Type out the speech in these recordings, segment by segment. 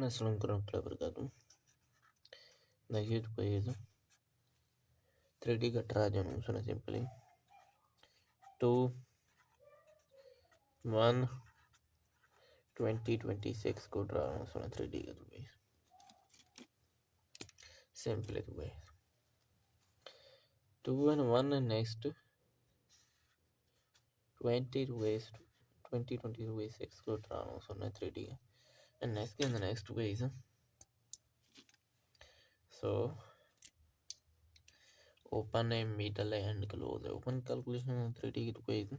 Assalamu alaikum warahmatullahi wabarakatuh. The YouTube is 3D का ट्रा जानूँ सुना simply 2 1 2026 को ट्रा सुना 3D का तो guys simply तो guys 2 and 1 and next 20 to guys 2026 को ट्रा सुना 3D का and next in the next guys so open a middle and close open calculation 3D to guys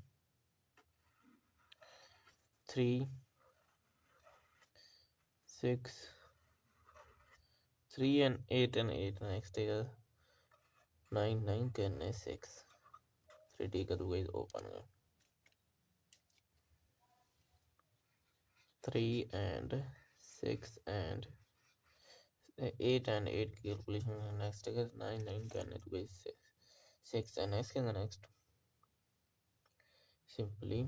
3 6 3 and 8 and 8 next is 9 9 10 and 6 3D का तो guys open है 3 and 6 and 8 and 8 calculation next is 9 9 10 to guys 6 and next in the next simply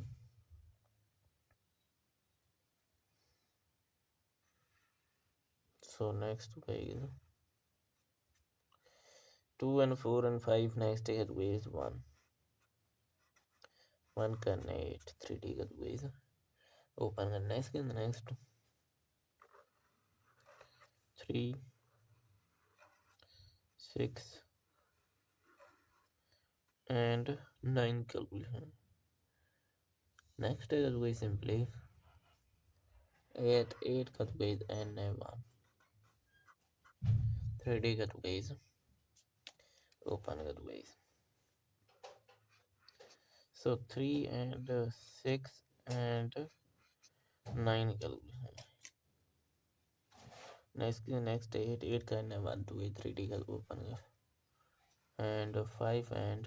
so next guys 2 and 4 and 5 next is ways 1 1 can 8 3D का तो guys open and next in the next 3 6 and 9 calculation next is guys simply 8 8 का तो guys and 1 3D का तो guys open का तो guys so 3 and 6 and 9 calculation next 8 8 का 1 2 8 3D का open का and 5 and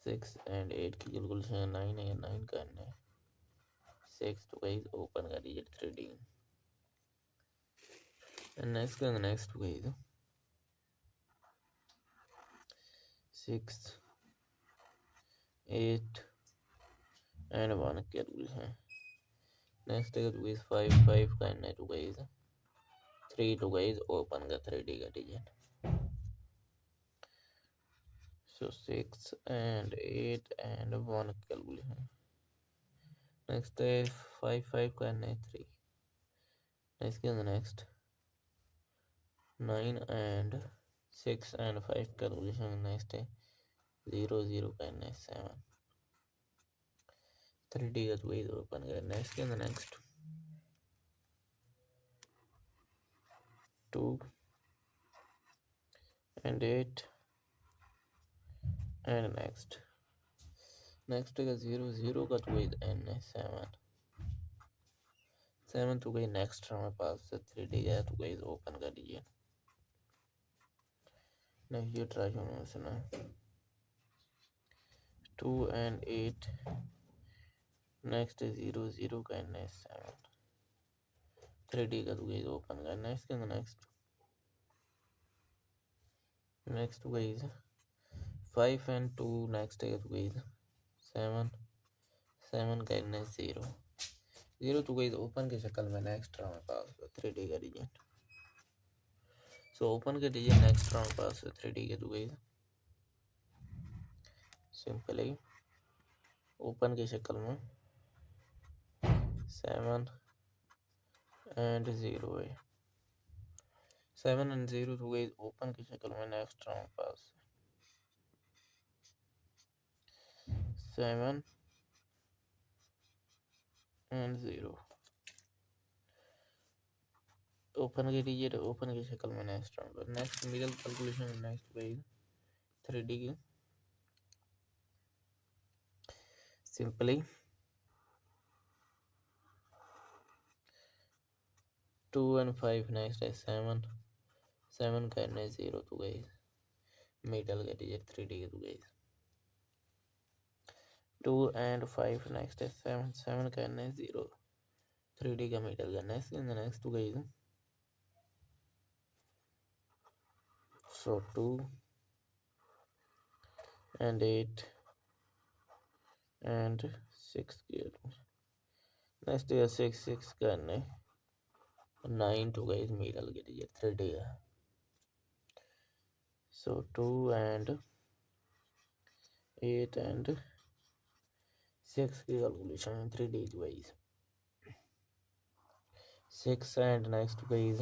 6 and 8 की calculation 9 and 9 का 6 तो guys open का digit 3D and next guys 6 8 and 1 calculation next is 5 5 का 2 guys 3 to guys open का 3D का digit so 6 and 8 and 1 calculation next is 5 5 का 3 next 9 and 6 and 5 calculation next is 0 0 का 7 3D का way open का next 2 and 8 and next is 0 0 का way and 7 7 तो गई next हमारे पास 3D का तो गई open कर दीजिए next ये try होना सुना 2 and 8 next is 0 0 का 7 3D का तो गई open का next तो गई 5 and 2 next है तो गई 7 7 का 0 0 तो गई ओपन की शक्ल में नेक्स्ट हमारे पास 3D का डिजिट सो ओपन के डिजिट नेक्स्ट हमारे पास 3D के तो गई सिंपली ओपन की शक्ल में 7 and 0 है 7 and 0 तो गई ओपन की शक्ल में नेक्स्ट हमारे पास 7 and 0 ओपन के डिजिट ओपन की शक्ल में नेक्स्ट मिडल कैलकुलेशन नेक्स्ट गई 3D की सिंपली 2 and 5 next है 7 7 का 0 तो गई मिडल का डिजिट 3D की तो गई 2 and 5 next है 7 7 का 0 3D का मिडल का नेक्स्ट तो गई so 2 and 8 and 6 की नेक्स्ट है 6 6 का 9 to guys middle के digit 3D है. So 2 and 8 and 6 की calculation है 3D guys. 6 and next guys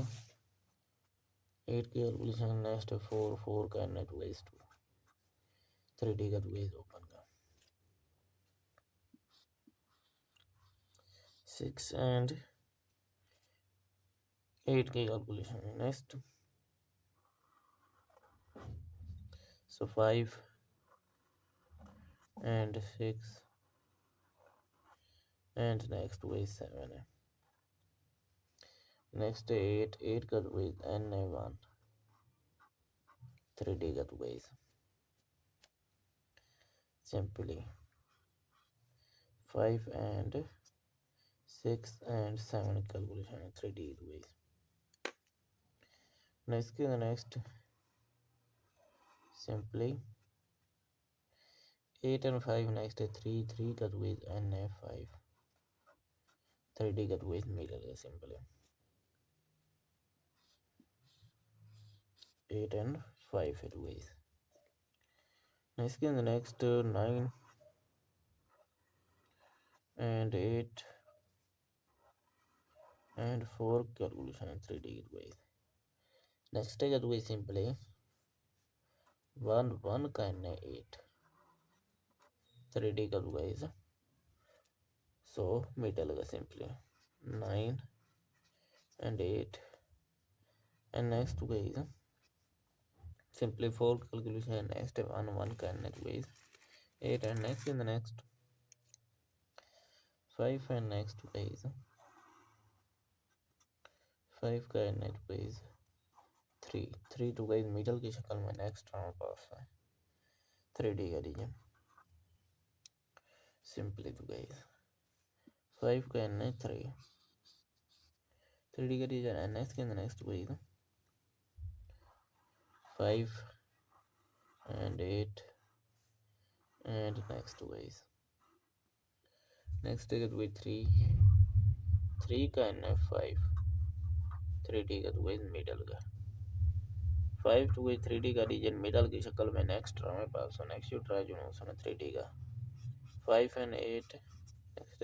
8 की calculation next 4 करना है guys 2 3D का guys open का 6 and 8 की calculation है next. So 5 and 6 and next guys 7 है. Next 8 का guys n है 1 3D का guys simply 5 and 6 and 7 calculation 3D guys. Next simply 8 and 5 next 3 का guys n है 5 3D का guys middle है simply 8 and 5 है guys. Next 9 and 8 and 4 calculation 3D guys. Next है guys simply 1 का n है 8 3D का guys. So middle का simply 9 and 8 and next guys simply 4 calculation next 1 का n guys 8 and next 5 and next guys 5 का n guys 3 to guys middle की शक्ल में नेक्स्ट हमारे पास है 3D का रीजन सिंपली तो गाइस 5 का n है 3D का रीजन है नेक्स्ट के next guys 5 and 8 and next guys next है तो 3 का n है 5 3D का तो गाइस मिडल का 5 to 3D का रीजन मिडल की शक्ल में नेक्स्ट हमारे पास है नेक्स्ट ट्राई जो है 3D का 5 and 8 नेक्स्ट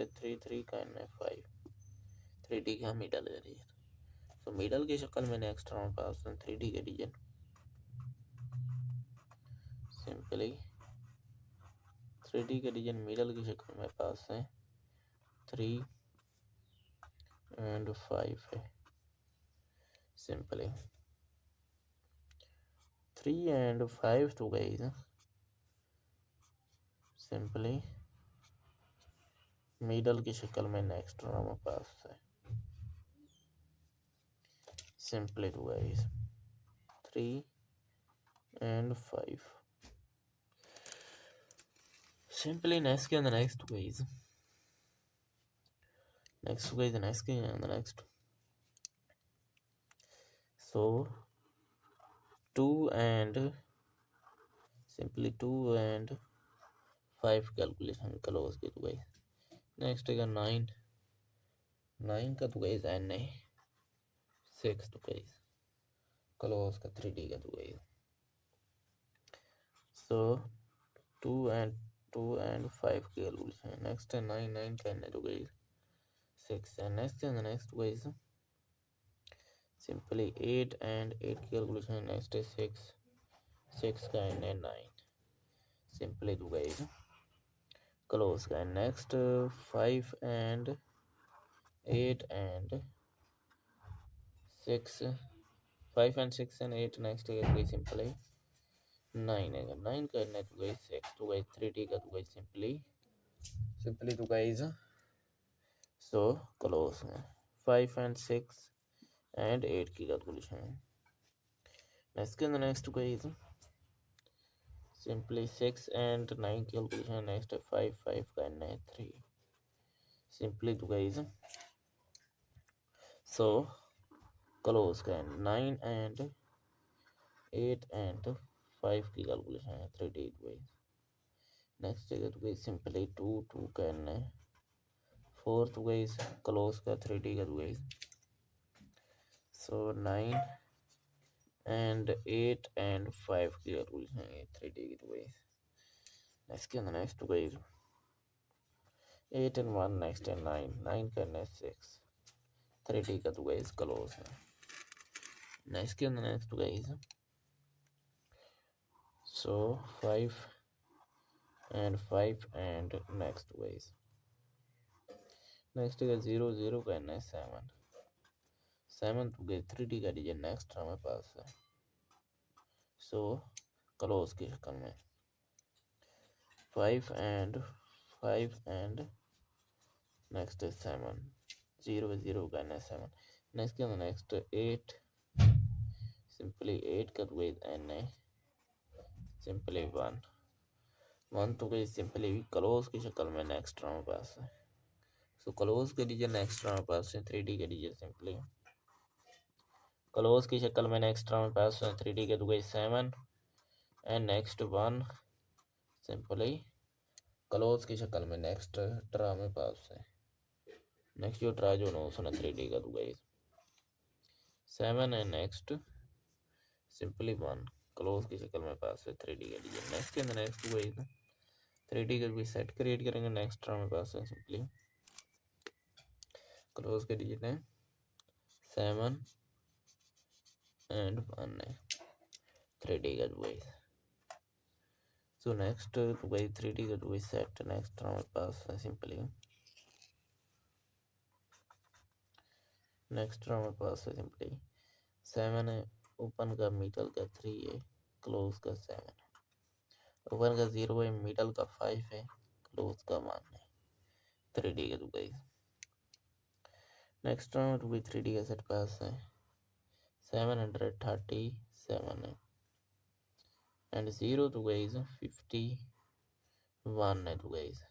3 का n है 5 3D का मिडल का रीजन तो मिडल की शक्ल में नेक्स्ट हमारे पास है 3D का रीजन सिंपली 3D का रीजन मिडल की शक्ल में पास है 3 and 5 है simply 3 and 5 to guys simply middle की शक्ल में नेक्स्ट हमारे पास है simply to guys 3 and 5 simply next and the next guys next so 2 and simply 2 and 5 calculation close के तो guys next है 9 का तो guys n है 6 तो guys close का 3D का तो guys so 2 and 5 calculation next है 9 का n है तो guys 6 and next guys simply 8 and 8 calculation next is 6 का n है 9 simply do guys close का next 5 and 8 and 6 5 and 6 and 8 next है guys simply 9 है 9 का n है तो guys 6 तो guys 3D का तो guys simply do guys so close 5 and 6 and 8 की calculation next guys simply 6 and 9 calculation next 5 का n है 3 simply तो guys so close का 9 and 8 and 5 की calculation है 3D guys next है तो guys simply 2 का n है 4 तो guys close का 3D का guys So 9 and 8 and 5 की कैलकुलेशन है 3D की तो guys इसके अंदर नेक्स्ट तो guys 8 and 1 next and 9 9 करना 6 3D का तो guys क्लोज है नेक्स्ट के अंदर नेक्स्ट तो guys so 5 and next guys next का 0 0 करना है 7 7 तो guys 3D का डिजिट नेक्स्ट हमारे पास है so क्लोज की शक्ल में 5 and next is 7 0 0 करना है 7 next के अंदर next 8 simply 8 का तो guys n है simply 1 1 तो guys simply क्लोज की शक्ल में नेक्स्ट हमारे पास है so क्लोज के डिजिट नेक्स्ट हमारे पास है 3D के डिजिट सिंपली क्लोज की शक्ल में नेक्स्ट हमारे पास है 3D के तो guys 7 and next 1 simply close की शक्ल में नेक्स्ट ट्रा में पास है नेक्स्ट जो ट्रा जो 3D का तो guys 7 and next simply 1 close की शक्ल में पास है 3D का डिजिट नेक्स्ट के अंदर नेक्स्ट गाइस 3D का भी सेट क्रिएट करेंगे नेक्स्ट ट्रा में पास है सिंपली क्लोज के डिजिट है 7 and 1 है 3D का गाइस so next तो गाइस 3D का तो सेट नेक्स्ट ट्रा में पास है सिंपली नेक्स्ट हमारे पास है सिंपली 7 है ओपन का मिडल का 3 है क्लोज का 7 है ओपन का 0 है मिडल का 5 है क्लोज का 1 है 3D का तो गाइस नेक्स्ट हमारे तो 3D का सेट पास है 737 है एंड 0 तो गाइस 51 है तो गाइस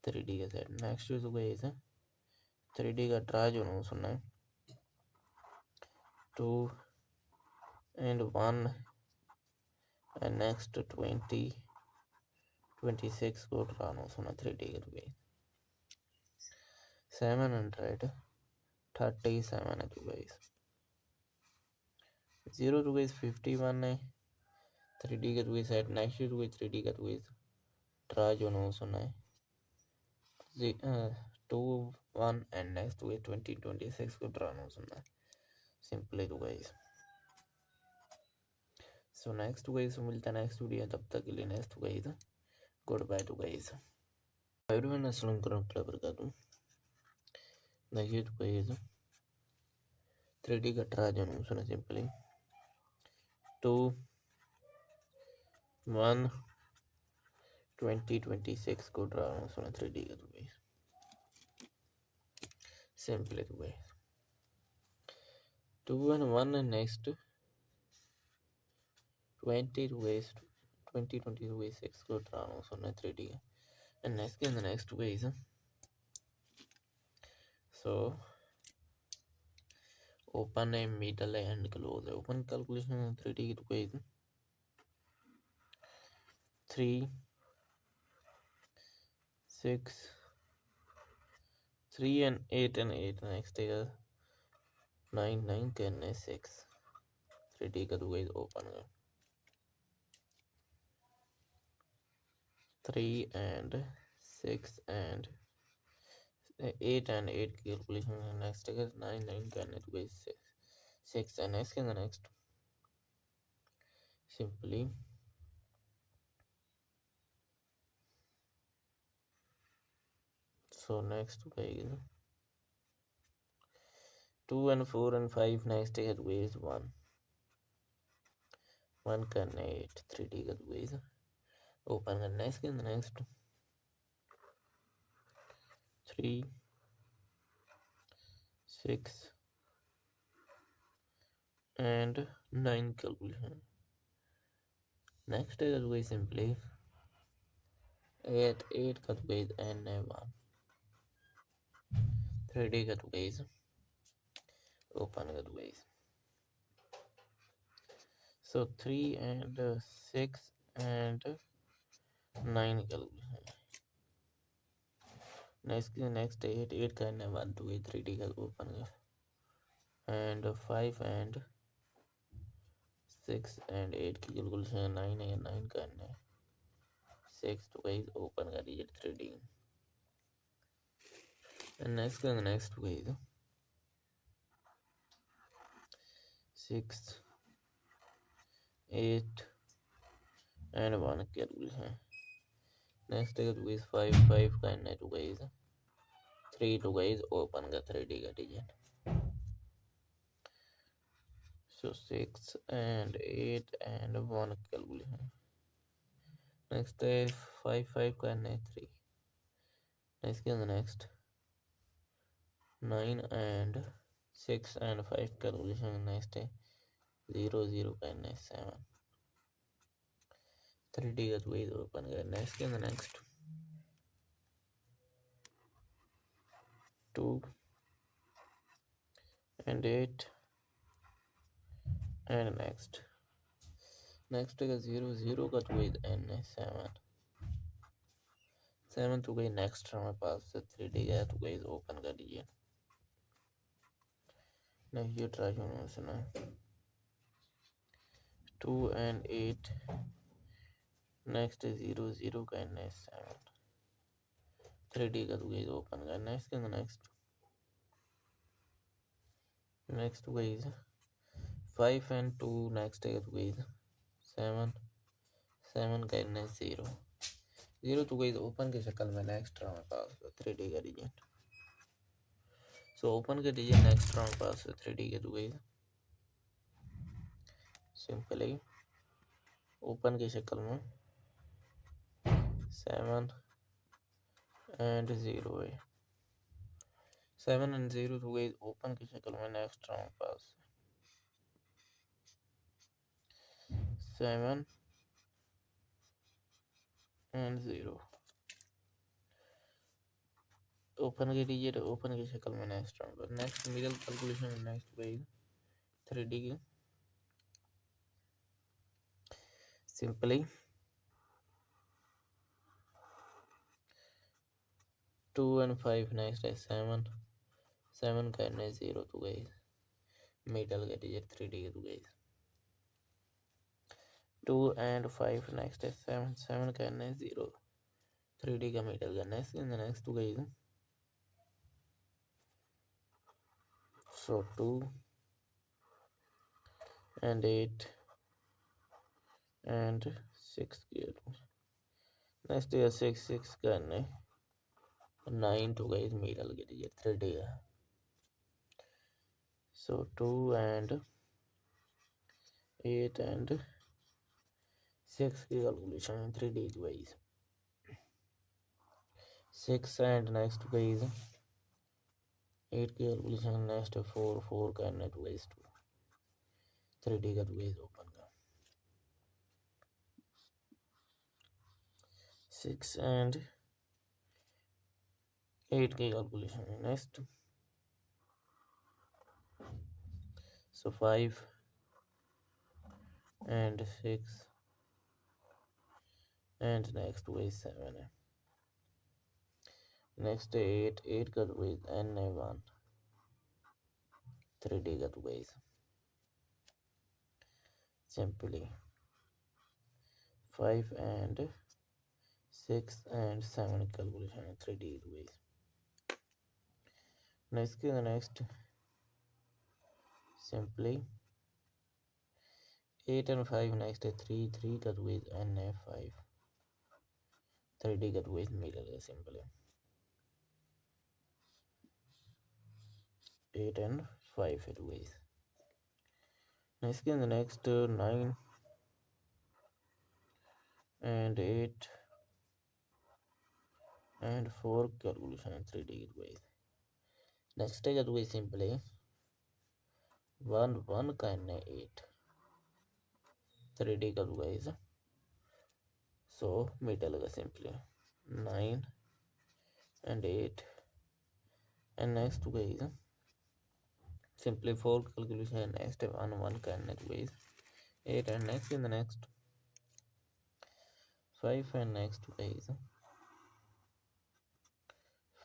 3D का सेट नेक्स्ट तो गाइस 3D का ट्राई जो सुनना है 2 and 1 and next 20 26 को ट्रानो सुना 3D के तो 737 है तो गाइस 0 तो गाइस 51 है 3D का तो गाइस सेट नेक्स्ट तो गाइस 3D का तो गाइस ट्रा जो नो सुना है 2 1 and next तो गाइस 20 26 को ट्रानो सुना है सिंपली तो गाइस सो नेक्स्ट गाइस मिलता है नेक्स्ट वीडियो तब तक के लिए नेक्स्ट गाइस गुड बाय टू गाइस एवरीवन अस्सलाम वालेकुम देखिए तो गाइस 3D का ट्राई जो नो सुना सिंपली 2 1 20 26 को ट्रानो सुना 3D का तो गाइस सिंपली तो guys 2 and 1 and next 20 to waste 20 20 to waste 6 को ट्रानो सुना 3D का and next in the next ways so open है middle है and close है open calculation 3D की तो कोई 3 6 3 and 8 next है 9 9 करने 6 3D का तो कोई open है 3 and 6 and 8 and 8 की कैलकुलेशन है नेक्स्ट है 9 9 करने तो कोई 6 and next के next simply so next guys 2 and 4 and 5 next है तो is 1 1 करने 8 3D का तो is ओपन करना है इसके अंदर नेक्स्ट 3 6 and 9 कैलकुलेशन नेक्स्ट है तो कोई सिंपली 8 8 का तो कोई n है 1 3D का तो कोई ओपन का तो कोई so 3 and 6 and 9 calculation next 8 8 का n है 1 तो 3D का ओपन का and 5 and 6 and 8 की कैलकुलेशन 9 है, 9 करना है 6 तो गाइस ओपन कर दीजिए 3D and next guys 6 8 and 1 calculation next है तो गाइस 5 5 करना है तो गाइस 3 तो गाइस ओपन का 3D का digit so 6 and 8 and 1 calculation next है 5 5 करना है 3 नेक्स्ट के अंदर next 9 and 6 and 5 calculation next है 0 0 करना है 7 3D का तो गाइस ओपन करना है इसके अंदर नेक्स्ट 2 and 8 and next का 0 0 का तो गाइस n है 7 7 तो गाइस नेक्स्ट हमारे पास 3D का तो गाइस ओपन कर दीजिए नेक्स्ट ये ट्राई करना सुना 2 and 8 नेक्स्ट 0 0 का n है 7 3D का तो गाइस ओपन करना है इसके अंदर नेक्स्ट तो गाइस 5 and 2 नेक्स्ट है तो गाइस 7 7 का n है 0 0 तो गाइस ओपन की शक्ल में नेक्स्ट हमारे पास 3D का डिजिट सो ओपन कर दीजिए नेक्स्ट हमारे पास 3D के तो गाइस सिंपली ओपन की शक्ल में 7 and 0 है 7 and 0 तो गाइस ओपन की शक्ल में नेक्स्ट हमारे पास 7 and 0 ओपन कर दीजिए ओपन की शक्ल में नेक्स्ट हमारे पास next middle calculation next guys 3D की सिंपली 2 and 5 नेक्स्ट है 7 7 करना है 0 तो गाइस मिडल का डिजिट 3D के तो गाइस 2 and 5 नेक्स्ट है 7 7 करना है 0 3D का मिडल करना है इसके नेक्स्ट तो गाइस so 2 and 8 and 6 किया नेक्स्ट है 6 6 करना है 9 तो गाइस मिडल के डिजिट 3D का so 2 and 8 and 6 की कैलकुलेशन 3D की गाइस 6 and next गाइस 8 की कैलकुलेशन नेक्स्ट 4 4 करना है तो गाइस 2 3D का तो गाइस ओपन का 6 and 8 की calculation next so 5 and 6 and next guys 7 है नेक्स्ट 8 8 का तो गाइस n है 1 3D का तो guys simply 5 and 6 and 7 calculation है 3D तो guys next simply 8 and 5 next है 3 3 का तो गाइस n है 5 3D का तो गाइस मिडल है सिंपली 8 and 5 है तो guys next 9 and 8 and 4 calculation है 3D की तो गाइस नेक्स्ट है तो गाइस सिंपली 1 1 का n है 8 3D का तो गाइस सो मिडल का simply 9 and 8 and next to guys simply 4 calculation next 1 1 का n to guys 8 and next in the next 5 and next guys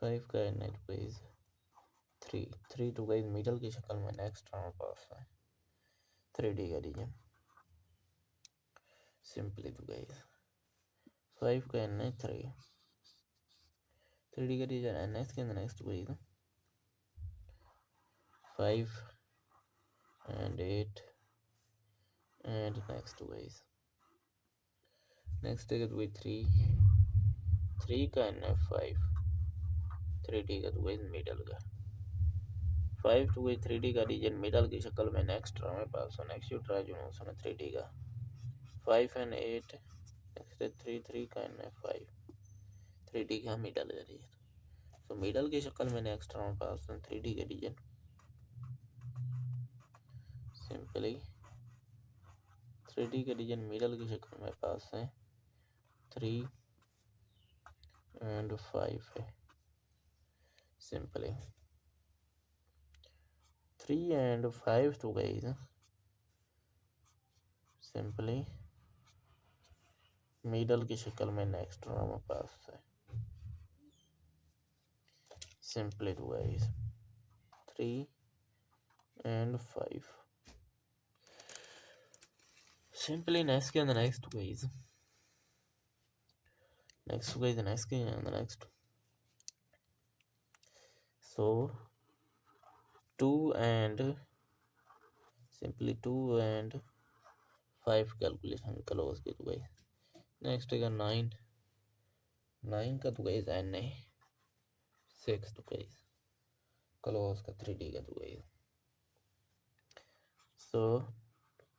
5 का n to guys थ्री तो guys middle की शक्ल में नेक्स्ट हमारे पास है 3D का रीजन सिंपली तो गाइस 5 का एन है 3D का रीजन एन एस के अंदर next guys 5 and 8 and next guys next है तो भाई 3 का एन है 5 3D का तो गाइस मिडल का 5 to 3D का रीजन मिडल की शक्ल में नेक्स्ट हमारे पास है नेक्स्ट यू ट्राई जो है 3D का 5 and 8 नेक्स्ट है 3 का एन है 5 3D का मिडल का रीजन तो मिडल की शक्ल में नेक्स्ट हमारे पास है 3D का रीजन सिंपली 3D का रीजन मिडल की शक्ल में पास है 3 and 5 है simply 3 and 5 to guys simply middle की शक्ल में नेक्स्ट हमारे पास है सिंपली टू गाइस 3 and 5 सिंपली नेक्स्ट के अंदर नेक्स्ट टू गाइस नेक्स्ट के अंदर next so 2 and simply 2 and 5 calculation close की तो गाइस नेक्स्ट है 9 का तो गाइस एन है 6 तो गाइस क्लोज का 3D का तो guys so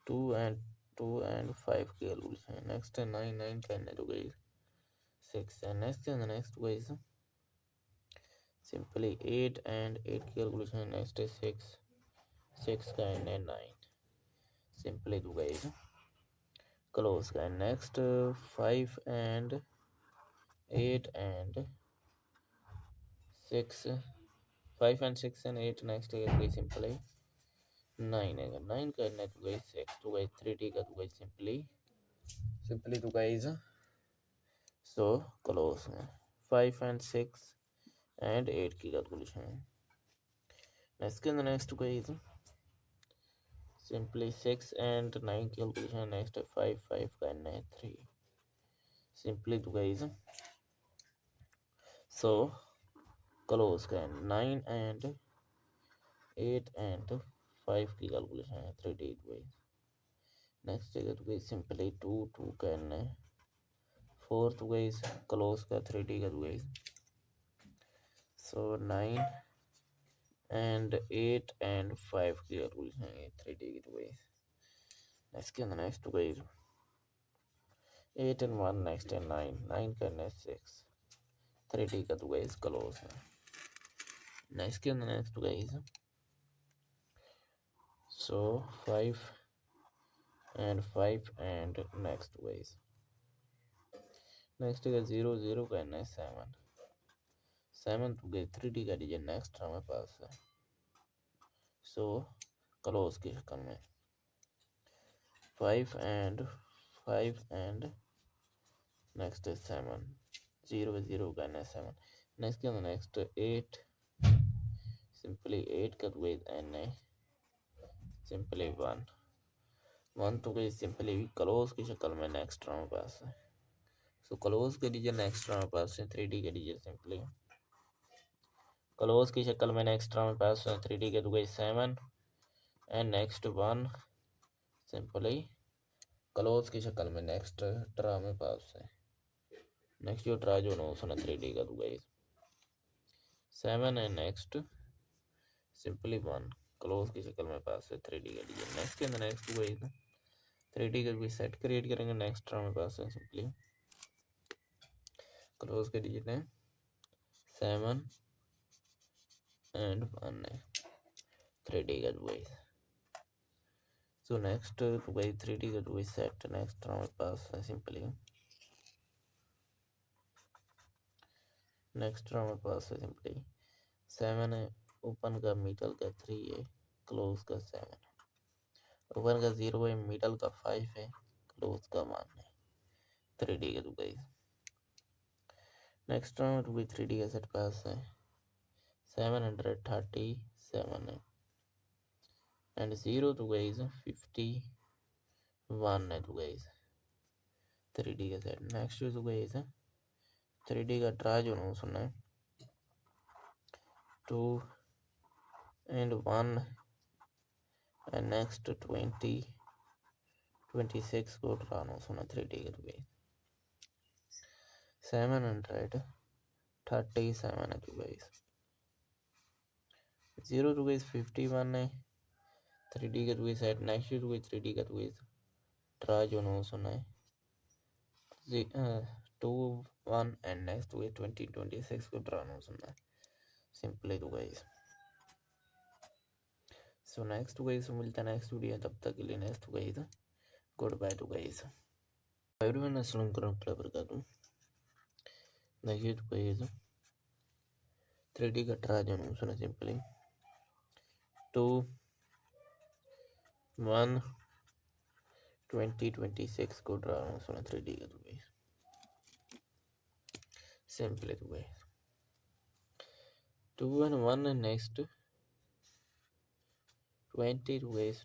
2 and 5 calculation next है 9 का एन है तो गाइस 6 है नेक्स्ट तो guys simply 8 and 8 calculation next है 6 का एन है 9 सिंपली तो गाइस क्लोज का next 5 and 8 and 6 5 and 6 and 8 next है तो सिंपली 9 है 9 का एन है तो गाइस 6 तो गाइस 3D का तो गाइस सिंपली तो guys so close 5 and 6 and 8 की कैलकुलेशन नेक्स्ट के अंदर नेक्स्ट गाइस सिंपली 6 and 9 की कैलकुलेशन नेक्स्ट है 5 का एन है 3 सिंपली तो गाइस so close का 9 and 8 and 5 की कैलकुलेशन है 3D गाइस नेक्स्ट है तो गाइस सिंपली 2 का एन है 4 तो गाइस क्लोज का 3D का तो गाइस so 9 and 8 and 5 की कैलकुलेशन है 3D की तो गाइस नेक्स्ट के अंदर नेक्स्ट तो गाइस 8 and 1 नेक्स्ट है 9 का एन है 6 3D का तो गाइस क्लोज है नेक्स्ट के अंदर नेक्स्ट तो guys so 5 and next guys next है 0 का एन है 7 तो गए 3D का रीजन नेक्स्ट हमारे पास है सो क्लोज की शक्ल में 5 and नेक्स्ट है 7 0 का एन है 7 नेक्स्ट के अंदर नेक्स्ट 8 सिंपली 8 का तो एन है सिंपली 1 तो गई सिंपली क्लोज की शक्ल में नेक्स्ट हमारे पास है सो क्लोज के रीजन नेक्स्ट हमारे पास है 3D के रीजन सिंपली क्लोज की शक्ल में नेक्स्ट हमारे पास है 3D के तो गई 7 एंड नेक्स्ट 1 सिंपली क्लोज की शक्ल में नेक्स्ट ट्रा में पास है नेक्स्ट जो ट्रा जो नो सुना 3D का तो गई 7 एंड नेक्स्ट सिंपली 1 क्लोज की शक्ल में पास है 3D का रीजन नेक्स्ट के अंदर नेक्स्ट गई 3D का भी सेट क्रिएट करेंगे नेक्स्ट ट्रा में पास है सिंपली क्लोज के रीजन है 7 एंड 1 है 3D का वही सो नेक्स्ट तो भाई 3D का वही सेट नेक्स्ट हमारे पास है सिंपली नेक्स्ट हमारे पास है सिंपली 7 है ओपन का मिडल का 3 है क्लोज का 7 ओपन का 0 है मिडल का 5 है क्लोज का 1 है 3D का तो भाई नेक्स्ट राउंड भी 3D का सेट पास है 737 है एंड 0 तो गाइस 51 है तो गाइस 3D का सेट। नेक्स्ट तो गाइस 3D का ट्राई जो ना सुनना है 2 and 1 and next 20 26 को ट्राई ना सुना 3D का तो गाइस 737 है तो गाइस 0 तो गाइस 51 है 3D का तो गाइस सेट। नेक्स्ट तो गाइस 3D का तो गाइस ट्राई जो ना सुना है 2 1 and next to 20 26 को ट्राई ना सुनना है सिंपली तो गाइस। सो नेक्स्ट गाइस मिलता है नेक्स्ट वीडियो, तब तक के लिए नेक्स्ट गाइस गुड बाय टू गाइस। एवरीवन अस्सलाम वालेकुम वबरकातुहू। देखिए तो गाइस 3D का ट्राई जो सुना सिंपली 2 1 20 26 को ट्राई सुना 3D का तो गाइस सिंपली तो guys 2 and 1 and next 20 to guys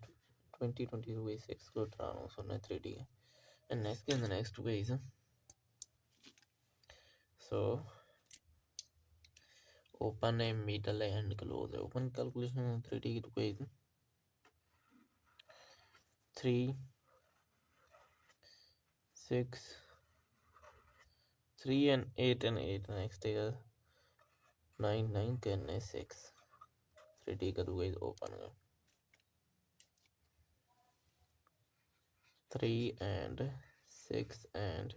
20 20 to guys 6 को ट्राई सुना 3D का and next guys so open है middle है and close है। open calculation 3D की तो guys 3 6 3 and 8 and 8 next है 9 9 करने 6 3D का तो guys open है 3 and 6 and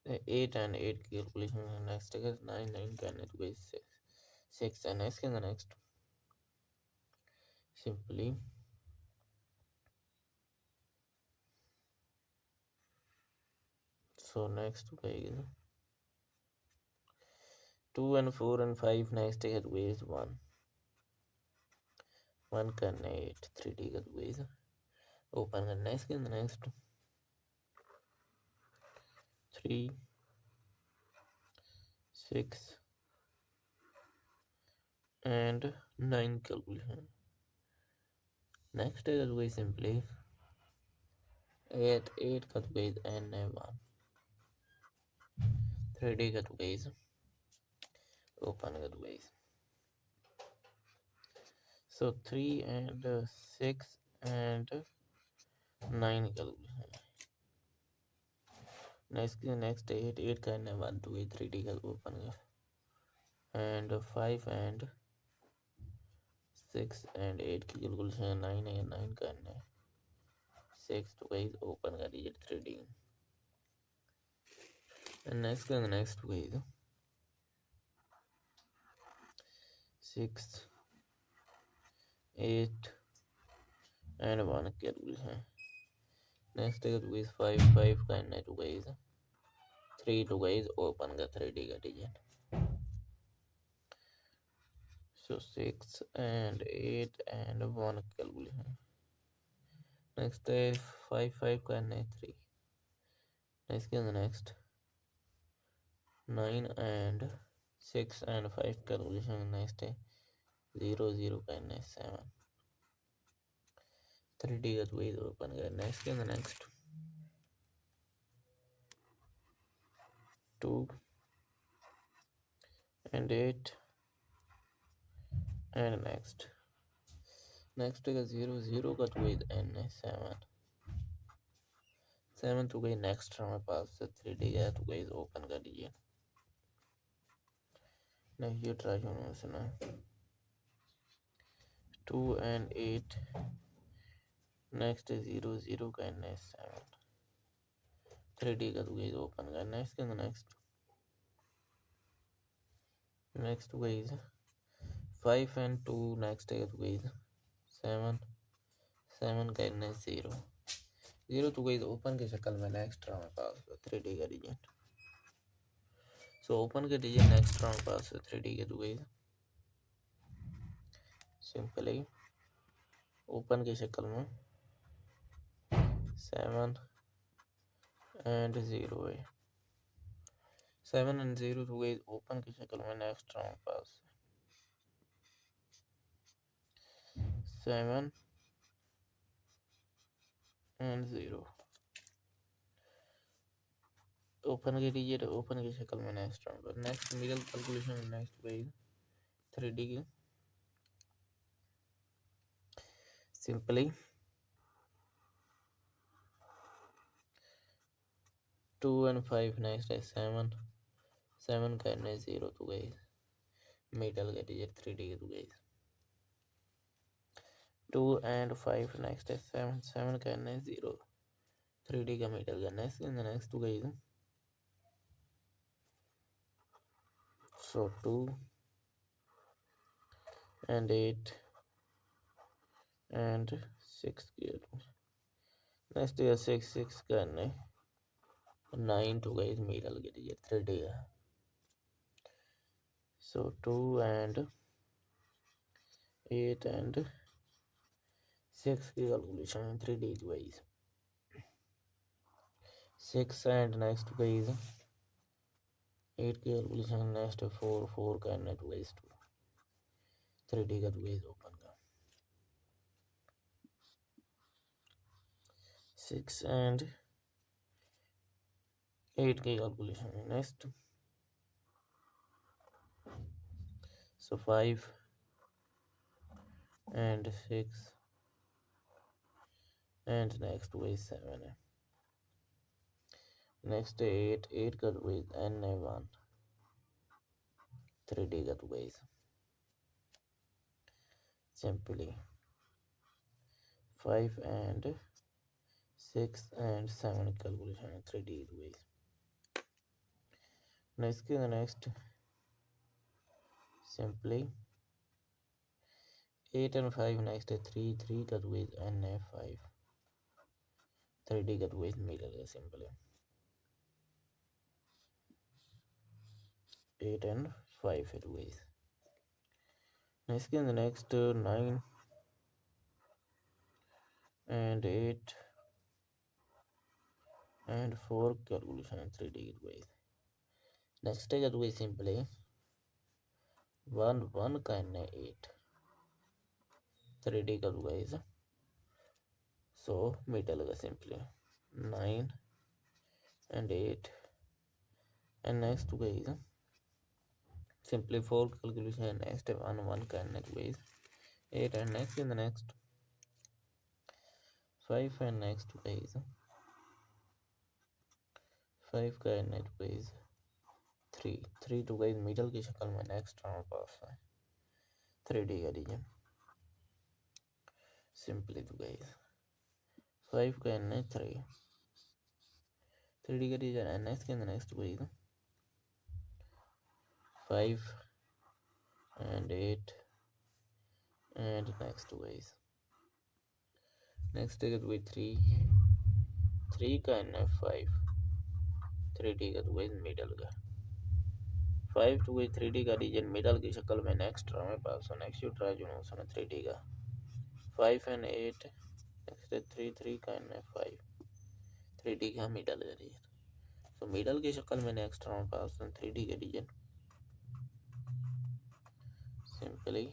8 and 8 की कैलकुलेशन नेक्स्ट है 9 9 करने तो guys 6 and next simply so next guys 2 and 4 and 5 next है guys 1 करने 8 3D का guys ओपन करना है इसके अंदर नेक्स्ट 3 6 and 9 कैलकुलेशन नेक्स्ट है तो guys सिंपली 8 8 का तो guys n है 1 3D का तो guys ओपन का तो guys so 3 and 6 and 9 calculation next 8 8 का n है 1 तो 3D का ओपन का and 5 and 6 and 8 की कैलकुलेशन 9 है 9 का n है 6 तो गाइस ओपन कर दीजिए 3D and next to guys 6 8 and 1 calculation next है तो गाइस 5 5 का n है तो गाइस 3 तो गाइस ओपन का 3D का design so 6 and 8 and 1 calculation next है 5 5 का n है 3 next 9 and 6 and 5 calculation next है 0 0 का n है 7 3D का तो गाइस ओपन कर नेक्स्ट 2 and 8 and next है 0 0 का तो गाइस n है 7 तो गाइस नेक्स्ट हमारे पास 3D का तो गाइस ओपन कर दीजिए नेक्स्ट ये ट्राई होना सुना 2 and 8 नेक्स्ट 0 0 का n है 7 3D का तो गाइस ओपन कर नेक्स्ट तो गाइस 5 and 2 नेक्स्ट है तो गाइस 7 7 का n है 0 0 तो गाइस ओपन की शक्ल में नेक्स्ट हमारे पास 3D का डिजाइन सो ओपन के डिजाइन नेक्स्ट हमारे पास 3D के तो गाइस सिंपली ओपन की शक्ल में 7 and 0 है 7 and 0 तो गाइस ओपन की शक्ल में नेक्स्ट हमारे पास 7 and 0 ओपन के डिजिट ओपन की शक्ल में next number next middle calculation next page 3D की सिंपली 2 and 5 नेक्स्ट है 7 करने 0 तो गई मिडल के डिजिट 3D के तो गई 2 and 5 नेक्स्ट है 7 करने 0 3D का मिडल का नेक्स्ट तो गई so 2 and 8 and 6 नेक्स्ट है 6 करने 9 to guys middle के digit 3D है so 2 and 8 and 6 की calculation 3D to guys 6 and next to guys 8 की कैलकुलेशन नेक्स्ट 4 करने to guys 2 3D का to guys ओपन का 6 and 8 की calculation next so 5 and 6 and next to is 7 है next 8 का तो guys n है 1 3D का तो guys simply 5 and 6 and 7 calculation 3D to guys next simply 8 and 5 next 3 का तो guys n है 5 3D का तो guys middle है simply 8 and 5 है तो guys next 9 and 8 and 4 calculation 3D to guys next है तो guys simply 1 का n है 8 3D का तो guys so middle का simply 9 and 8 and next to guys simply 4 calculation next 1 का n to guys 8 and next in the next 5 and next to guys 5 का n to guys 3 to guys middle की शक्ल में next हमारे पास है 3D का रीजन simply to guys 5 का n है 3D का reason and next in the next to guys 5 and 8 and next to guys next take it with 3 का n है 5 3D का तो guys middle का 5 to guys 3D का रीजन मिडल की शक्ल में नेक्स्ट हमारे पास है नेक्स्ट ट्राई जो है 3D का 5 and 8 नेक्स्ट 3 का n है 5 3D का मिडल का रीजन तो मिडल की शक्ल में नेक्स्ट हमारे पास है 3D का रीजन सिंपली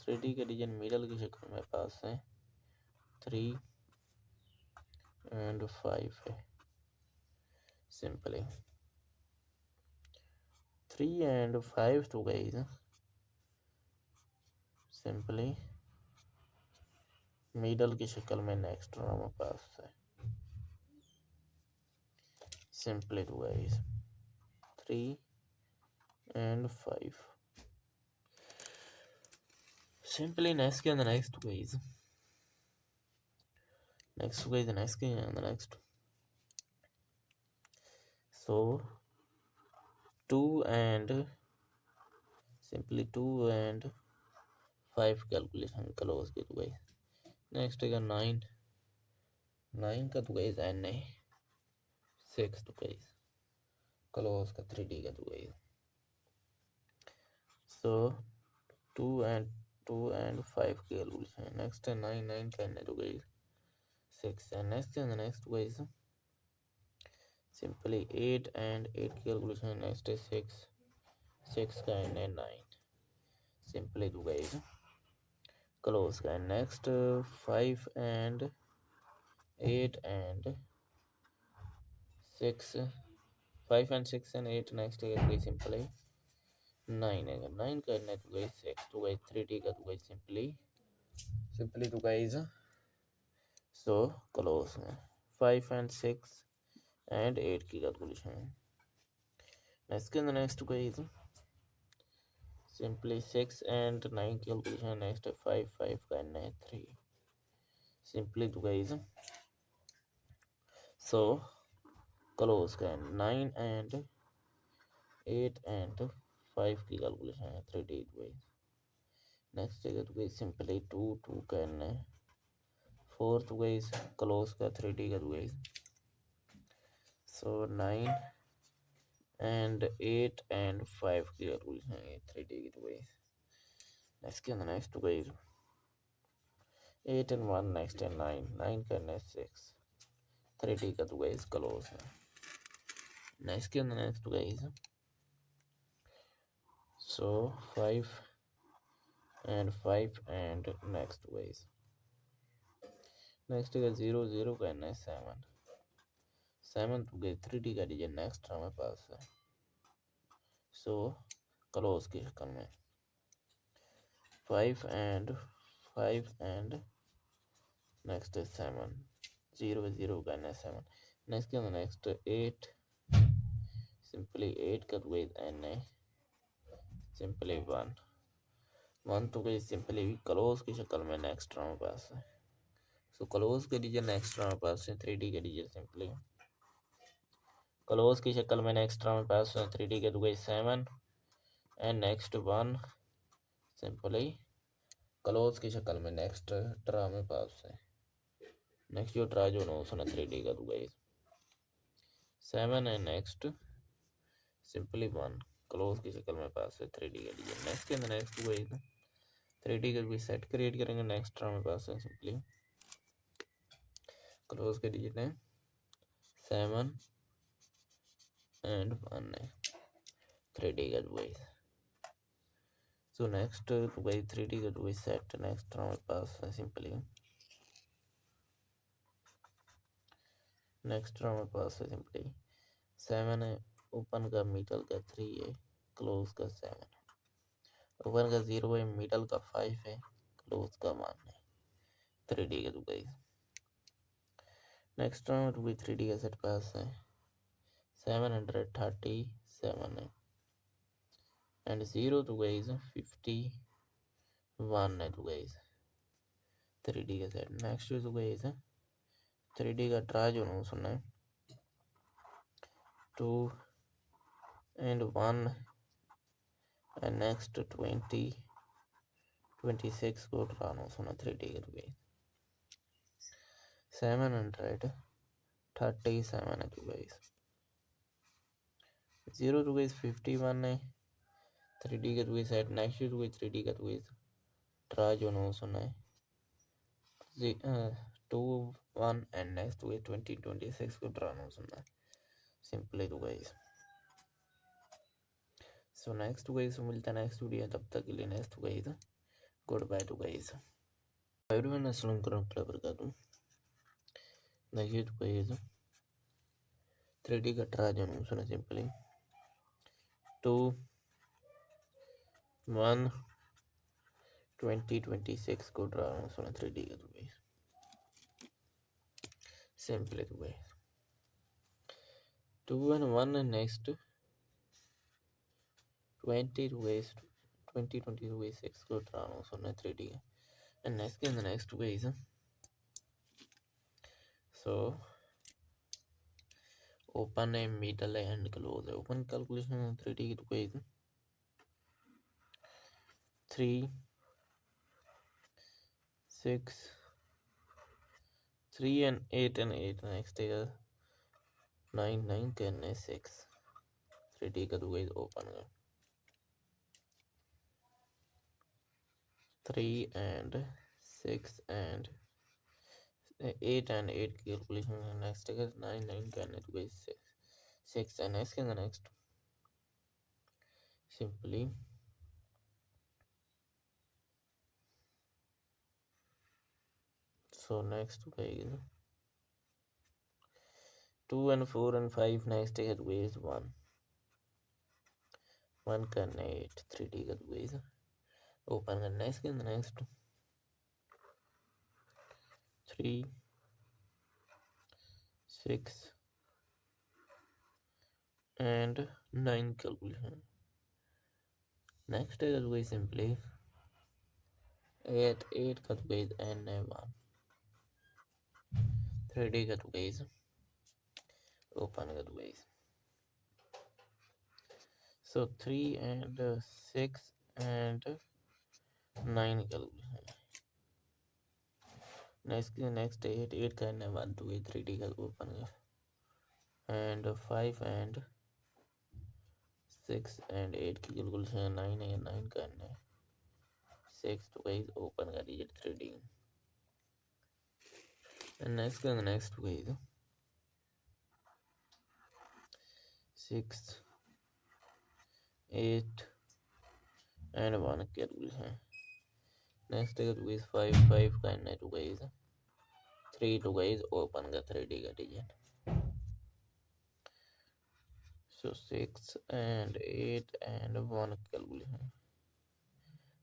3D का रीजन मिडल की शक्ल में पास है 3 and 5 है simply 3 and 5 to guys simply middle की शक्ल में नेक्स्ट हमारे पास है simply to guys 3 and 5 simply next and the next guys next so 2 and simply 2 and 5 calculation close के तो guys next है 9 का तो guys n है 6 तो guys close का 3D का तो guys so 2 and 5 calculation next है 9 का n है तो guys 6 and next guys simply 8 and 8 calculation next is 6 का n है 9 simply to guys close का next 5 and 8 and 6 5 and 6 and 8 next है तो सिंपली 9 है 9 करना है तो 6 तो 3D का तो simply तो guys so close है 5 and 6 and 8 की कैलकुलेशन है next guys simply 6 and 9 की कैलकुलेशन next 5 करना है 3 simply तो guys so close का 9 and 8 and 5 की कैलकुलेशन है 3D guys नेक्स्ट है तो गाइस सिंपली 2 करना है 4 तो गाइस क्लोज का 3D का तो गाइस सो 9 and 8 and 5 की कैलकुलेशन है 3D की तो गाइस नेक्स्ट तो गाइस 8 and 1 नेक्स्ट है 9 करना है 6 3D का तो गाइस क्लोज है नेक्स्ट तो guys so 5 and next ways next है 0 करना है 7 तो गए 3D का डिजिट नेक्स्ट हमें पास है सो क्लोज की शक्ल में 5 and नेक्स्ट है 7 0 करना है 7 नेक्स्ट 8 सिंपली 8 का तो एन है सिंपली 1 तो गई सिंपली क्लोज की शक्ल में नेक्स्ट हमें पास है सो क्लोज के डिजिट नेक्स्ट हमें पास है 3D के डिजिट सिंपली क्लोज की शक्ल में नेक्स्ट में पास 3D के तो गई 7 एंड नेक्स्ट 1 सिंपली क्लोज की शक्ल में नेक्स्ट ट्रा में पास है नेक्स्ट जो ट्रा जो नो उसने 3D का तो गई 7 एंड नेक्स्ट सिंपली 1 क्लोज की शक्ल में पास है 3D का डिजिट नेक्स्ट के अंदर नेक्स्ट गई 3D का भी सेट क्रिएट करेंगे नेक्स्ट ट्रा में पास है सिंपली क्लोज के डिजिट है 7 एंड 1 है 3D का तो गई so next to by 3D का to set next हमारे पास है simply next हमारे पास है simply 7 है ओपन का मिडल का 3 है क्लोज का 7 है ओपन का 0 है मिडल का 5 है क्लोज का 1 है 3D का तो गाइस नेक्स्ट हमारे to by 3D का सेट पास है 737 है and 0 to guys 51 है to guys 3D का सेट नेक्स्ट तो guys 3D का ट्रा जो ना सुनना है 2 and 1 and next 26 को ट्रा ना सुना 3D का तो guys 737 है तो guys 0 to guys 51 है 3D का तो guys सेट नेक्स्ट तो guys 3D का तो guys ट्रा जो ना सुना है 2 1 and next to 26 को ट्रा ना सुनना है सिंपली तो गाइस सो नेक्स्ट गाइस मिलता है नेक्स्ट वीडियो तब तक के लिए नेक्स्ट गाइस गुड बाय टू गाइस एवरीवन अस्सलाम वालेकुम देखिए तो गाइस 3D का ट्रा जो सुना सिंपली 2 1 2026 को ट्रा सुना 3D का तो गाइस सिंपली तो गाइस 2 and 1 and next 2026 को ट्रा सुना 3D का and next guys so open है middle है and close है open calculation 3D की तो guys 3 6 3 and 8 next है 9 करने 6 3D का तो guys open है 3 and 6 and 8 and 8 की कैलकुलेशन है नेक्स्ट है 9 करने तो guys 6 and next simply So next guys, 2 and 4 and 5 next है guys 1 करना है 8 3D का guys ओपन करना है इसके अंदर नेक्स्ट 3 6 and 9 calculation. Next है guys simply 8 का guys n है 1 3D का guys open का guys. So 3 and 6 and 9 calculation. Next 8 का n है 1 to 3D का open का and 5 and 6 and 8 की कैलकुलेशन 9 है 9 का n है 6 तो guys open कर दीजिए 3D. And next guys 6 8 and 1 calculation. Next है तो guys 5 का n है तो guys 3 तो guys open का 3D का digit. So 6 and 8 and 1 calculation.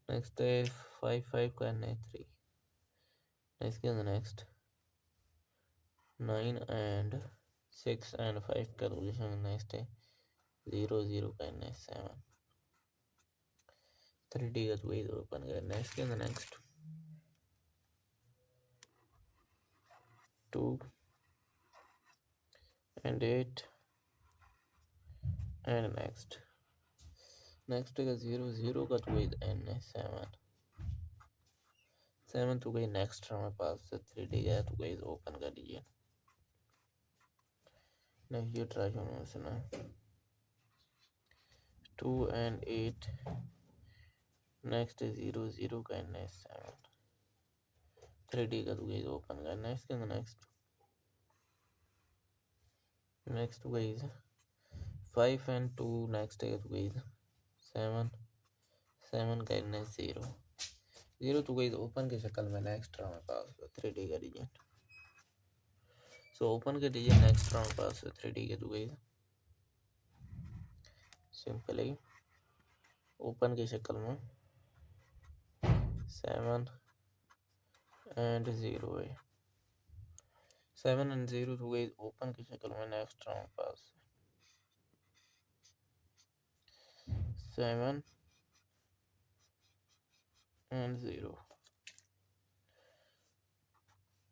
Next है 5 का n है 3. Next 9 and 6 and 5 calculation. Next है 0 का n है 7. 3D का तो guys open करना है. नेक्स्ट 2 and 8 and next का 0 का तो guys n है 7 तो guys नेक्स्ट हमारे पास 3D का तो guys ओपन कर दीजिए. नेक्स्ट ये ट्राई करना सुना 2 and 8 नेक्स्ट 0 का n है 7 3D का तो guys ओपन करना है. इसके अंदर नेक्स्ट तो guys 5 and 2 नेक्स्ट है तो guys 7 का n है 0 तो guys ओपन की शक्ल में नेक्स्ट हमारे पास 3D का डिजिट. सो ओपन के दीजिए नेक्स्ट हमारे पास 3D के तो guys सिंपली ओपन की शक्ल में 7 and 0 है. 7 and 0 तो guys ओपन की शक्ल में नेक्स्ट हमारे पास 7 and 0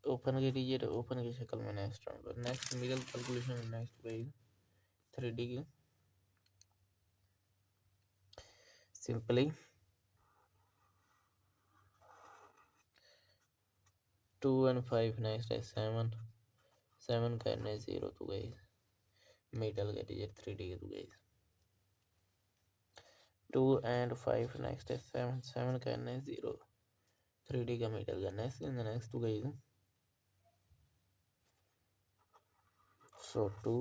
ओपन के दीजिए. ओपन की शक्ल में next middle calculation next guys 3D की सिंपली 2 and 5 नेक्स्ट है 7 का n है 0 तो guys मिडल का डिजिट 3D के तो guys 2 and 5 नेक्स्ट है 7 का n है 0 3D का मिडल का नेक्स्ट तो guys so 2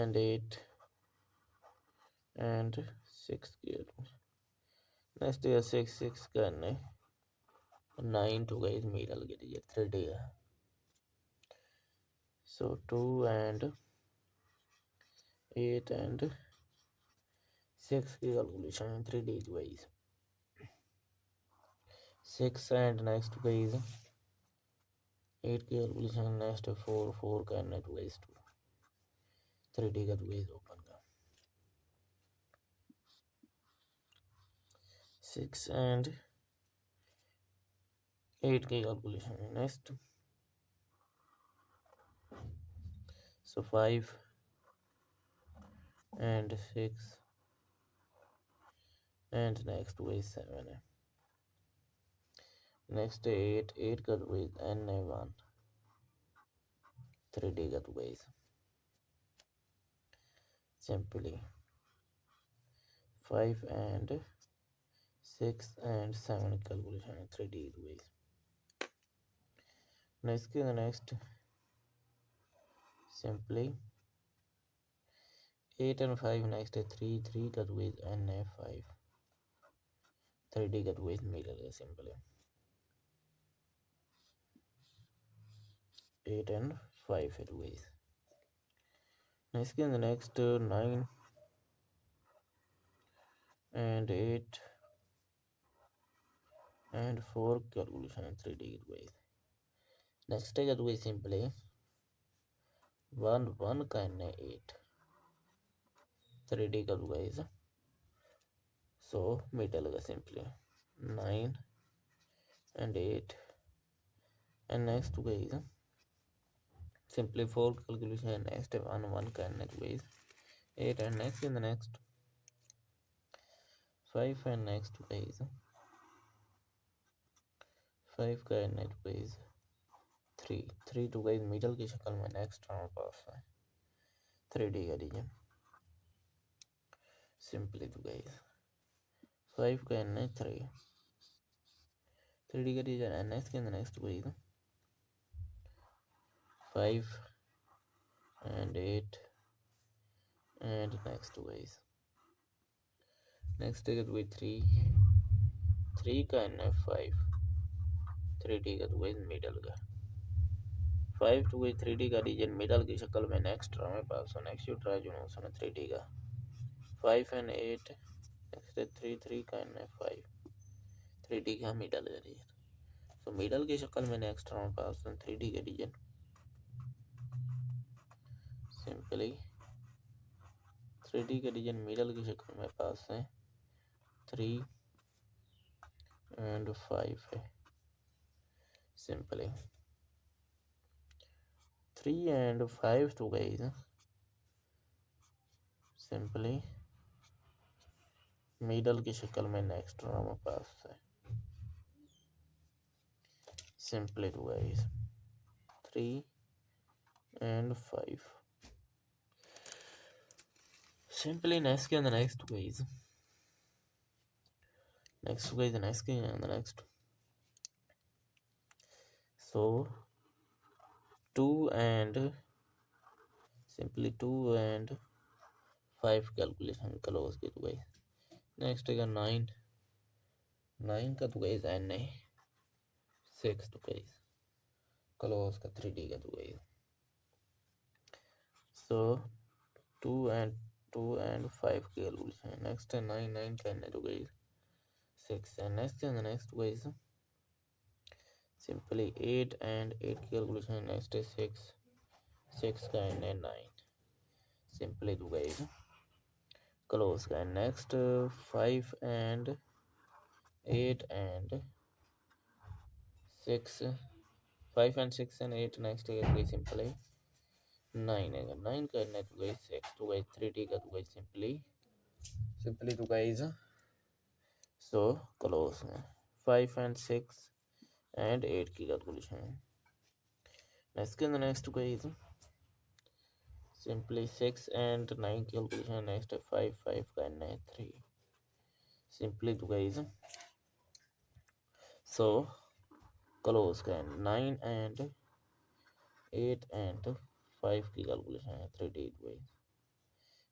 and 8 and 6 की नेक्स्ट है 6 का n है 9 तो guys मिडल के डिजिट 3D का. So 2 and 8 and 6 की calculation 3D guys 6 and next guys 8 की कैलकुलेशन नेक्स्ट 4 का n तो guys 2 3D का तो guys ओपन का 6 and 8 की calculation next. So 5 and 6 and next guys 7 है. नेक्स्ट 8 का तो guys n है 1 3D का तो guys simply 5 and 6 and 7 calculation 3D तो guys next simply 8 and 5 next है 3 का तो guys n है 5 3D का तो guys मिडल है सिंपली 8 and 5 है तो गाइस। नेक्स्ट के अंदर नेक्स्ट 9 and 8 and 4 कैलकुलेशन है 3D की तो गाइस। नेक्स्ट है तो गाइस सिंपली 1 1 का है 8 3D का तो गाइस। सो मिडल का simply 9 and 8 and next to guys simply 4 calculation and next 1 1 का next guys 8 and next in the next 5 and next guys 5 का next guys 3 3 to guys middle की शक्ल में next हमारे पास है 3D का रीजन simply to guys 5 का next 3 3D का reason and next in the next guys 5 and 8 and next guys next है तो 3 3 का 5 3D का तो गाइस मिडल का 5 to गाइस 3D का रीजन मिडल की शक्ल में नेक्स्ट हमारे पास है नेक्स्ट यू ट्राई जो है 3D का 5 and 8 नेक्स्ट 3 3 का है 5 3D का मिडल का रीजन तो मिडल की शक्ल में नेक्स्ट हमारे पास है 3D का रीजन सिंपली 3D का रीजन मिडल की शक्ल में पास है 3 and 5 है simply 3 and 5 to guys simply middle की शक्ल में नेक्स्ट हमारे पास है सिंपली टू guys 3 and 5 simply next and the next guys next and the next so 2 and simply 2 and 5 calculation close के तो guys next है 9 9 का तो guys n है 6 तो guys close का 3D का तो guys so 2 and 5 calculation next है 9 9 का n है तो guys 6 and next guys simply 8 and 8 calculation next is 6 6 का n है 9 simply do guys close का next 5 and 8 and 6 5 and 6 and 8 next है तो guys simply 9 है 9 का n है तो guys 6 तो guys 3D का तो guys simply do guys so close 5 and 6 and 8 की calculation next guys simply 6 and 9 calculation next 5 5 का n है 3 simply to guys so close का 9 and 8 and 5 की calculation है 3D guys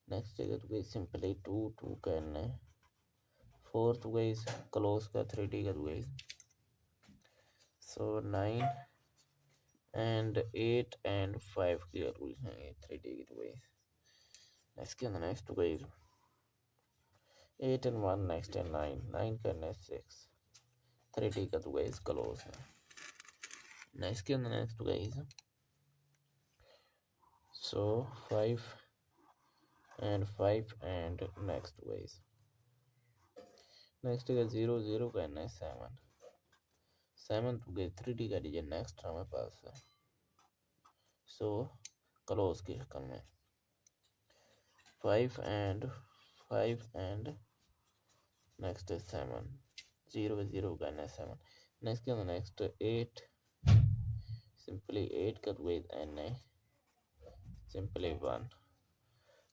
next है तो guys simply 2 2 का n है 4 to guys close का 3D का guys so 9 and 8 and 5 की calculation है 3D की guys next to guys 8 and 1 next and 9 9 का n है 6 3D का तो guys close है next guys so 5 and 5 and next guys next का 0 0 का n है 7 7 तो guys 3D का रीजन नेक्स्ट हमारे पास है so क्लोज की शक्ल में 5 and 5 and next is 7 0 0 का n है 7 next 8 simply 8 का तो guys n है simply 1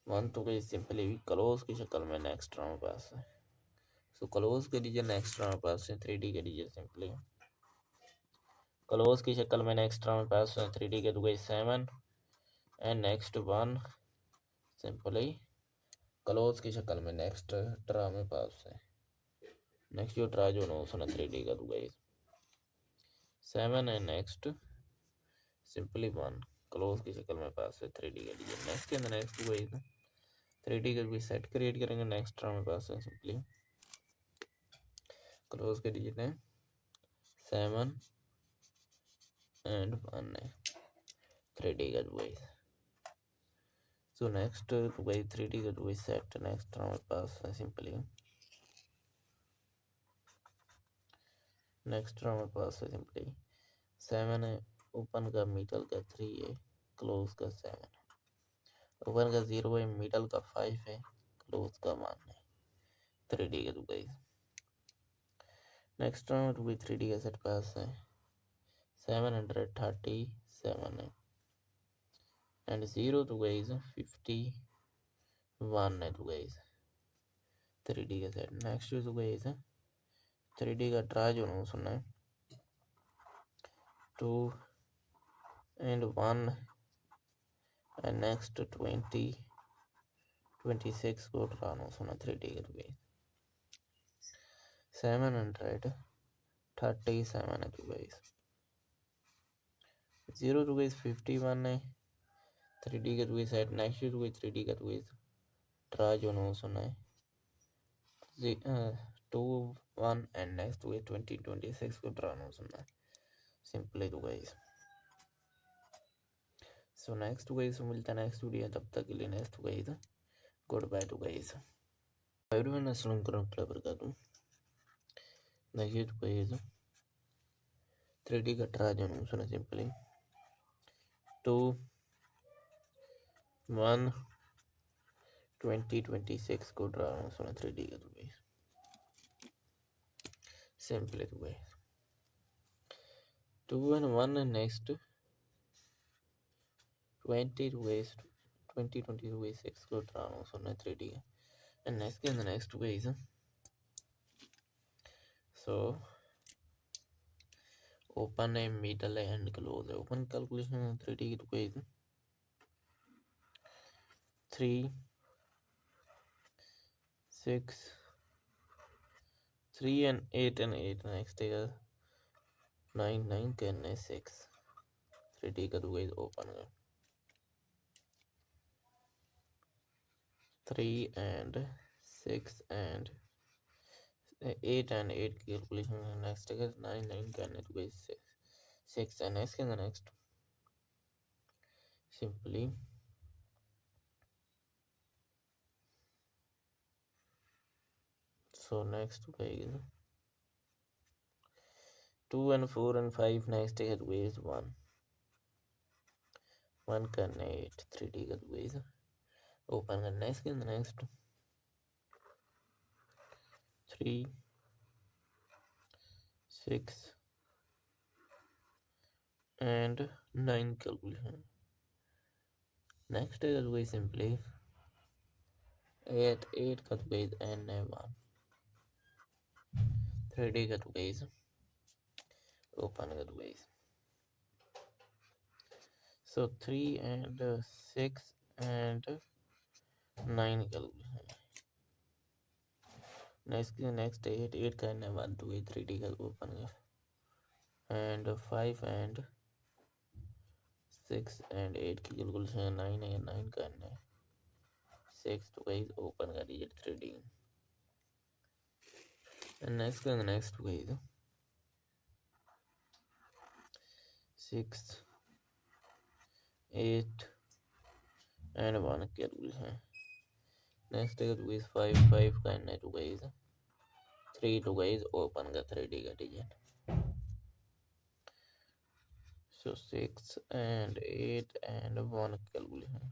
1 तो guys simply क्लोज की शक्ल में नेक्स्ट हमारे पास है so क्लोज के रीजन नेक्स्ट हमारे पास है 3D के रीजन simply क्लोज की शक्ल में नेक्स्ट हमारे पास है 3D के तो guys 7 and next 1 simply close की शक्ल में नेक्स्ट ट्रा में पास है नेक्स्ट जो ट्रा जो नो सुना 3D का तो guys 7 and next simply 1 close की शक्ल में पास है 3D का डिजाइन। नेक्स्ट के अंदर नेक्स्ट हुआ इधर 3D का भी सेट क्रिएट करेंगे। नेक्स्ट हमारे पास है सिंपली क्लोज के डिजिट है 7 एंड 1 है 3D का वही। सो नेक्स्ट वही 3D का वही सेट। नेक्स्ट हमारे पास है सिंपली नेक्स्ट हमारे पास है सिंपली 7 है, ओपन का मिडल का 3 है, क्लोज का 7 है, ओपन का 0 है, मिडल का 5 है, क्लोज का 1 है 3D का वही। नेक्स्ट राउंड भी 3D का सेट पास है 737 है एंड 0 तो गाइस 51 है तो गाइस 3D का सेट। नेक्स्ट तो गाइस 3D का ट्राई जो ना सुनना है 2 एंड 1 एंड नेक्स्ट 26 को ट्राई ना सुना 3D का तो गाइस 737 है तो गाइस 0 तो गाइस 51 है 3D का तो गाइस सेट। नेक्स्ट तो गाइस 3D का तो गाइस ट्राई जो ना सुना है 2 1 एंड नेक्स्ट तो 26 को ट्राई ना सुनना है सिंपली तो गाइस। सो नेक्स्ट गाइस मिलता है नेक्स्ट वीडियो, तब तक के लिए नेक्स्ट गाइस गुड बाय टू गाइस। एवरीवन अस्सलाम वालेकुम वबरकातुहू। देखिए तो गाइस 3D का ट्राई जो सुना सिंपली 2 1 2026 को ट्राई सुना 3D का तो गाइस सिंपली तो guys 2 and 1 and next 20 to ways 2020 to ways 6 को ट्राई सुना 3D का and next in the next ways so open है, middle है and close है। open calculation 3D की तो कोई 3 6 3 and 8 and 8 next है 9 9 करने 6 3D का तो कोई open है 3 and 6 and 8 and 8 की calculation next है 9 9 करने तो कोई 6 and next के next simply so next guys 2 and 4 and 5 next है ways 1 करने 8 3D का ways open करना है इसके next 3 6 and 9 calculation next है way simply 8 का ways and 1 3D का ways open का ways so 3 and 6 and 9 calculation next 8 करना है 1 2 3D का open का and 5 and 6 and 8 की कैलकुलेशन 9 है 9 करना है 6 तो गाइस ओपन कर दीजिए 3D and next guys 6 8 and 1 calculation next है तो गाइस 5 5 करना है तो गाइस 3 तो गाइस ओपन का 3D का design so 6 and 8 and 1 calculation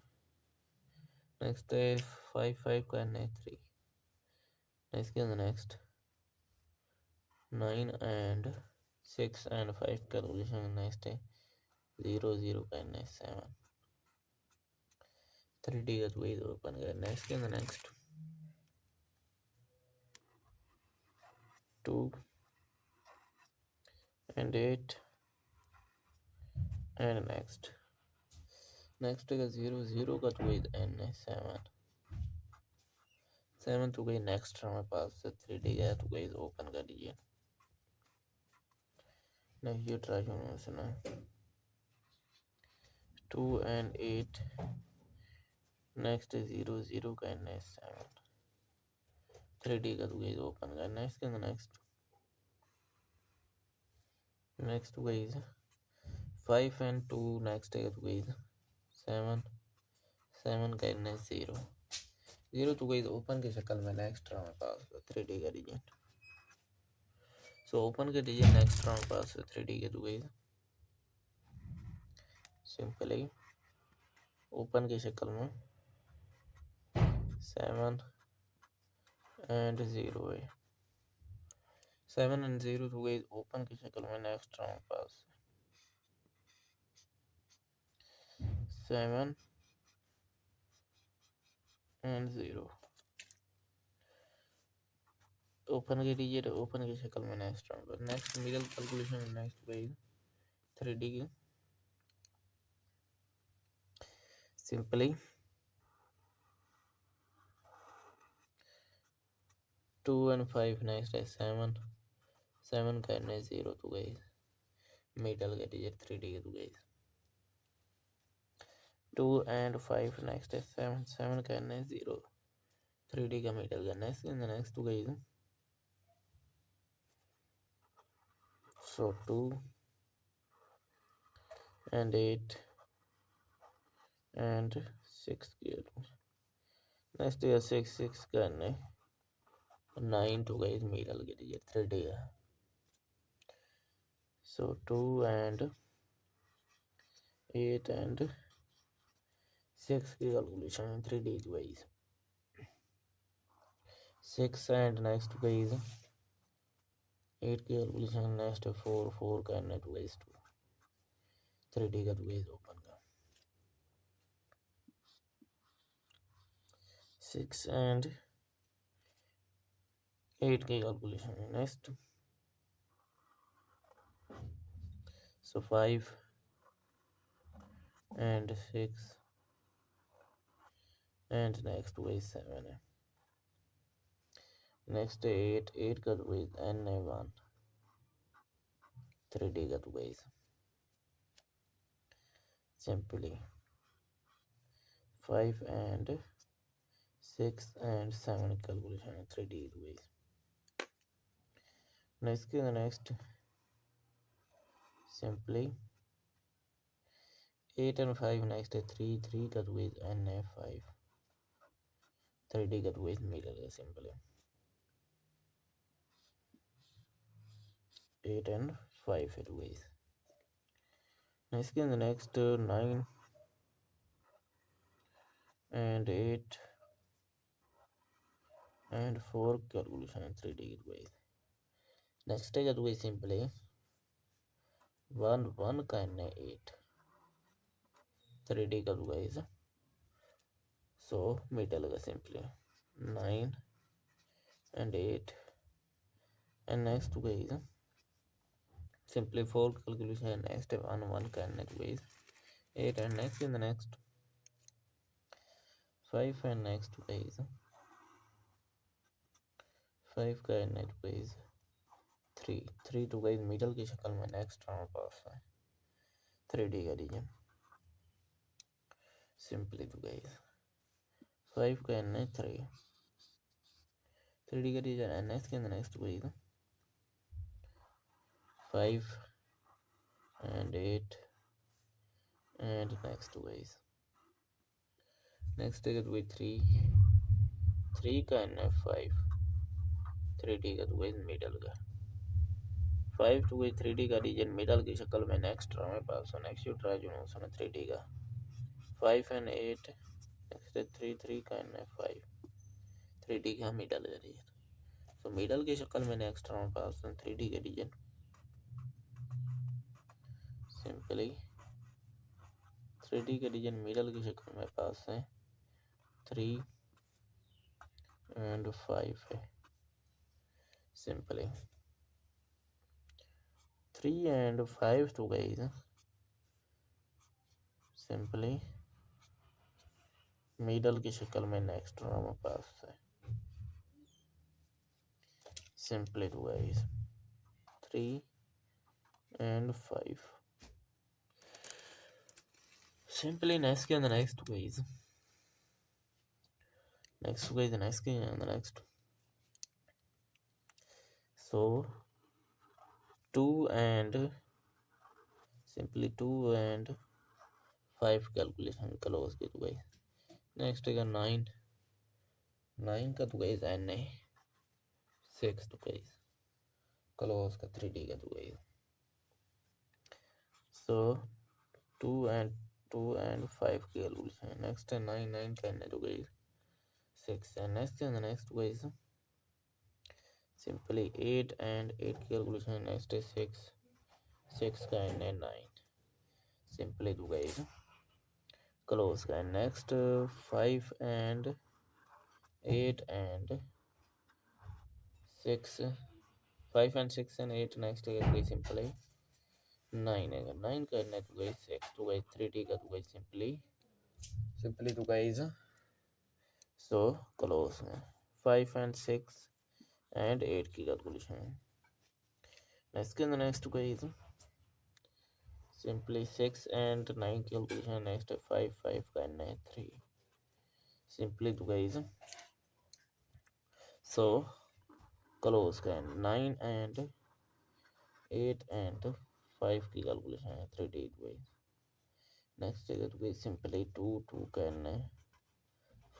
next है 5 5 करना है 3 next 9 and 6 and 5 calculation next है 0 0 करना है 7 3D का तो वही ओपन करना है इसके नेक्स्ट 2 and 8 and next का 0 0 का तो वही एन है 7 तो गई नेक्स्ट हमारे पास 3D का तो गई ओपन कर दीजिए नेक्स्ट ये ट्राई सुना 2 and 8, next 0 0 करना है 7, 3D का तो गाइस ओपन करना है इसके अंदर। नेक्स्ट तो गाइस 5 and 2, नेक्स्ट है तो गाइस 7, 7 करना है 0 0 तो गाइस ओपन की शक्ल में नेक्स्ट राउंड पास 3D का रीजन। सो ओपन के रीजन नेक्स्ट राउंड पास 3D के तो गाइस सिंपली ओपन की शक्ल में 7 and 0 है। 7 and 0 तो गाइस ओपन की शक्ल में next round pass 7 and 0 open के लीजिए ओपन की शक्ल में नेक्स्ट राउंड पर। Next middle calculation next guys 3D की सिंपली 2 and 5 नेक्स्ट है 7, 7 करना है 0 तो गाइस मिडल के लीजिए 3D के तो गाइस 2 and 5 नेक्स्ट है 7, 7 करना है 0 3D का मिडल करना है इसके अंदर। नेक्स्ट तो गाइस सो 2 and 8 and 6 किया नेक्स्ट है 6 6 करना है 9 तो गाइस मिडल के लीजिए 3D का। सो 2 and 8 and 6 की calculation 3D guys 6 and next guys 8 की कैलकुलेशन नेक्स्ट 4 4 करना है तो गाइस 2 3D का तो गाइस ओपन का 6 and 8 की calculation next. So 5 and 6 and next guys 7 है। नेक्स्ट 8 8 का तो गाइस n है 1 3D का तो guys simply 5 and 6 and 7 calculation 3D तो guys. Next simply 8 and 5 next है 3 3 का तो गाइस n है 5 3D का तो गाइस मिडल है सिंपली 8 and 5 है तो guys. Next 9 and 8 and 4 calculation 3D की तो गाइस। नेक्स्ट है तो गाइस सिंपली 1 1 का n है 8 3D का तो गाइस। सो मिडल का simply 9 and 8 and next to guys simply 4 calculation next 1 1 का n to guys 8 and next in the next 5 and next to guys 5 का n to guys 3 3 to guys middle की शक्ल में next round पास है 3D का reason simply to guys 5 का n है 3 3D का reason and next in the next to guys 5 and 8 and next to guys next take it with 3 3 का n है 5 3D का तो गाइस मिडल का 5 to 3D का रीजन मिडल की शक्ल में नेक्स्ट राउंड में पास हो नेक्स्ट ट्राई जो है 3D का 5 and 8 नेक्स्ट 3 3 का n है 5 3D का मिडल का रीजन। सो मिडल की शक्ल में नेक्स्ट राउंड पास हो 3D का रीजन सिंपली 3D का रीजन मिडल की शक्ल में पास है 3 and 5 है simply 3 and 5 to guys simply middle की शक्ल में नेक्स्ट राउंड में पास है simply to guys 3 and 5 Simply next and the next ways. Next way, the next and the next. So 2 and simply 2 and 5 calculation close के तो guys. Next है 9 9 का तो guys n है 6 तो guys close का 3D का तो guys. So 2 and 5 calculation. Next है 9 9 का n है तो guys 6 and next and the next guys. Simply 8 and 8 calculation. Next is 6 6 का n है 9. Simply do guys close का. Next 5 and 8 and 6 5 and 6 and 8 next है guys simply 9 है 9 का n है तो guys 6 तो guys 3D का तो guys simply तो guys so close है 5 and 6 and 8 की calculation है. Next guys simply 6 and 9 calculation. Next 5 5 का n है 3 simply तो guys so close का 9 and 8 and 5 की calculation है 3D guys. Next है तो guys simply 2 2 का n है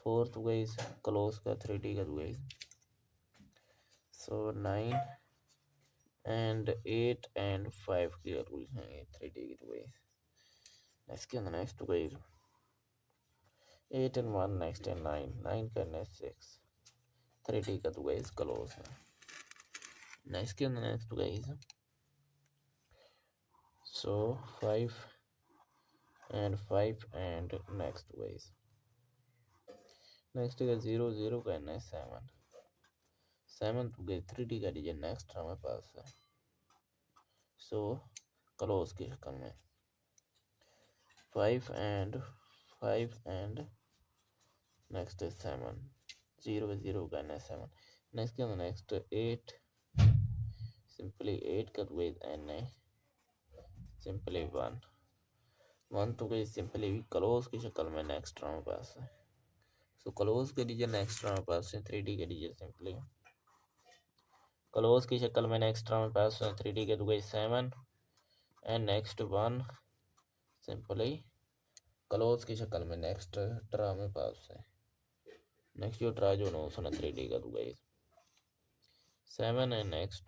4 तो guys close का 3D का तो guys so 9 and 8 and 5 की calculation है 3D की तो guys. Next to guys 8 and 1 next and 9 9 का n है 6 3D का तो guys close है. Next to guys so 5 and 5 and next guys next है 0 0 का n है 7 7 तो गए 3D का डिजिट नेक्स्ट हमारे पास है so close की शक्ल में 5 and next is 7 0 0 का n है 7 next 8 simply 8 का तो n है simply 1 1 तो गई simply close की शक्ल में नेक्स्ट हमारे पास है so close के डिजिट नेक्स्ट हमारे पास है 3D के डिजिट simply close की शक्ल में नेक्स्ट हमारे पास है 3D के तो गई 7 and next 1 simply close की शक्ल में नेक्स्ट ट्रा में पास है नेक्स्ट जो ट्रा जो नो सुना 3D का तो गई 7 and next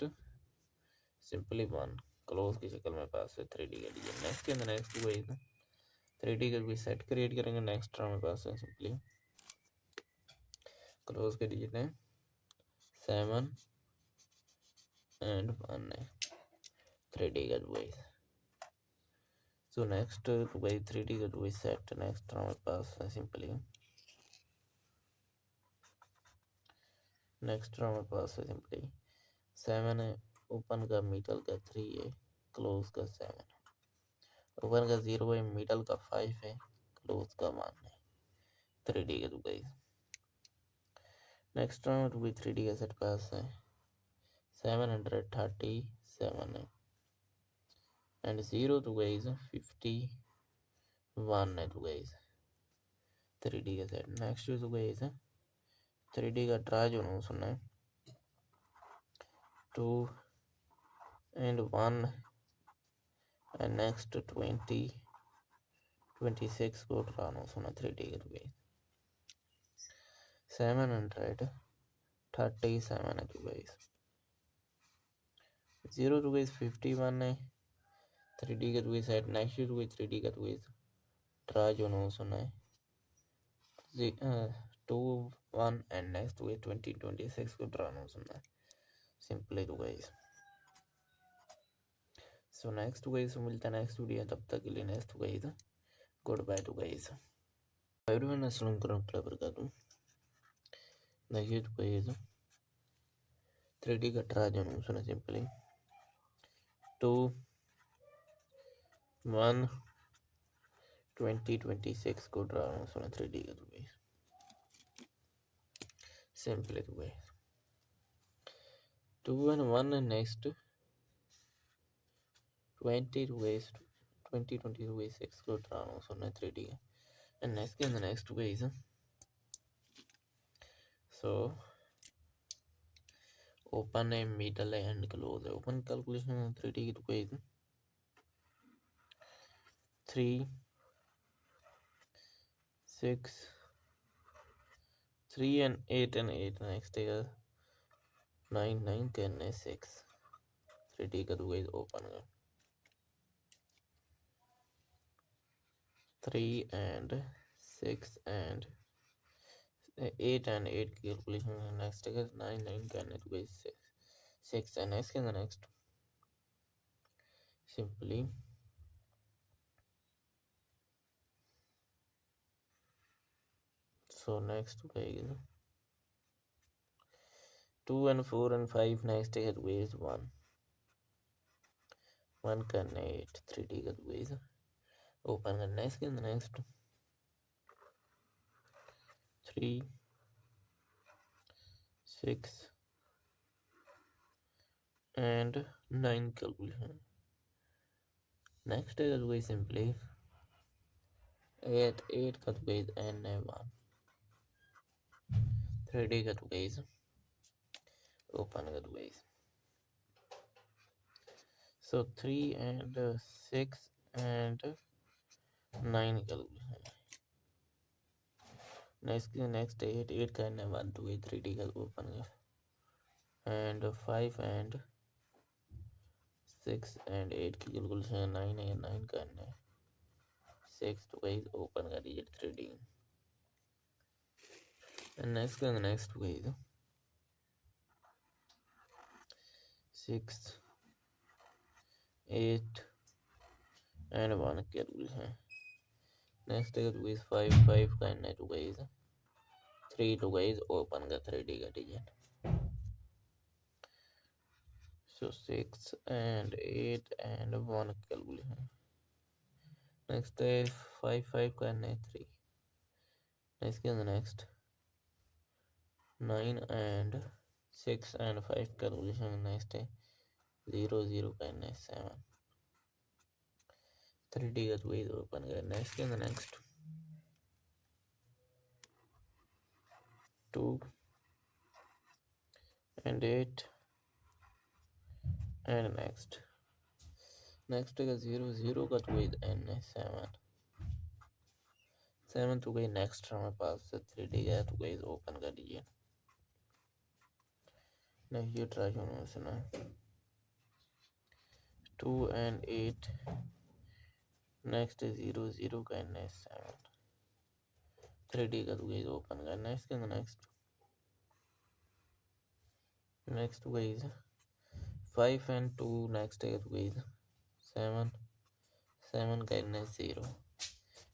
simply 1 close की शक्ल में पास है 3D का डिजिट नेक्स्ट के अंदर नेक्स्ट गई 3D का कोई सेट क्रिएट करेंगे नेक्स्ट ट्रा में पास है simply close के डिजिट है 7 and 1 है 3D का तो गई so next to by 3D का तो set next हमारे पास है simply next हमारे पास है simply 7 है ओपन का मिडल का 3 है क्लोज का 7 ओपन का 0 है मिडल का 5 है क्लोज का 1 है 3D का तो गाइस नेक्स्ट हमारे तो 3D का सेट पास है 737 है and 0 to guys 51 है तो guys 3D का सेट नेक्स्ट तो guys 3D का ट्रा जो ना सुनना है 2 and 1 and next 20 26 को ट्रा ना सुनना 3D का तो guys 737 है तो guys 0 to guys 51 है 3D का तो guys सेट नेक्स्ट तो guys 3D का तो guys ट्रा जो ना सुनना है 2 1 and next to 20 26 को ट्रा ना सुनना है सिंपली तो गाइस सो नेक्स्ट गाइस मिलता है नेक्स्ट वीडियो तब तक के लिए नेक्स्ट गाइस गुड बाय टू गाइस एवरीवन अस्सलाम वालेकुम देखिए तो गाइस 3D का ट्रा जो सुना सिंपली 2 1 20 26 को ट्रा सुना 3D का तो गाइस सिंपली तो guys 2 and 1 and next 20 to waste 2022 is 6 kilogram so 3D and next in the next way is so open a middle and close open calculation in 3D way 3 6 3 and 8 and 8 next is 9 9 10 and 6 3D का way is open 3 and 6 and 8 and 8 calculation next is 9 9 10 it way 6 and next in the next simply so next way is 2 and 4 and 5 next is ways 1 can 8 3D का ways open the next in the next 3 6 and 9 calculation next is way simply 8 8 का ways and 1 3D का ways open का ways so 3 and 6 and 9 calculation next 8 8 का 1 to 8 3D का open and 5 and 6 and 8 की calculation 9 and 9 करना है 6 to guys open कर दीजिए 3D and next guys 6 8 and 1 calculation next guys 5 5 करना है to guys 3 to guys open का 3D का digit so 6 and 8 and 1 calculation next is 5 5 करना है 3 next 9 and 6 and 5 calculation next है 0 0 करना है 7 3D का way open करना है इसके next 2 and 8 and next का 0 0 का way n है 7 7 तो गई next हमारे पास 3D का तो गई open कर दीजिए next ये try होना सुना 2 and 8 next 0 0 का n है 7 3D का तो गई open करना है इसके next to guys 5 and 2 next है तो guys 7 7 करना है 0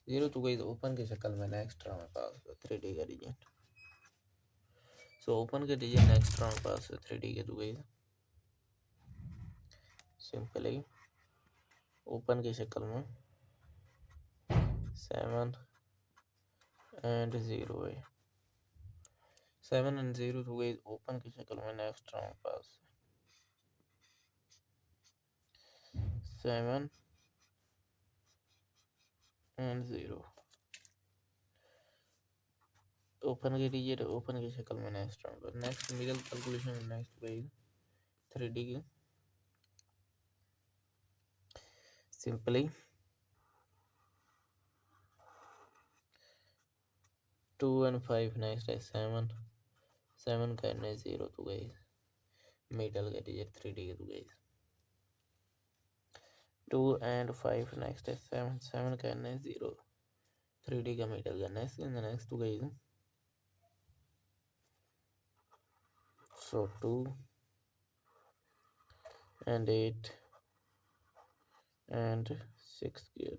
0 तो guys open की शक्ल में नेक्स्ट हमारे पास 3D का डिजिट सो ओपन के डिजिट नेक्स्ट हमारे पास 3D के तो guys सिंपली ओपन की शक्ल में 7 and 0 है 7 and 0 तो guys ओपन की शक्ल में नेक्स्ट हमारे पास 7 and 0 ओपन के डिजिट ओपन की शक्ल में next middle calculation next guys 3D की सिंपली 2 and 5 नेक्स्ट है 7 7 करना है 0 तो गाइस मिडल का डिजिट 3D के तो गाइस 2 and 5 next is 7 7 करना है 0 3D का मिडल करना है नेक्स्ट तो guys so 2 and 8 and 6 here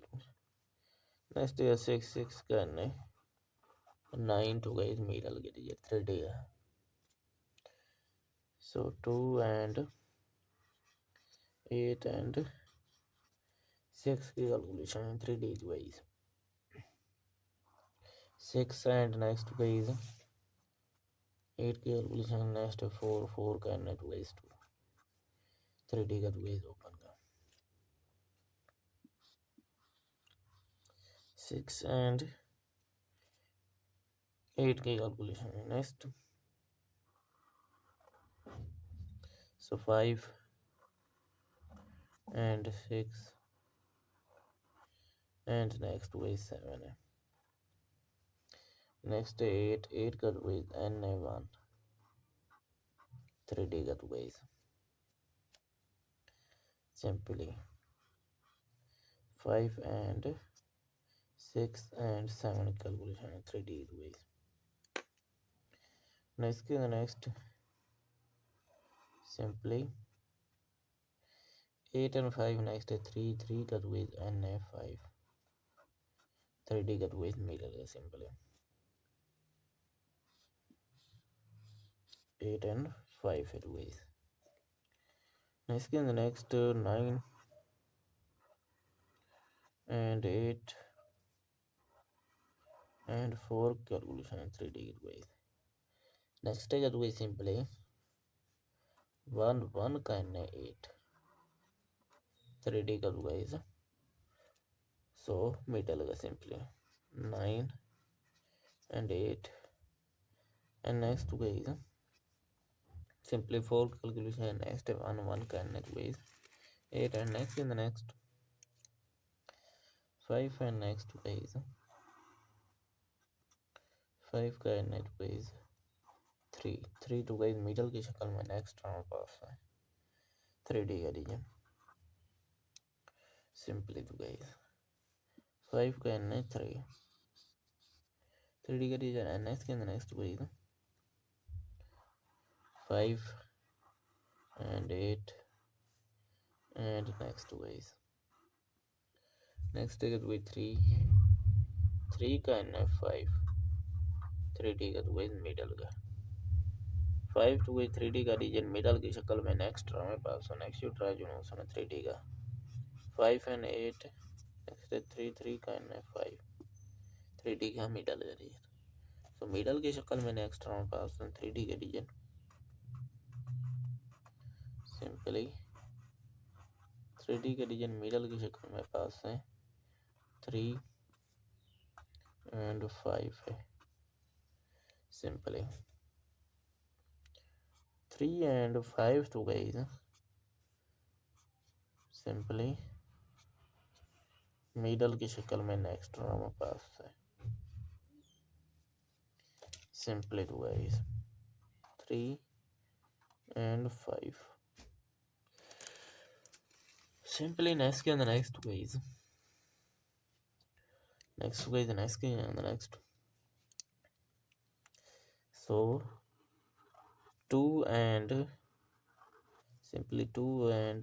next is 6 6 करना है 9 to guys middle के डिजिट 3D का so 2 and 8 and 6 की calculation 3D guys 6 and next guys 8 की कैलकुलेशन नेक्स्ट 4 4 करना है 2 guys 2 3D का 2 guys ओपन का 6 and 8 की calculation है next. So 5 and 6 and next way 7 है. Next 8 का way n है 1. 3D का ways. Simply 5 and 6 and 7 calculation है 3D ways. Next simply 8 and 5 next है 3 का ways n है 5. 3D का ways middle है simply 8 and 5 है ways. Next 9 and 8 and 4 calculation in 3D ways. Next है way simply 1 का n है 8. 3D का ways. So middle का simply 9 and 8 and next ways simply 4 calculation and next 1 का n ways 8 and next in the next 5 and next ways 5 का n ways 3 to ways middle की शक्ल में next round पास है 3D का reason simply to guys 5 का n 3 3D का reason and next in the next ways 5 and 8 and next ways next है way 3 का n 5 3D का ways middle का 5 to way 3D का रीजन middle की शक्ल में next round में पास हो next you try जो ना उसमें 3D का 5 and 8 next 3 का n 5 3D का middle का रीजन so middle की शक्ल में next round पास हो 3D का रीजन simply 3D का रीजन middle की शक्ल में पास है 3 and 5 है simply 3 and 5 to guys simply middle की शक्ल में नेक्स्ट रो में पास है सिंपली टू गाइस 3 and 5 simply next के अंदर next guys next के अंदर next so 2 and simply 2 and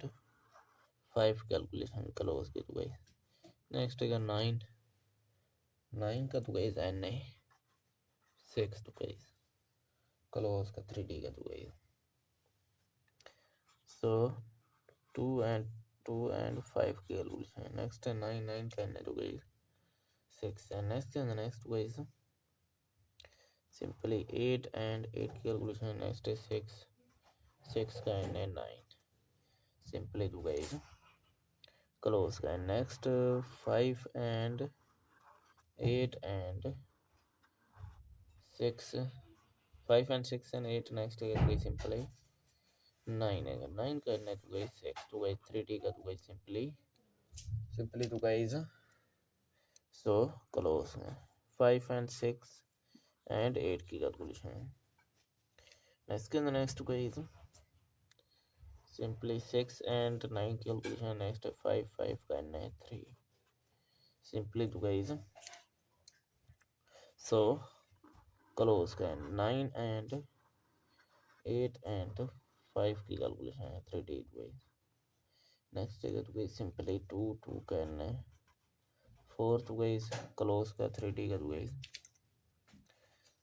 5 calculation close के तो गाइस नेक्स्ट है 9 का तो गाइस एन है 6 तो गाइस क्लोज का 3D का तो guys so 2 and 5 calculation next है 9 का एन है तो guys 6 and next guys simply 8 and 8 calculation next है 6 का एन है 9 simply तो गाइस क्लोज का next 5 and 8 and 6 5 and 6 and 8 next है तो simply 9 है 9 करना है तो गाइस 6 तो गाइस 3D का तो गाइस simply तो गाइस so close है 5 and 6 and 8 की कैलकुलेशन है नेक्स्ट गाइस simply 6 and 9 की कैलकुलेशन नेक्स्ट 5 करना है 3 simply तो गाइस so close का 9 and 8 and 5 की कैलकुलेशन है 3D गाइस नेक्स्ट है तो गाइस simply 2 करना है 4 तो गाइस क्लोज का 3D का गाइस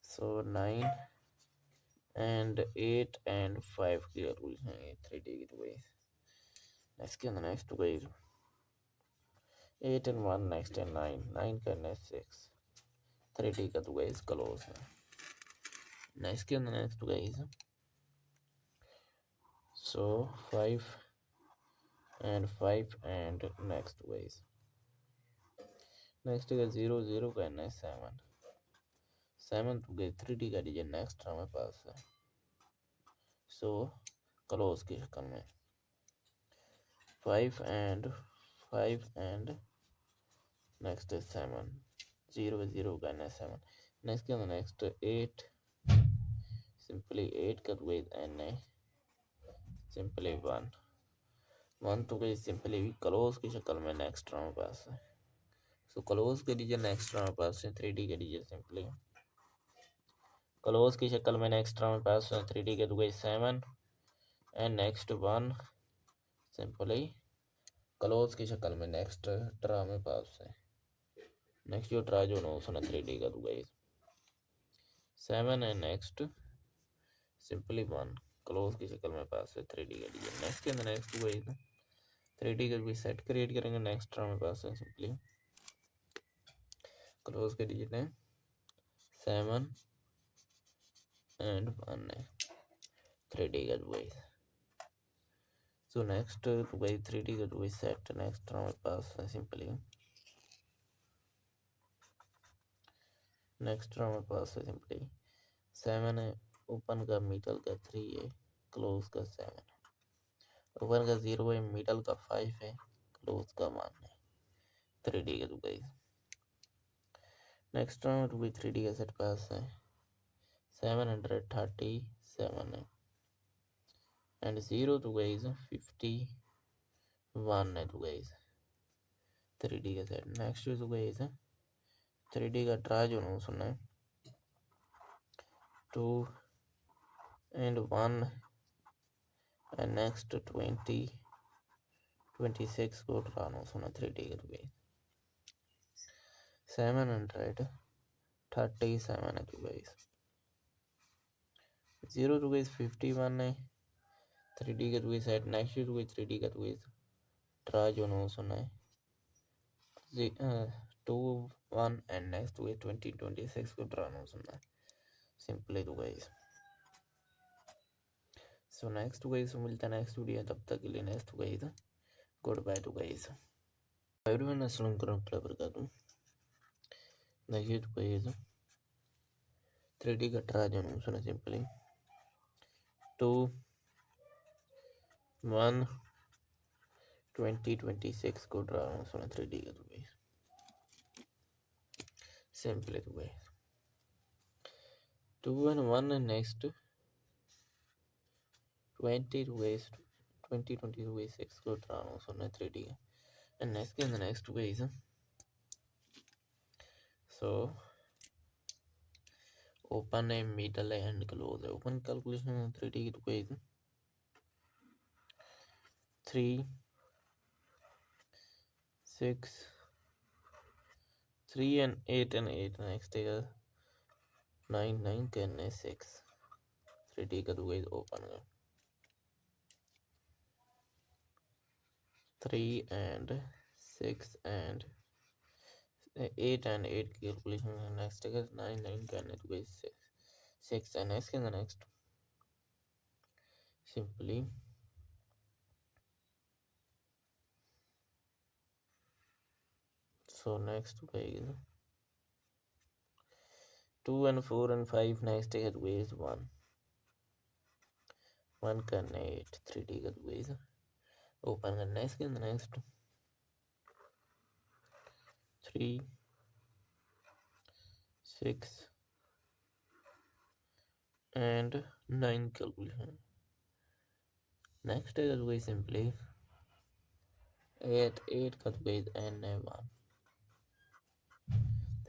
so 9 and 8 and 5 की कैलकुलेशन है 3D की गाइस नेक्स्ट तो गाइस 8 and 1 नेक्स्ट है 9 करना है 6 3D का तो गाइस क्लोज है नेक्स्ट तो guys so 5 and 5 and next ways next है 0 0 करना है 7 7 तो गई 3D का डिजिट नेक्स्ट हमारे पास है। सो क्लोज की शक्ल में 5 एंड नेक्स्ट है 7 0 0 करना है 7 नेक्स्ट के अंदर नेक्स्ट 8 सिंपली 8 का तो गई एन है सिंपली 1 तो गई सिंपली क्लोज की शक्ल में नेक्स्ट हमारे पास है। सो क्लोज के डिजिट नेक्स्ट हमारे पास है 3D के डिजिट सिंपली क्लोज की शक्ल में नेक्स्ट हमारे पास 3D के तो गई 7 एंड नेक्स्ट 1 सिंपली क्लोज की शक्ल में नेक्स्ट ट्रा में पास है। नेक्स्ट जो ट्रा जो नो सुना 3D का तो गई 7 एंड नेक्स्ट सिंपली 1 क्लोज की शक्ल में पास है 3D का डिजिट नेक्स्ट के अंदर नेक्स्ट गई 3D का भी सेट क्रिएट करेंगे नेक्स्ट ट्रा में पास है सिंपली क्लोज के डिजिट है 7 एंड 1 है 3D का तो गई। सो नेक्स्ट तो गई 3D का तो गई सेट नेक्स्ट ट्रा में पास है सिंपली नेक्स्ट रो में पास है सिंपली 7 है ओपन का मिडल का 3 है क्लोज का 7 ओपन का 0 है मिडल का 5 है क्लोज का 1 है 3D का तो गई। नेक्स्ट रो में तो भी 3D का सेट पास है 737 है एंड 0 तो गई 51 है तो गई 3D का सेट नेक्स्ट तो गई 3D का ट्राई जो ना सुनना है 2 and 1 and next 20 26 को ट्रानो सुना 3D के रुपए 737 है तो गाइस 0 to गाइस 51 है 3D के रुपए सेट नेक्स्ट टू गाइस 3D का रुपए ट्रा जो नो सुना है 2 1 and next to 20 26 को ट्रानो सुना है सिंपली तो गाइस। सो नेक्स्ट गाइस मिलता है नेक्स्ट वीडियो तब तक के लिए नेक्स्ट गाइस गुड बाय टू गाइस एवरीवन अस्सलाम वालेकुम वबरकातुहू। देखिए तो गाइस 3D का ट्रा जो नो सुना सिंपली 2 1 20 26 को ट्रानो सुना 3D का तो गाइस सिंपली तो guys 2 and 1 and next 20 to gaze 20 20 to gaze 6 को ट्रानो सुना 3D का and next in the next ways so open a middle and close open calculation 3D to gaze 3 6 3 and 8 and 8 next is 9 9 10 and 6 3D का तो guys open है 3 and 6 and 8 and 8 calculation next is 9 9 10 to gaइस 6 and next in the next simply so next guys 2 and 4 and 5 next is ways 1 करना 8 3D का ways open करना है इसके अंदर next 3 6 and 9 calculation next है तो सिंपली 8 8 का तो एन है 1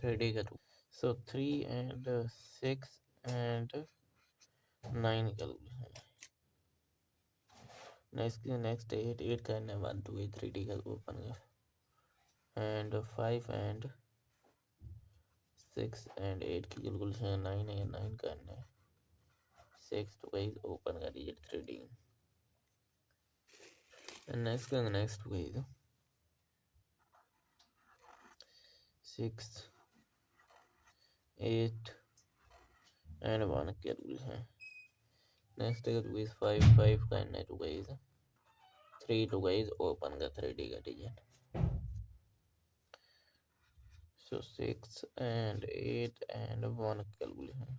3D का तो सो 3 and 6 and 9 calculation नेक्स्ट 8 8 का एन है 1 तो 3D का ओपन कर एंड 5 and 6 and 8 की कैलकुलेशन 9 है 9 का एन है 6 तो गाइस ओपन कर दीजिए 3D and next guys 6 8 and 1 calculation next है तो गाइस 5 5 का एन है तो गाइस 3 तो गाइस ओपन का 3D का design So 6 and 8 and 1 calculation.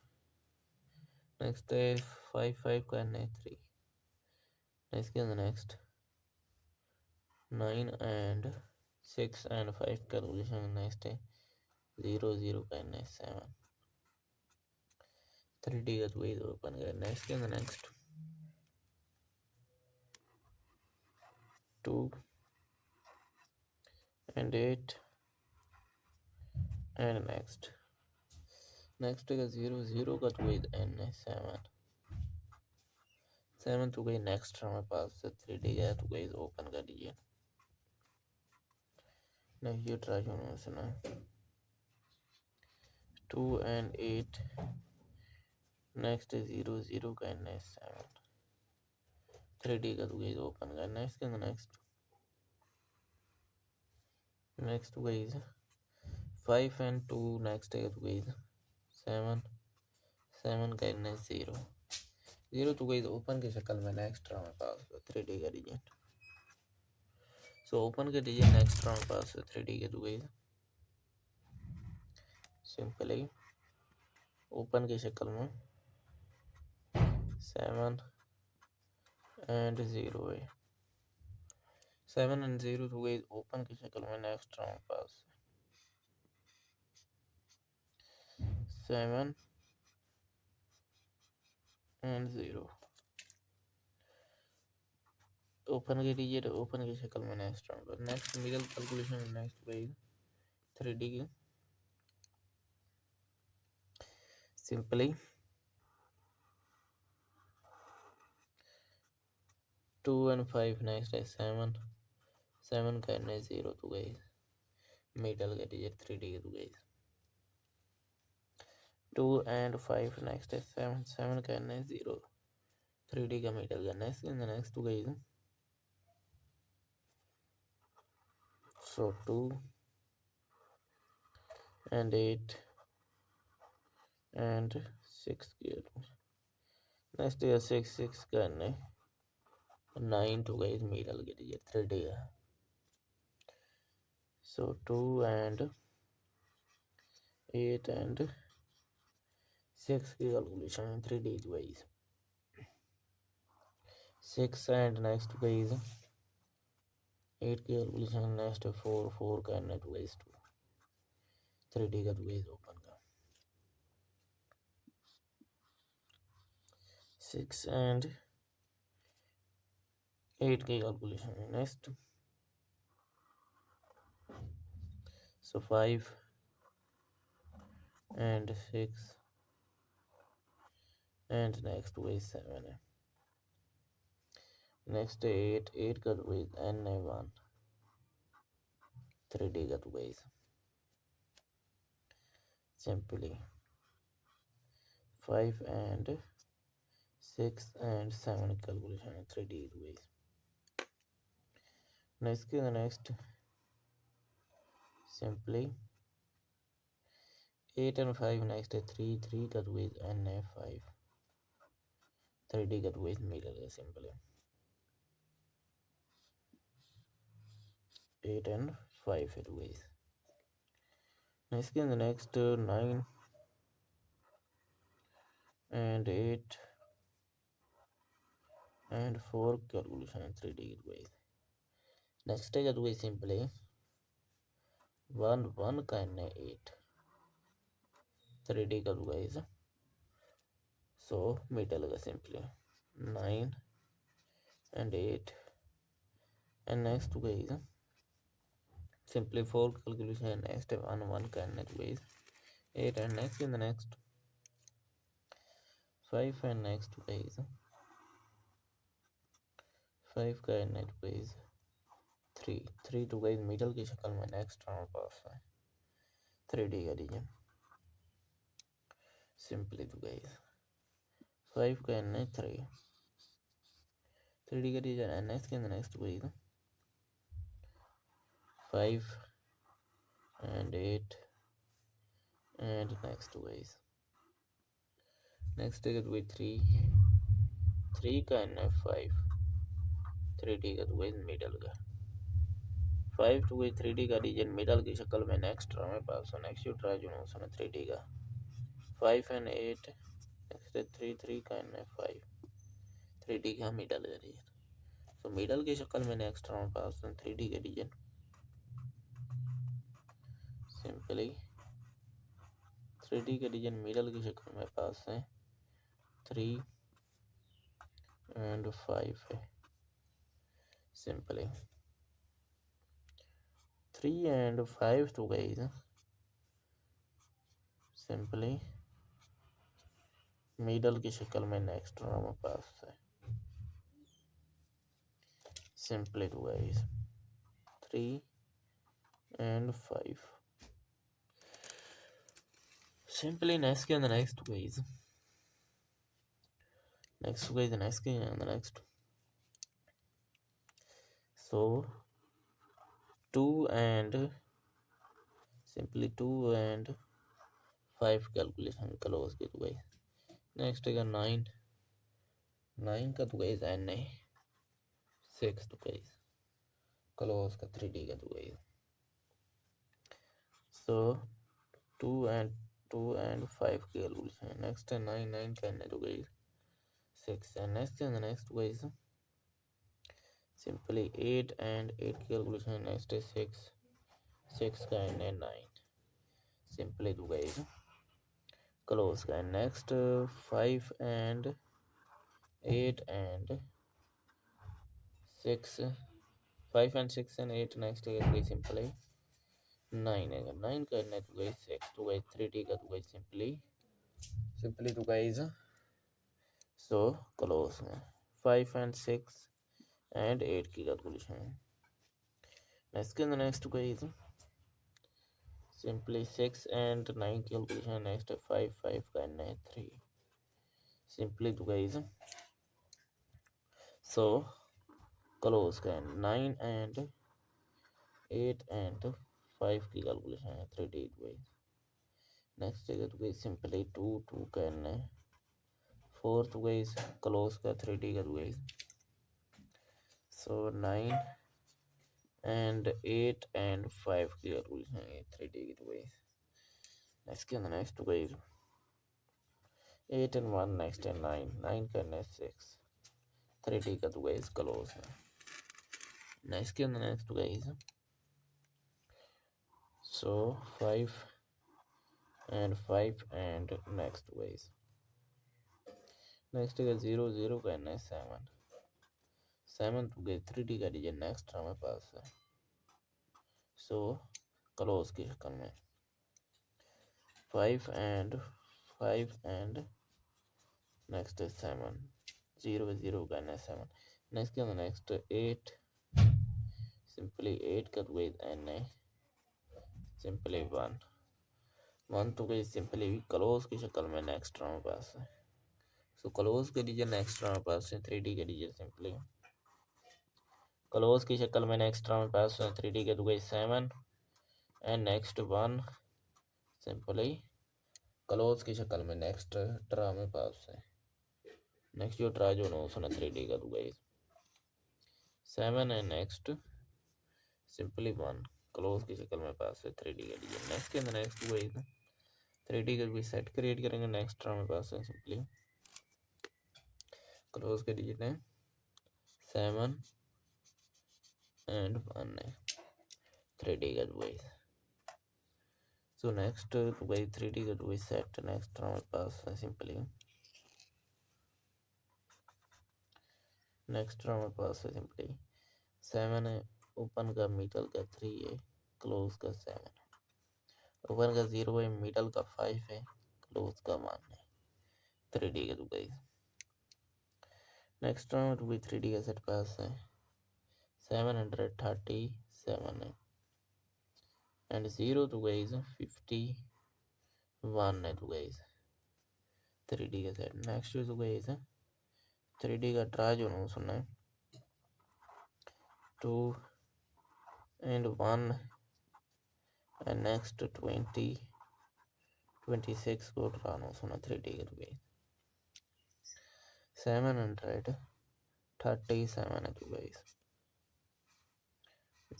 Next is 5 5 करना है 3. Next के अंदर next 9 and 6 and 5 calculation. Next है 0 0 करना है 7. 3D का तो वही ओपन करना है. इसके अंदर next 2 and 8 and next का 0 0 का तो वही n है 7. 7 तो गई नेक्स्ट हमारे पास 3D का तो गई ओपन कर दीजिए. नेक्स्ट ये ट्राई होना सुना 2 and 8 नेक्स्ट 0 0 का n है 7. 3D का तो गई ओपन करना है. इसके अंदर नेक्स्ट तो गई 5 and 2 नेक्स्ट है तो गई 7 7 का n है 0 0 तो गई ओपन की शक्ल में नेक्स्ट हमारे पास 3D का रीजन. सो ओपन के दीजिए. नेक्स्ट हमारे पास 3D के तो गई सिंपली ओपन की शक्ल में 7 and 0 है. 7 and 0 तो गई ओपन की शक्ल में. नेक्स्ट हमारे पास 7 and 0 ओपन के दीजिए तो ओपन की शक्ल में नेक्स्ट हमारे पास. नेक्स्ट मिडल कैलकुलेशन नेक्स्ट गई 3D की सिंपली 2 and 5 नेक्स्ट है 7 7 करने 0 तो गई मिडल के दीजिए 3D की तो गई 2 and 5 नेक्स्ट है 7 7 करने 0 3D का मिडल करना है. इसके अंदर नेक्स्ट तो गई सो 2 and 8 and 6 किया नेक्स्ट है 6 6 करने 9 तो गई मिडल के दीजिए 3D का. सो 2 and 8 and 6 की कैलकुलेशन 3D तो गई 6 and नेक्स्ट गई 8 की कैलकुलेशन. नेक्स्ट 4 4 करना तो गई 2 3D का तो गई ओपन का 6 and 8 की calculation. Next so 5 and 6 and next वही 7 है. नेक्स्ट 8 8 का तो वही n है 1 3D का तो वही सिंपली 5 and 6 and 7 कैलकुलेशन है 3D तो वही. नेक्स्ट सिंपली 8 and 5 नेक्स्ट है 3 3 का तो वही n है 5 3D का तो वही मिडल है सिंपली 8 and 5 है तो वही. इसके अंदर नेक्स्ट 9 and 8 and 4 कैलकुलेशन है 3D की वही. नेक्स्ट है तो वही सिंपली 1 1 का n है 8 3D का तो वही सो मिडल का सिंपली 9 and 8 and नेक्स्ट तो वही सिंपली 4 कैलकुलेशन. नेक्स्ट 1 1 का n है तो वही 8 and next in the next 5 and next ways 5 का n है तो ways 3 3 तो ways मिडल की शक्ल में नेक्स्ट हमारे पास है 3D का रीजन सिंपली तो ways 5 का n है 3 3D का reason and next in the next ways 5 and 8 and next ways next है तो 3 का n है 5 3D का तो वही मिडल का 5 तो गई 3D का रीजन मिडल की शक्ल में नेक्स्ट ड्रा में पास हो नेक्स्ट ड्रा जो ना 3D का 5 and 8 नेक्स्ट 3 का एंड 5 3D का मिडल का रीजन तो मिडल की शक्ल में नेक्स्ट ड्रा में पास हो 3D का रीजन सिंपली 3D का रीजन मिडल की शक्ल में पास है 3 and 5 है सिंपली 3 and 5 तो गई सिंपली मिडल की शक्ल में नेक्स्ट रो में पास है सिंपली तो गाइस 3 and 5 सिंपली नेक्स्ट के अंदर नेक्स्ट तो गाइस नेक्स्ट के अंदर next so 2 and simply 2 and 5 calculation close के तो गाइस नेक्स्ट का 9 का तो गाइस एन है 6 तो गाइस क्लोज का 3D का तो गाइस so 2 and 5 की कैलकुलेशन नेक्स्ट है 9 का एन है तो guys 6 and next guys simply 8 and 8 की कैलकुलेशन नेक्स्ट है 6 का एन है 9 सिंपली तो गाइस क्लोज का next 5 and 8 and 6 5 and 6 and 8 next है गाइस सिंपली 9 है 9 का एन है तो गाइस 6 तो गाइस 3D का तो गाइस सिंपली तो guys so close 5 and 6 and 8 की calculation next guys simply 6 and 9 की कैलकुलेशन नेक्स्ट 5 का एन है 3 सिंपली तो गाइस so close का 9 and 8 and 5 की कैलकुलेशन है 3D गाइस नेक्स्ट है तो गाइस सिंपली 2 का एन है 4 तो गाइस क्लोज का 3D का तो गाइस so 9 and 8 and 5 की कैलकुलेशन है 3D की तो गाइस नेक्स्ट तो गाइस 8 and 1 नेक्स्ट है 9 का है 6 3D का तो गाइस क्लोज है नेक्स्ट तो guys so 5 and 5 and next guys next का 0 का है 7 तो गए 3D का रीजन नेक्स्ट हमारे पास है सो क्लोज की शक्ल में 5 and नेक्स्ट 7 0 का है 7 नेक्स्ट 8 सिंपली 8 का तो एन है सिंपली 1 तो गई सिंपली क्लोज की शक्ल में नेक्स्ट हमारे पास है सो क्लोज के रीजन नेक्स्ट हमारे पास है 3D के रीजन सिंपली क्लोज की शक्ल में नेक्स्ट में पास 3D के तो गई 7 एंड नेक्स्ट 1 सिंपली क्लोज की शक्ल में नेक्स्ट ट्रा में पास है नेक्स्ट जो ट्रा जो नो सुना 3D का तो गई 7 एंड नेक्स्ट सिंपली 1 क्लोज की शक्ल में पास है 3D का रीजन नेक्स्ट के अंदर नेक्स्ट गई 3D का कोई सेट क्रिएट करेंगे नेक्स्ट ट्रा में पास है सिंपली क्लोज के रीजन है 7 and 1 है 3D का तो गई सो नेक्स्ट तो गई 3D का तो गई सेट नेक्स्ट हमारे पास है सिंपली नेक्स्ट हमारे पास है सिंपली 7 है ओपन का मिडल का 3 है क्लोज का 7 है ओपन का 0 है मिडल का 5 है क्लोज का 1 है 3D का तो गई नेक्स्ट में तो गई 3D का सेट पास है 737 है एंड 0 तो गई 51 है तो गई 3D का सेट नेक्स्ट तो गई 3D का ट्रा जो ना सुनना है 2 and 1 and next 26 को ट्रा ना सुना 3D का तो गई 737 है तो गई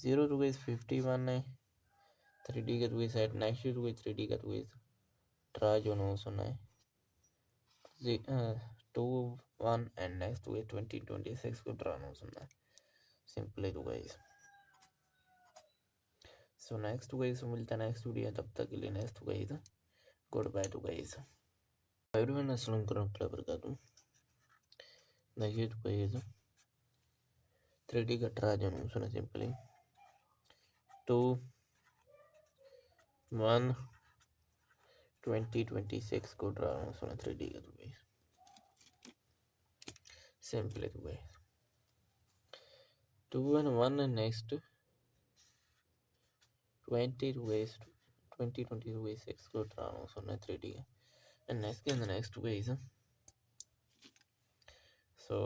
0 to guys 51 है 3D का तो guys at next to guys 3D का तो guys ट्रा जो नो सुना है 2 1 and next to guys 2026 को ट्रा नो सुना है सिंपली तो guys so next to guys मिलता है next वीडियो तब तक के लिए next to guys good by two guys everyone अस्सलाम वालेकुम देखिए तो guys 3D का ट्रा जो नो सुना सिंपली 2 1 2026 को ट्रा नो सुना 3D का तो guys simply the way 2 and 1 and next 20 ways 2022 ways 6 go down so na 3D and next in the next ways so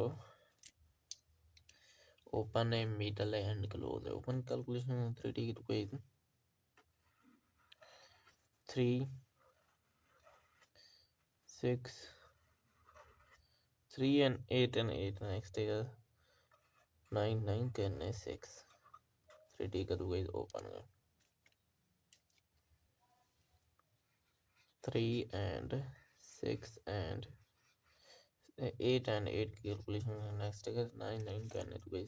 open a middle and close open calculation 3D ways 3 6 3 and 8 and 8 next here 9 9 can 6 3D का तो ways open 3 and 6 and 8 and 8 calculation next is 9 9 can it be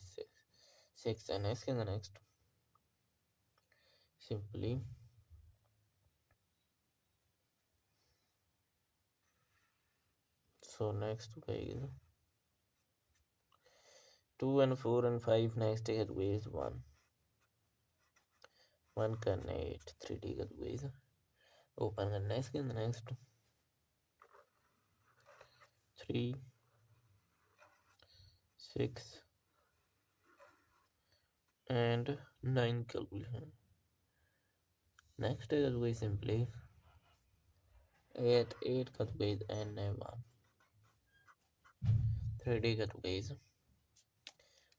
6 and next in the next simply so next is 2 and 4 and 5 next is ways 1 can 8 3D get ways open the next in the next 3 6 and 9 calculation next is way simply 8 8 cut ways and 1 3D cut ways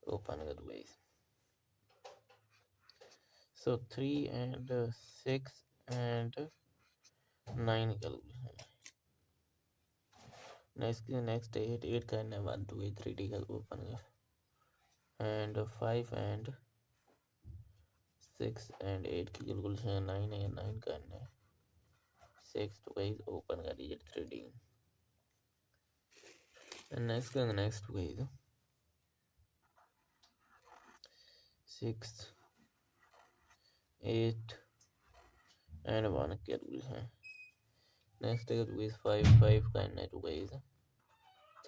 open cut ways so 3 and 6 and 9 calculation next 8 8 करना है 1 2 8 3D का open and 5 and 6 and 8 की calculation 9 है 9 करना है 6 to guys open कर दीजिए 3D and next guys 6 8 and 1 calculation next is 5 5 करना है to guys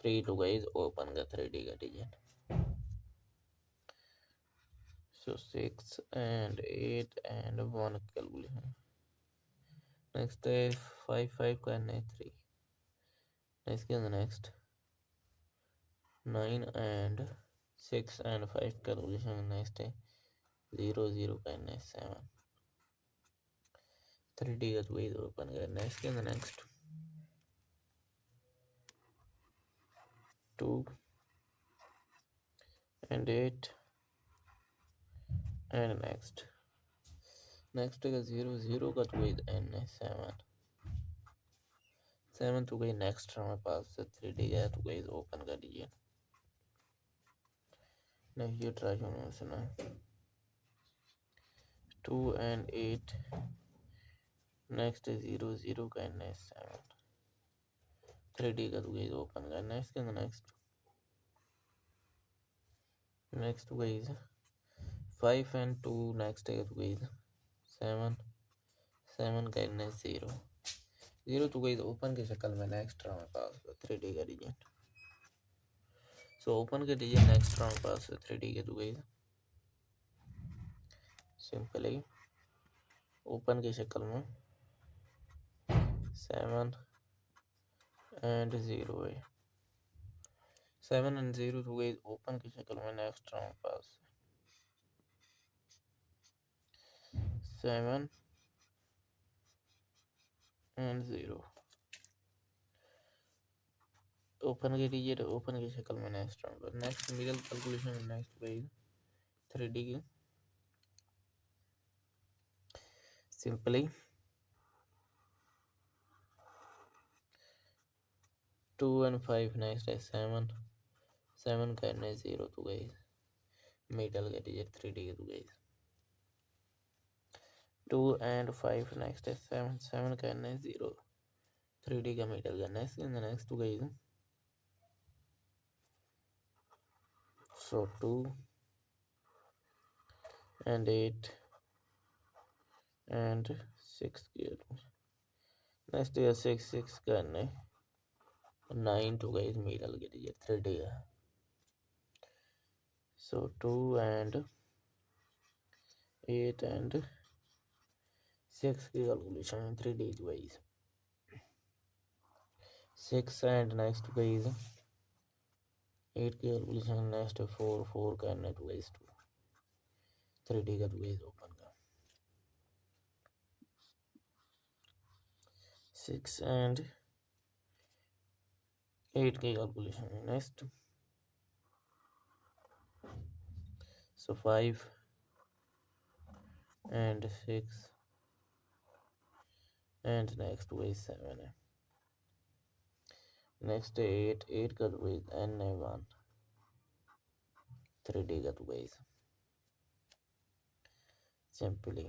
3 to guys open का 3D का digit so 6 and 8 and 1 calculation next is 5 5 करना है 3 next 9 and 6 and 5 calculation next है 0 0 करना है 7 3D का तो वही ओपन करना है इसके नेक्स्ट 2 and 8 and next का 0 0 का तो वही एन है 7 7 तो गई नेक्स्ट हमारे पास 3D है तो गई ओपन कर दीजिए नेक्स्ट ये ट्राई करना सुना 2 and 8 नेक्स्ट 0 0 का एन है 7 3D का तो गई ओपन करना है इसके नेक्स्ट तो गई 5 and 2 next है तो गई 7 7 का एन है 0 0 तो गई ओपन की शक्ल में नेक्स्ट हमारे पास 3D का डिजिट सो ओपन के दीजिए नेक्स्ट हमारे पास 3D के तो गई सिंपली ओपन की शक्ल में 7 and 0 है 7 and 0 तो गई ओपन की शक्ल में नेक्स्ट हमारे पास 7 and 0 ओपन के दीजिए तो ओपन की शक्ल में नेक्स्ट मिडल कैलकुलेशन नेक्स्ट गई 3D की सिंपली 2 and 5 नेक्स्ट है 7 7 करना है 0 तो गई मिडल का डिजिट 3D की तो गई 2 and 5 next is 7 7 करना है 0 3D का मीटर करना है इसके अंदर next to guys so 2 and 8 and 6 next is 6 6 करना है 9 to guys मीटर के लिए 3D का so 2 and 8 and 6 की calculation 3D guys 6 and next guys 8 की कैलकुलेशन नेक्स्ट 4 4 करना है 2 3D का 2 ओपन का 6 and 8 की calculation next so 5 and 6 and next way 7 है नेक्स्ट 8 8 का 2 n है 1 3D का 2 simply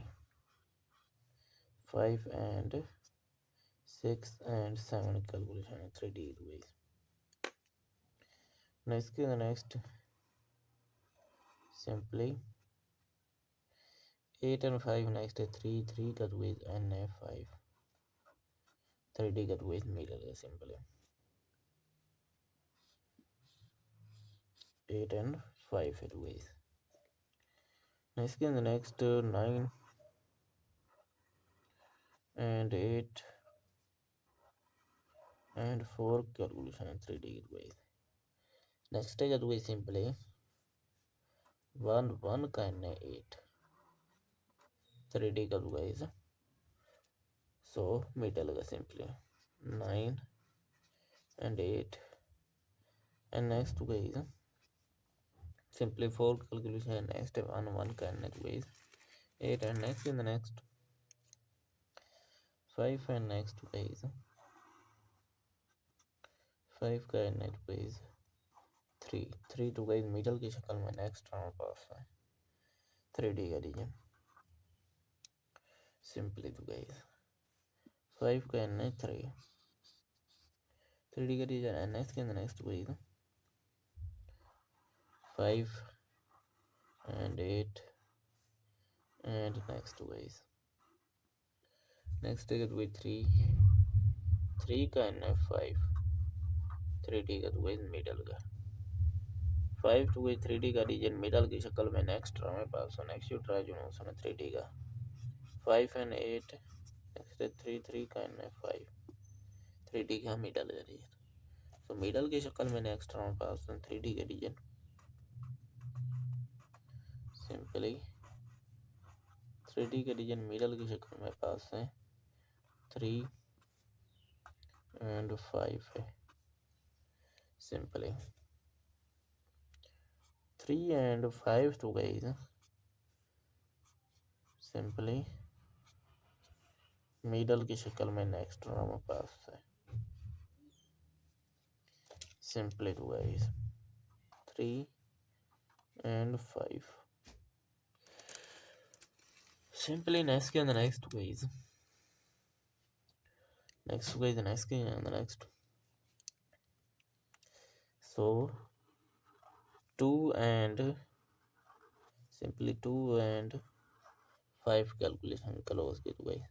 5 and 6 and 7 calculation 3D 2 next simply 8 and 5 next 3 3 का 2 n है 5 3D का 2 मिलेगा simply 8 and 5 है 2 next 9 and 8 and 4 calculation 3D ways next है 2 simply 1 1 करना है 8 3D का 2 so middle का simply 9 and 8 and next 2 simply 4 calculation next 1 1 करना है 8 and next in the next 5 and next 2 5 करना है 3 3 2 मिडल की शक्ल में नेक्स्ट हमारे पास है 3D का रीजन सिंपली 2 5 करना है 3 3D का रीजन है नेक्स्ट के अंदर next 5 and 8 and next 2 next है 3 3 करना है 5 3D का 2 मिडल का 5 to 3D का रीजन मिडल की शक्ल में नेक्स्ट हमारे पास है नेक्स्ट ट्राई जो है 3D का 5 and 8 नेक्स्ट 3 3 करना है 5 3D का मिडल का रीजन तो मिडल की शक्ल में नेक्स्ट हमारे पास है 3D का रीजन सिंपली 3D का रीजन मिडल की शक्ल में पास है 3 and 5 है simply 3 and 5 to guys simply middle की शक्ल में नेक्स्ट हमारे पास है simply to guys 3 and 5 simply next के अंदर next guys next guys next के अंदर next so 2 and simply 2 and 5 calculation close के 2 guys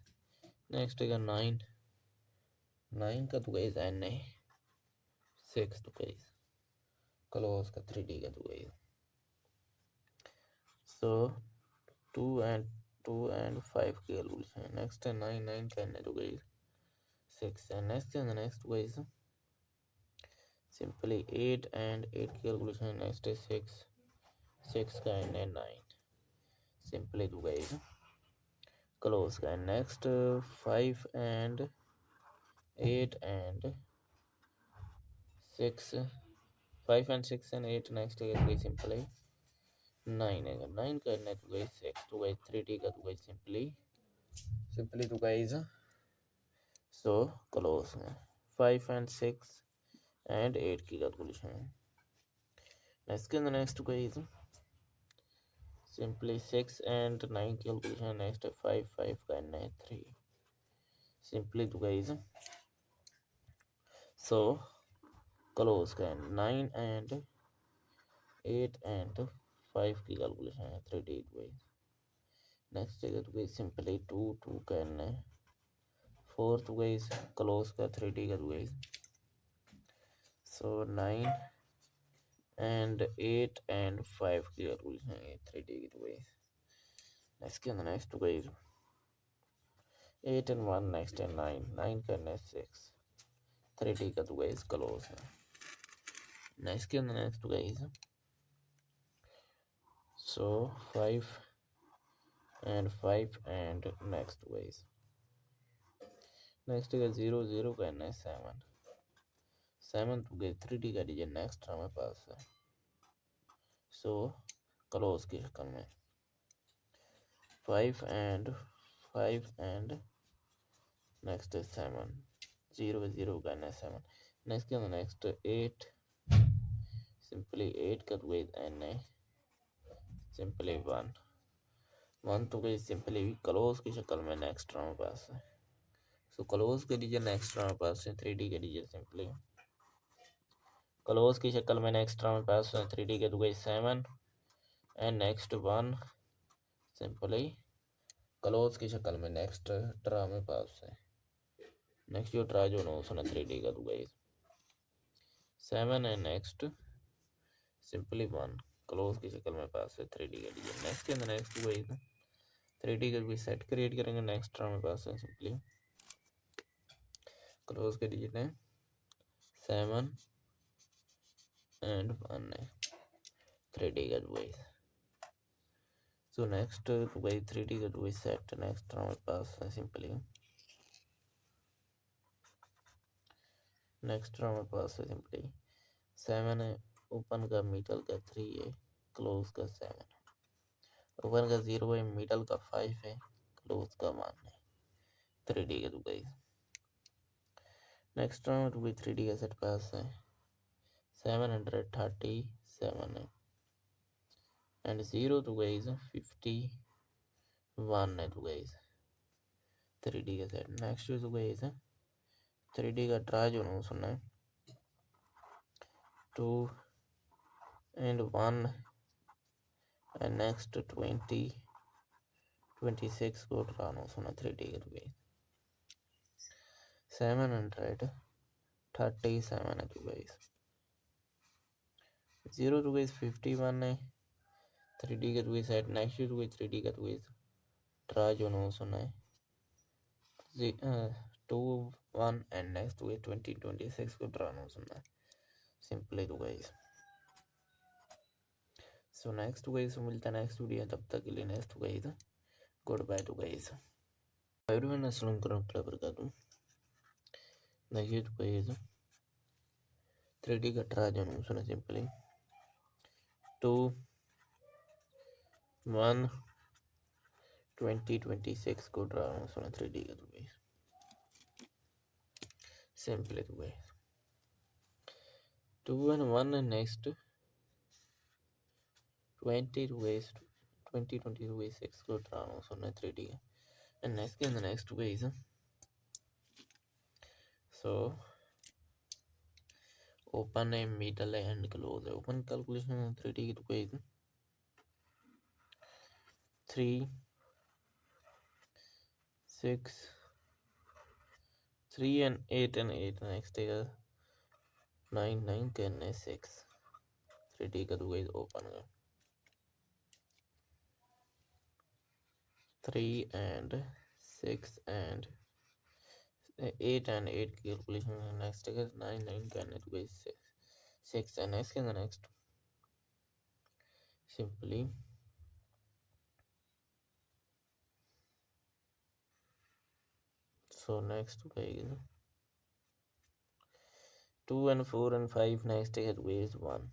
next है 9 9 का 2 guys n है 6 2 guys close का 3D का 2 guys so 2 and 5 calculation next है 9 9 का n है 2 guys 6 and next है next guys simply 8 and 8 calculation next is 6 6 का n है 9 simply 2 guys close का next 5 and 8 and 6 5 and 6 and 8 next है simply 9 है 9 का n है 2 guys 6 2 guys 3D का 2 guys simply 2 guys so close 5 and 6 and 8 की calculation next के next guys Simply 6 and 9 calculation. Next 5 5 करना है 3 simply तो guys. So close can 9 and 8 and 5 की calculation है 3D तो guys. Next जगह तो guys simply 2 2 करना है 4 तो guys close का 3D का तो guys. So 9 and 8 and 5 की calculation है 3D की तो guys. Next to guys 8 and 1 next and 9 9 करना है 6 3D का तो guys close है. Next to guys so 5 and 5 and next guys next का 0 0 करना है 7 7 तो guys 3D का डिजिट नेक्स्ट हमारे पास है. So close की शक्ल में 5 and next is 7 0 0 करना है 7 next 8 simply 8 का तो guys n है simply 1 1 तो guys simply close की शक्ल में नेक्स्ट हमारे पास है. So close के डिजिट नेक्स्ट हमारे पास है 3D के डिजिट simply close की शक्ल में नेक्स्ट हमारे पास है 3D के तो guys 7 and next 1 simply close की शक्ल में नेक्स्ट ट्रा में पास है. नेक्स्ट जो ट्रा जो नो सुना 3D का तो guys 7 and next simply 1 close की शक्ल में पास है 3D का डिजाइन. नेक्स्ट के अंदर नेक्स्ट गाइस 3D का भी सेट क्रिएट करेंगे नेक्स्ट ट्रा में पास है सिंपली क्लोज के डिजिट है 7 एंड 1 है 3D का गाइस. सो नेक्स्ट तो गाइस 3D का गाइस सेट नेक्स्ट ट्रा में पास है सिंपली नेक्स्ट ट्रा में पास है सिंपली 7 है ओपन का मिडल का 3 है क्लोज का 7 ओपन का 0 है मिडल का 5 है क्लोज का 1 है 3D का तो गाइस. नेक्स्ट राउंड तो 3D का सेट पास है 737 है एंड 0 तो गाइस 51 है तो गाइस 3D का सेट. नेक्स्ट तो गाइस 3D का ट्राई जो ना सुनना है 2 and 1 and next 20 26 को ट्राई ना सुनना 3D का तो गाइस 737 है तो गाइस 0 तो गाइस 51 है 3D का तो गाइस सेट. नेक्स्ट तो गाइस 3D का तो गाइस ट्राई जो ना सुनना है 2 1 and next to 20 26 को ट्राई ना सुनना है सिंपली तो गाइस. सो नेक्स्ट गाइस मिलता है नेक्स्ट वीडियो. तब तक के लिए नेक्स्ट गाइस गुड बाय टू गाइस. एवरीवन अस्सलाम वालेकुम वबरकातुहू. देखिए तो गाइस 3D का ट्राई जो सुना सिंपली 2 1 20 26 को ट्राई सुना 3D का तो गाइस सिंपली तो guys 2 and 1 and next 20 to ways 20 20 to ways 6 को ट्राई सुना 3D का and next के next ways so ओपन है मिडल है एंड क्लोज है. ओपन कैलकुलेशन 3D की तो कोई 3 6 3 and 8 and 8 नेक्स्ट है 9 9 करने 6 3D का तो कोई ओपन है 3 and 6 and 8 and 8 की कैलकुलेशन नेक्स्ट है 9 9 करने तो कोई 6 and next के next simply so next guys 2 and 4 and 5 next है ways 1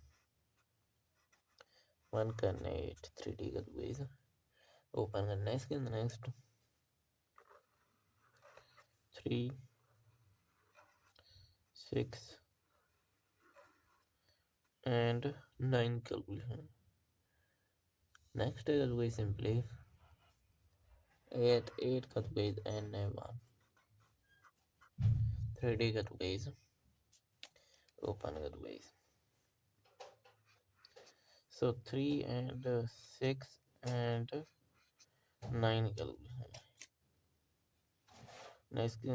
1 करने 8 3D का ways ओपन करना है. इसके अंदर नेक्स्ट 3 6 and 9 कैलकुलेशन नेक्स्ट है तो सिंपली 8 का तो गाइस n है 1 3D का तो गाइस ओपन का तो guys so 3 and 6 and 9 calculation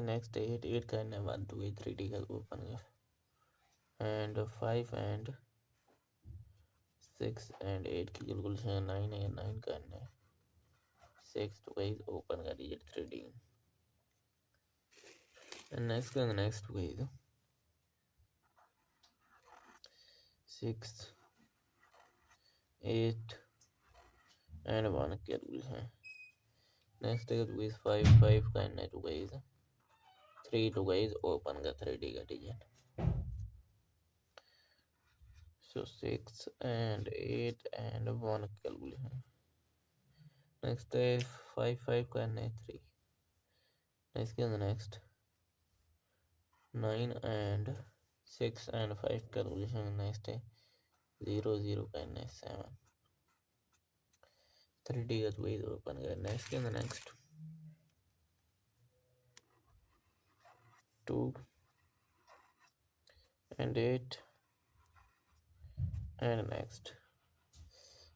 next 8 का n है 1 तो गाइस 3D का ओपन का and 5 and 6 and 8 की कैलकुलेशन 9 है 9 का n है 6 तो गाइस ओपन का digit 3D and next to guys 6 8 and 1 calculation next है तो गाइस 5 का n है तो गाइस 3 तो गाइस ओपन का 3D का digit so 6 and 8 and 1 calculation next है 5 का n है 3 next 9 and 6 and 5 calculation next है 0 का n है 7 3D का तो गाइस ओपन का नेक्स्ट 2 and 8 and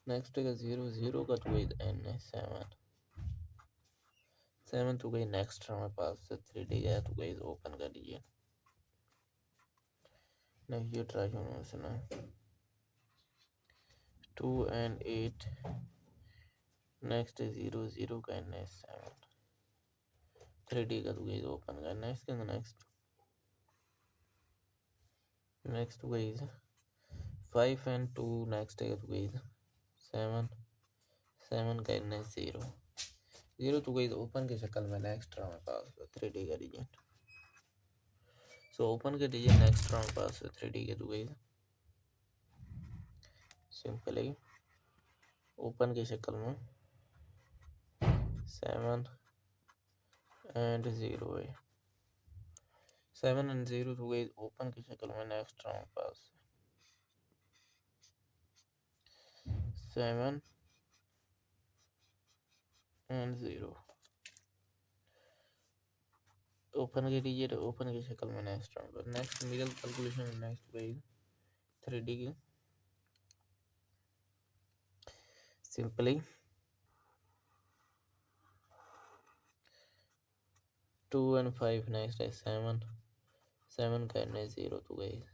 next है 0 का तो गाइस n है 7 तो गाइस नेक्स्ट हमारे पास 3D का तो गाइस ओपन कर दीजिए नेक्स्ट ये ट्राई करना 2 and 8 नेक्स्ट है 0 का n है 7 3D का तो गाइस ओपन कर नेक्स्ट तो गाइस 5 and 2 नेक्स्ट है तो गाइस 7 का n है 0 तो गाइस ओपन की शक्ल में नेक्स्ट हमारे पास 3D का डिजिट सो ओपन के डिजिट नेक्स्ट हमारे पास 3D के तो गाइस सिंपली ओपन की शक्ल में 7 and 0 है 7 and 0 तो गाइस ओपन की शक्ल में नेक्स्ट हमारे पास 7 and 0 ओपन के डिजिट ओपन की शक्ल में next middle calculation next guys 3D की सिंपली 2 and 5 नेक्स्ट है 7 का n है 0 तो गाइस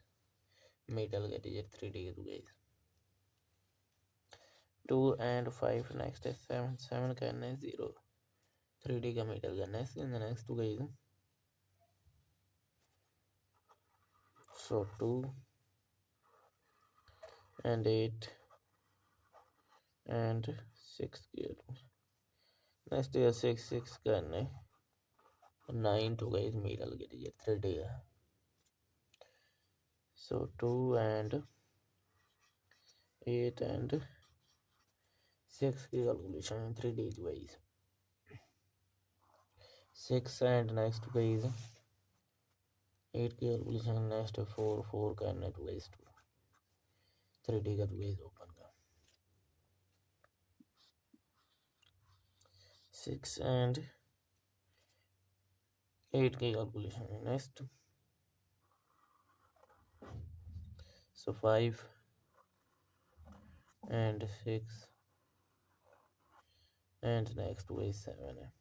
मिडल का डिजिट 3D के तो गाइस 2 and 5 नेक्स्ट है 7 का n है 0 3D का मिडल का नेक्स्ट तो guys so 2 and 8 and 6 next है 6 का n है 9 तो गाइस मिडल के डिजिट 3D का so 2 and 8 and 6 की calculation 3D guys 6 and next guys 8 की कैलकुलेशन नेक्स्ट 4 का n तो गाइस 2 3D का तो गाइस ओपन का 6 and 8 की calculation next so 5 and 6 and next guys 7 है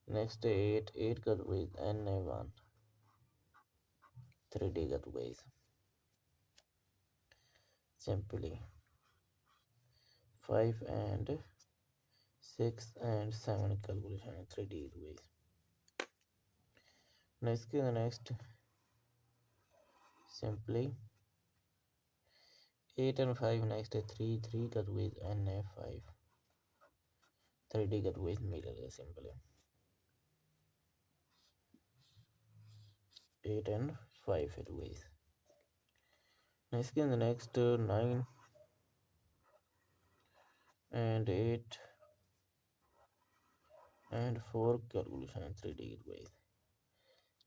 नेक्स्ट 8 का तो गाइस n है 1 3D का तो guys simply 5 and 6 and 7 calculation 3D तो guys next simply 8 and 5 next है 3 का तो गाइस n है 5 3D का तो गाइस मिडल है सिंपली 8 and 5 है तो guys next 9 and 8 and 4 calculation 3D की तो गाइस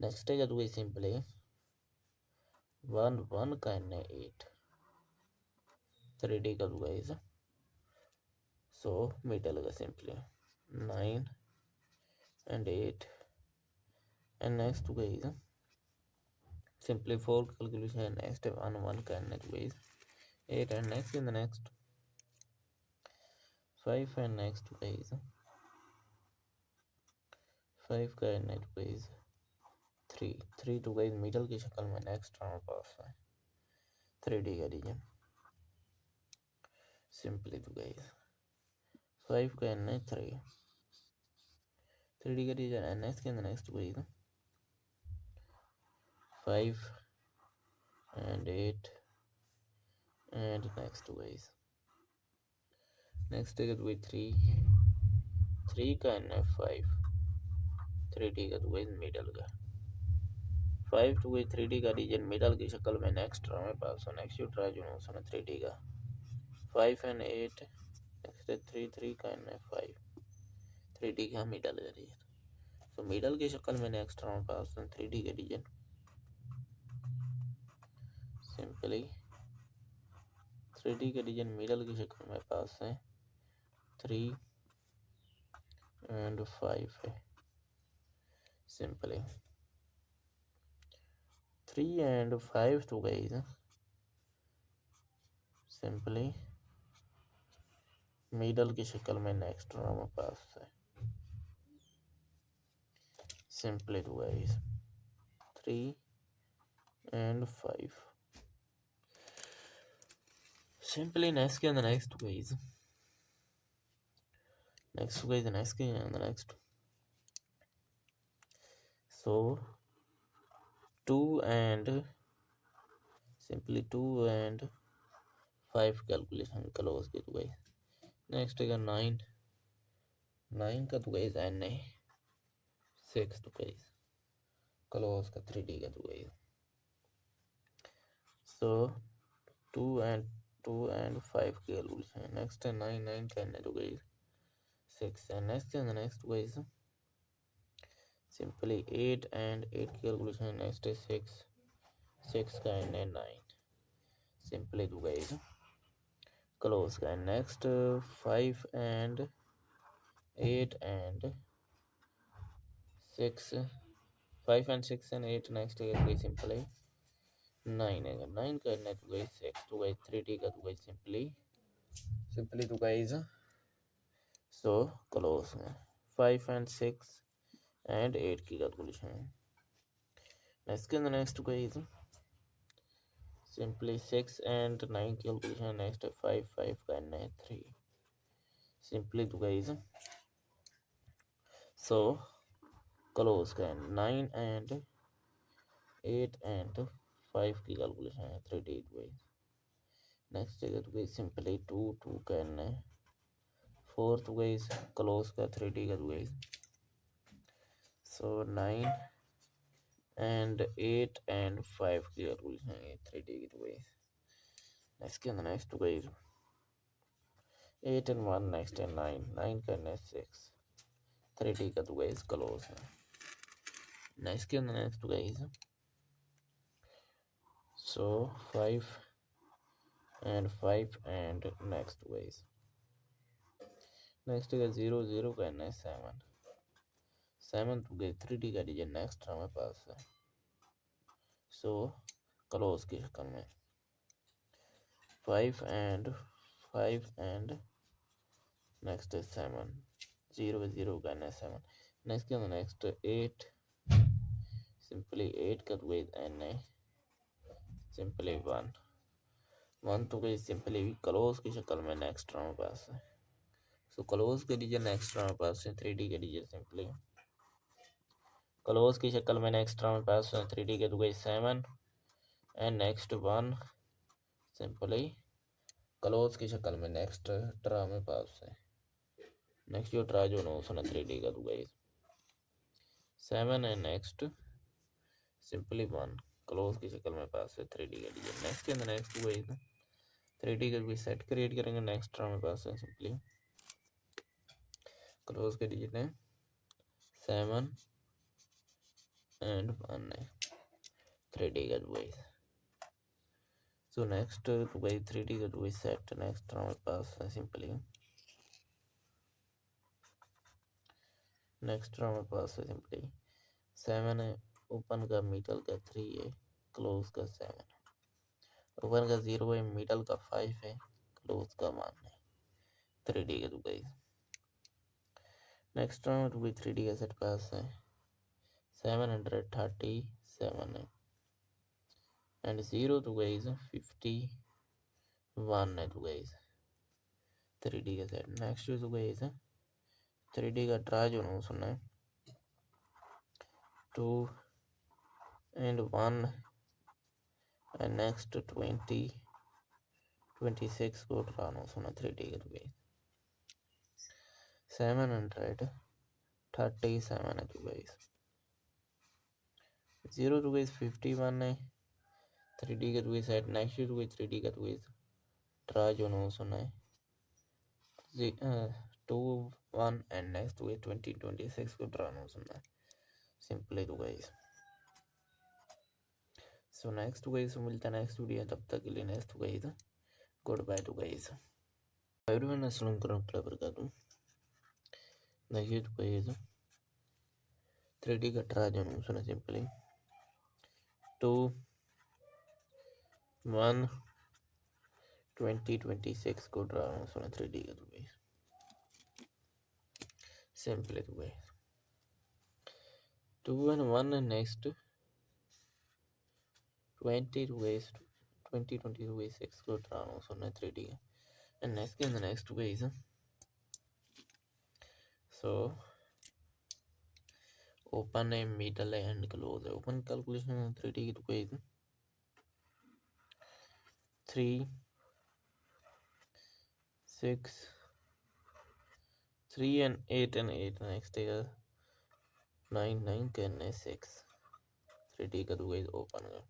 नेक्स्ट है तो गाइस सिंपली 1 का n है 8 3D का तो गाइस सो मिडल का simply 9 and 8 and next guys simply 4 calculation next 1 1 can guys 8 and next in the next 5 and next guys 5 का next guys 3 3 to guys middle की शक्ल में नेक्स्ट हमारे पास है 3D का रीजन सिंपली तो guys 5 का n 3 3D का रीजन ns के next guys 5 and 8 and next guys next है तो guys 3 का n 5 3D का तो guys मिडल का 5 to guys 3D का रीजन मिडल की शक्ल में नेक्स्ट हमारे पास है नेक्स्ट ट्राई जो है 3D का 5 and 8 next 3 का n 5 3D का मिडल का रीजन तो मिडल की शक्ल में नेक्स्ट हमारे पास 3D का रीजन सिंपली 3D का रीजन मिडल की शक्ल में पास है 3 and 5 है सिंपली 3 and 5 तो गाइस सिंपली मिडल की शक्ल में नेक्स्ट हमारे पास है सिंपली तो guys 3 and 5 simply next and the next guys next so 2 and simply 2 and 5 calculation close के तो guys next है 9 का तो guys n है 6 तो guys close का 3D का तो guys so 2 and 5 calculation next है 9 का n है तो guys 6 and next guys simply 8 and 8 calculation next is 6 का n है 9 simply do guys close का next 5 and 8 and 6 5 and 6 and 8 next है guys simply 9 है 9 का n है तो guys 6 तो guys 3D का तो guys simply do guys so close 5 and 6 and 8 की calculation next guys simply 6 and 9 calculation next 5 का n है 3 simply तो guys so close का 9 and 8 and 5 की calculation है 3D guys next है तो guys simply 2 का n है 4 तो guys close का 3D का guys so 9 and 8 and 5 की calculation है 3D की तो guys next to guys 8 and 1 next and 9 का n 6 3D का तो guys close है next to guys so 5 and 5 and next guys next है 0 का n 7 तो guys 3D का डिजाइन नेक्स्ट हमारे पास है so क्लोज की शक्ल में 5 and next is 7 0 का n 7 next 8 simply 8 का तो guys n है simply 1 तो guys simply क्लोज की शक्ल में नेक्स्ट हमारे पास है so क्लोज के डिजाइन नेक्स्ट हमारे पास है 3D के डिजाइन simply क्लोज की शक्ल में नेक्स्ट हमारे पास 3D के तो गई 7 एंड नेक्स्ट 1 सिंपली क्लोज की शक्ल में नेक्स्ट ट्रा में पास है नेक्स्ट जो ट्रा जो नो सुना 3D का तो गई 7 एंड नेक्स्ट सिंपली 1 क्लोज की शक्ल में पास है 3D का डिजाइन नेक्स्ट के अंदर नेक्स्ट गई 3D का कोई सेट क्रिएट करेंगे नेक्स्ट ट्रा में पास है सिंपली क्लोज के डिजिट है 7 and 1 है 3D का guys so next to guys 3D का guys set next हमारे पास है simply नेक्स्ट हमारे पास है सिंपली 7 है, ओपन का मिडल का 3 है, क्लोज का 7 है, ओपन का 0 है, मिडल का 5 है, क्लोज का 1 है। 3D का तो गाइस नेक्स्ट राउंड भी 3D का सेट पास है 737 है एंड 0 तो गाइस 51 है तो गाइस 3D का सेट। नेक्स्ट तो गाइस 3D का ट्रा जो ना सुनना है 2 and 1 and next 26 को ट्रा ना सुना 3D का तो गाइस 737 है तो गाइस 0 तो गाइस 51 है 3D का तो गाइस सेट। नेक्स्ट तो गाइस 3D का तो गाइस ट्रा जो ना सुना है 2 1 and next to 26 को ट्रा ना सुनना है सिंपली तो गाइस। सो नेक्स्ट टू गाइस मिलता है नेक्स्ट वीडियो, तब तक के लिए नेक्स्ट टू गाइस गुड बाय टू गाइस। एवरीवन अस्सलाम वालेकुम। नेक्स्ट टू गाइस 3D का ट्रा जो सुना सिंपली 2 1 2026 को ट्रा सुना 3D का तो गाइस सिंपली तो गाइस 2 and 1 and next 2026 को ट्रा सुना 3D का and next guys so open है, middle है and close है। open calculation 3D की तो guys 3 6 3 and 8 and 8 next है 9 9 करने 6 3D का तो guys open है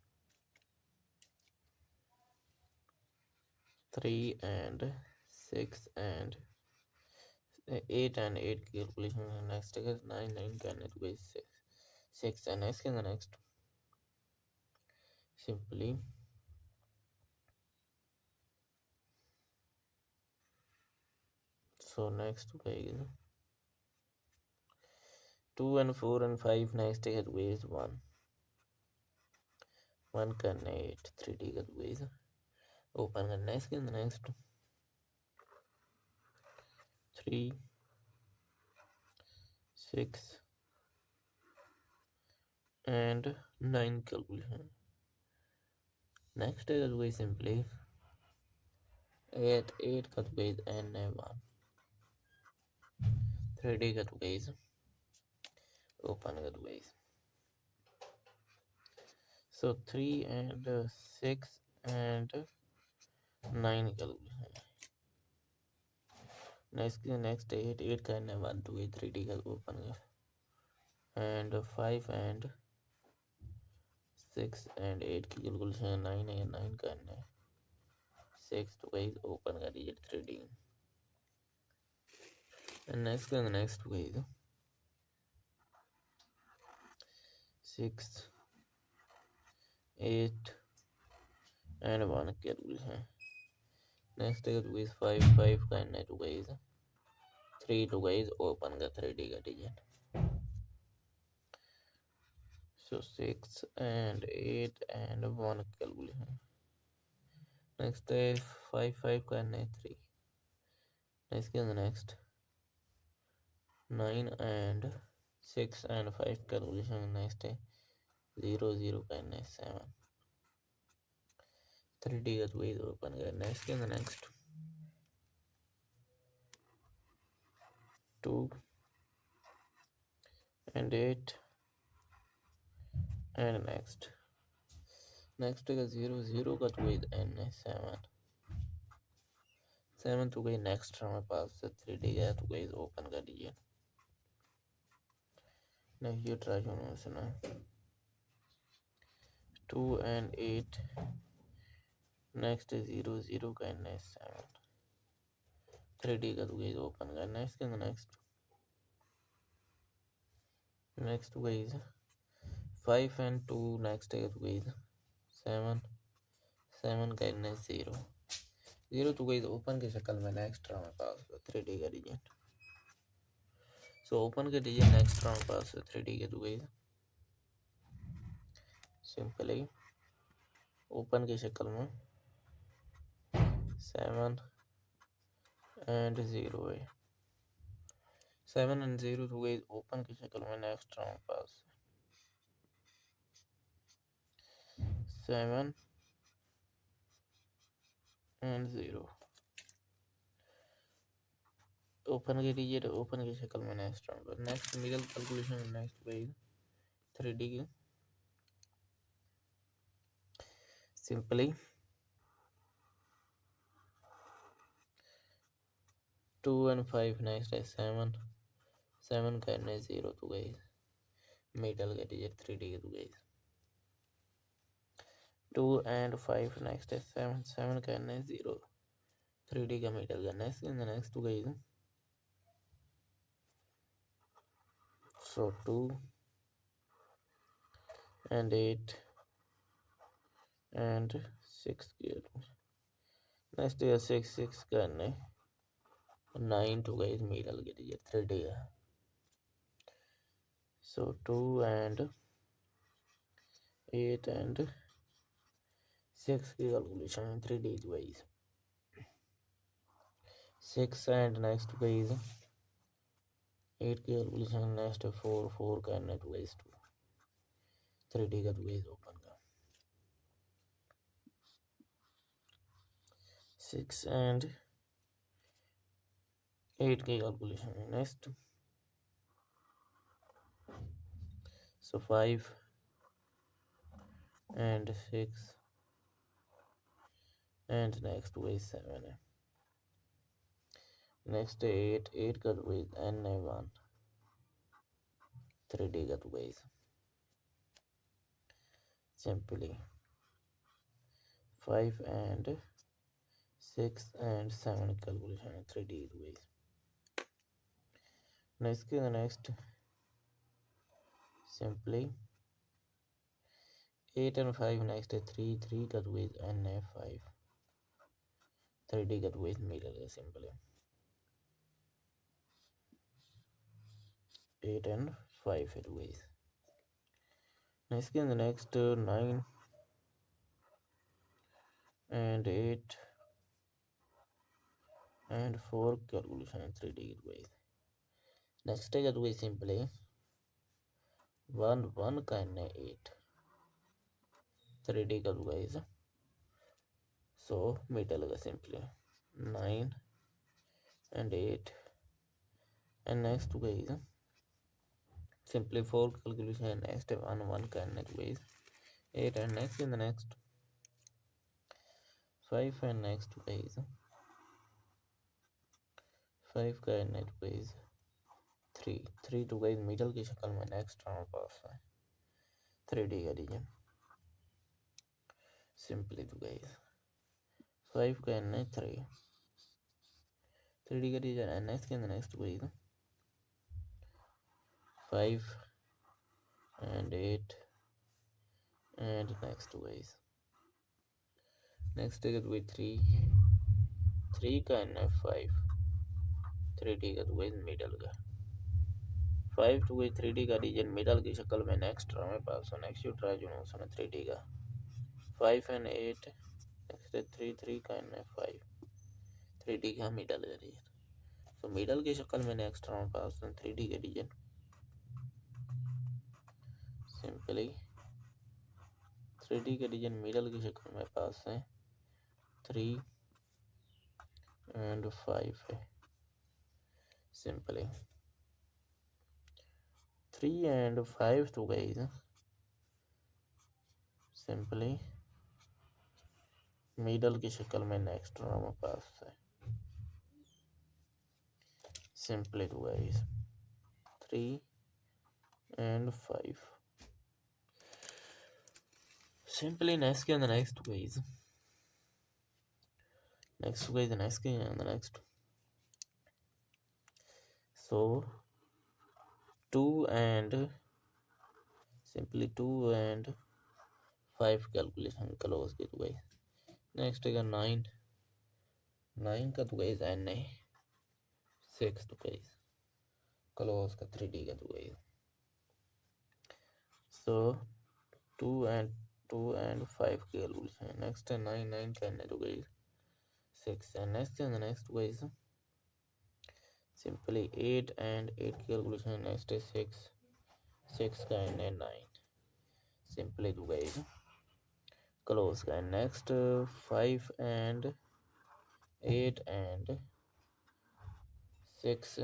3 and 6 and 8 and 8 की calculation next है 9 9 करने तो guys 6 and next simply so next guys 2 and 4 and 5 next है guys 1 करने 8 3D का तो guys open करना है। इसके अंदर नेक्स्ट 3 6 and 9 कैलकुलेशन नेक्स्ट है तो गई सिंपली 8 8 का तो गई एन है 1 3D का तो गई ओपन का तो गई सो 3 and 6 and 9 कैलकुलेशन नेक्स्ट 8 8 का एन है 1 तो गई 3D का ओपन का and 5 and 6 and 8 की कैलकुलेशन 9 है 9 का एन है 6 तो गाइस ओपन कर दीजिए 3D and next guys 6 8 and 1 calculation next है तो गाइस 5 5 का एन है तो गाइस 3 तो गाइस ओपन का 3D का digit so 6 and 8 and 1 calculation next है 5 5 का एन है 3 next 9 and 6 and 5 calculation next है 0 0 का एन है 7 3D का तो गाइस ओपन का नेक्स्ट 2 and 8 and next है 0 0 का तो गाइस एन है 7 7 तो गाइस नेक्स्ट हमारे पास 3D का तो गाइस ओपन कर दीजिए नेक्स्ट ये ट्राई होना सुना 2 and 8 नेक्स्ट 0 0 का एन है 7 3D का तो गाइस ओपन का नेक्स्ट गाइस 5 and 2 नेक्स्ट है तो गाइस 7 7 का एन है 0 0 तो गाइस ओपन की शक्ल में नेक्स्ट हमारे पास 3D का डिजिट सो ओपन कर दीजिए नेक्स्ट हमारे पास 3D के तो गाइस सिंपली ओपन की शक्ल में 7 and 0 है 7 and 0 तो गाइस ओपन की शक्ल में नेक्स्ट हमारे पास 7 and 0 ओपन कर दीजिए तो ओपन की शक्ल में next middle calculation next guys 3D की सिंपली 2 and 5 नेक्स्ट है 7 करना है 0 तो गाइस मिडल कर दीजिए 3D के तो गाइस 2 and 5 नेक्स्ट है 7 करना है 0 3D का मिडल करना है नेक्स्ट तो गाइस so 2 and 8 and 6 किया नेक्स्ट है 6 करना है 9 तो गाइस मिडल कर दीजिए 3D का so 2 and 8 and 6 की कैलकुलेशन है 3D guys 6 and next guys 8 की कैलकुलेशन नेक्स्ट 4 करना है तो गाइस 2 3D का तो गाइस ओपन का 6 and 8 की कैलकुलेशन है next so 5 and 6 and next guys 7 है नेक्स्ट 8 का तो गाइस n है 1 3D का तो guys simply 5 and 6 and 7 calculation है 3D तो guys next simply 8 and 5 next है 3 का तो गाइस n है 5 3D का तो गाइस मिडल है सिंपली 8 and 5 है तो guys next 9 and 8 and 4 calculation है 3D की तो गाइस नेक्स्ट है तो गाइस सिंपली 1 का n है 8 3D का तो गाइस so मिडल का simply 9 and 8 and next to guys simply 4 calculation and next 1 का n to guys 8 and next in the next 5 and next to guys 5 का n to guys 3 to guys middle की शक्ल में next हमारे पास है 3D का रीजन सिंपली तो गाइस 5 का n है 3D का reason and next in the next guys 5 and 8 and next guys next है तो 3 का n है 5 3D का तो गाइस मिडल का 5 to 3D का रीजन मिडल की शक्ल में नेक्स्ट हमारे पास नेक्स्ट यू ट्राई जो है 3D का 5 and 8 नेक्स्ट 3 का n है 5 3D का मिडल का रीजन तो मिडल की शक्ल में नेक्स्ट हमारे पास 3D का रीजन सिंपली 3D का रीजन मिडल की शक्ल में पास है 3 and 5 है simply 3 and 5 to guys simply middle की शक्ल में नेक्स्ट हमारे पास है simply to guys 3 and 5 simply next and the next guys next and the next so 2 and simply 2 and 5 calculation close के तो गाइस नेक्स्ट है 9 का तो गाइस n है 6 तो गाइस क्लोज का 3D का तो गाइस। सो 2 and 5 की कैलकुलेशन है। नेक्स्ट है 9 9 करने तो गाइस 6 है। नेक्स्ट गाइस सिंपली 8 and 8 की कैलकुलेशन है। नेक्स्ट है 6 का है 9 सिंपली तो गाइस क्लोज का। Next 5 and 8 and 6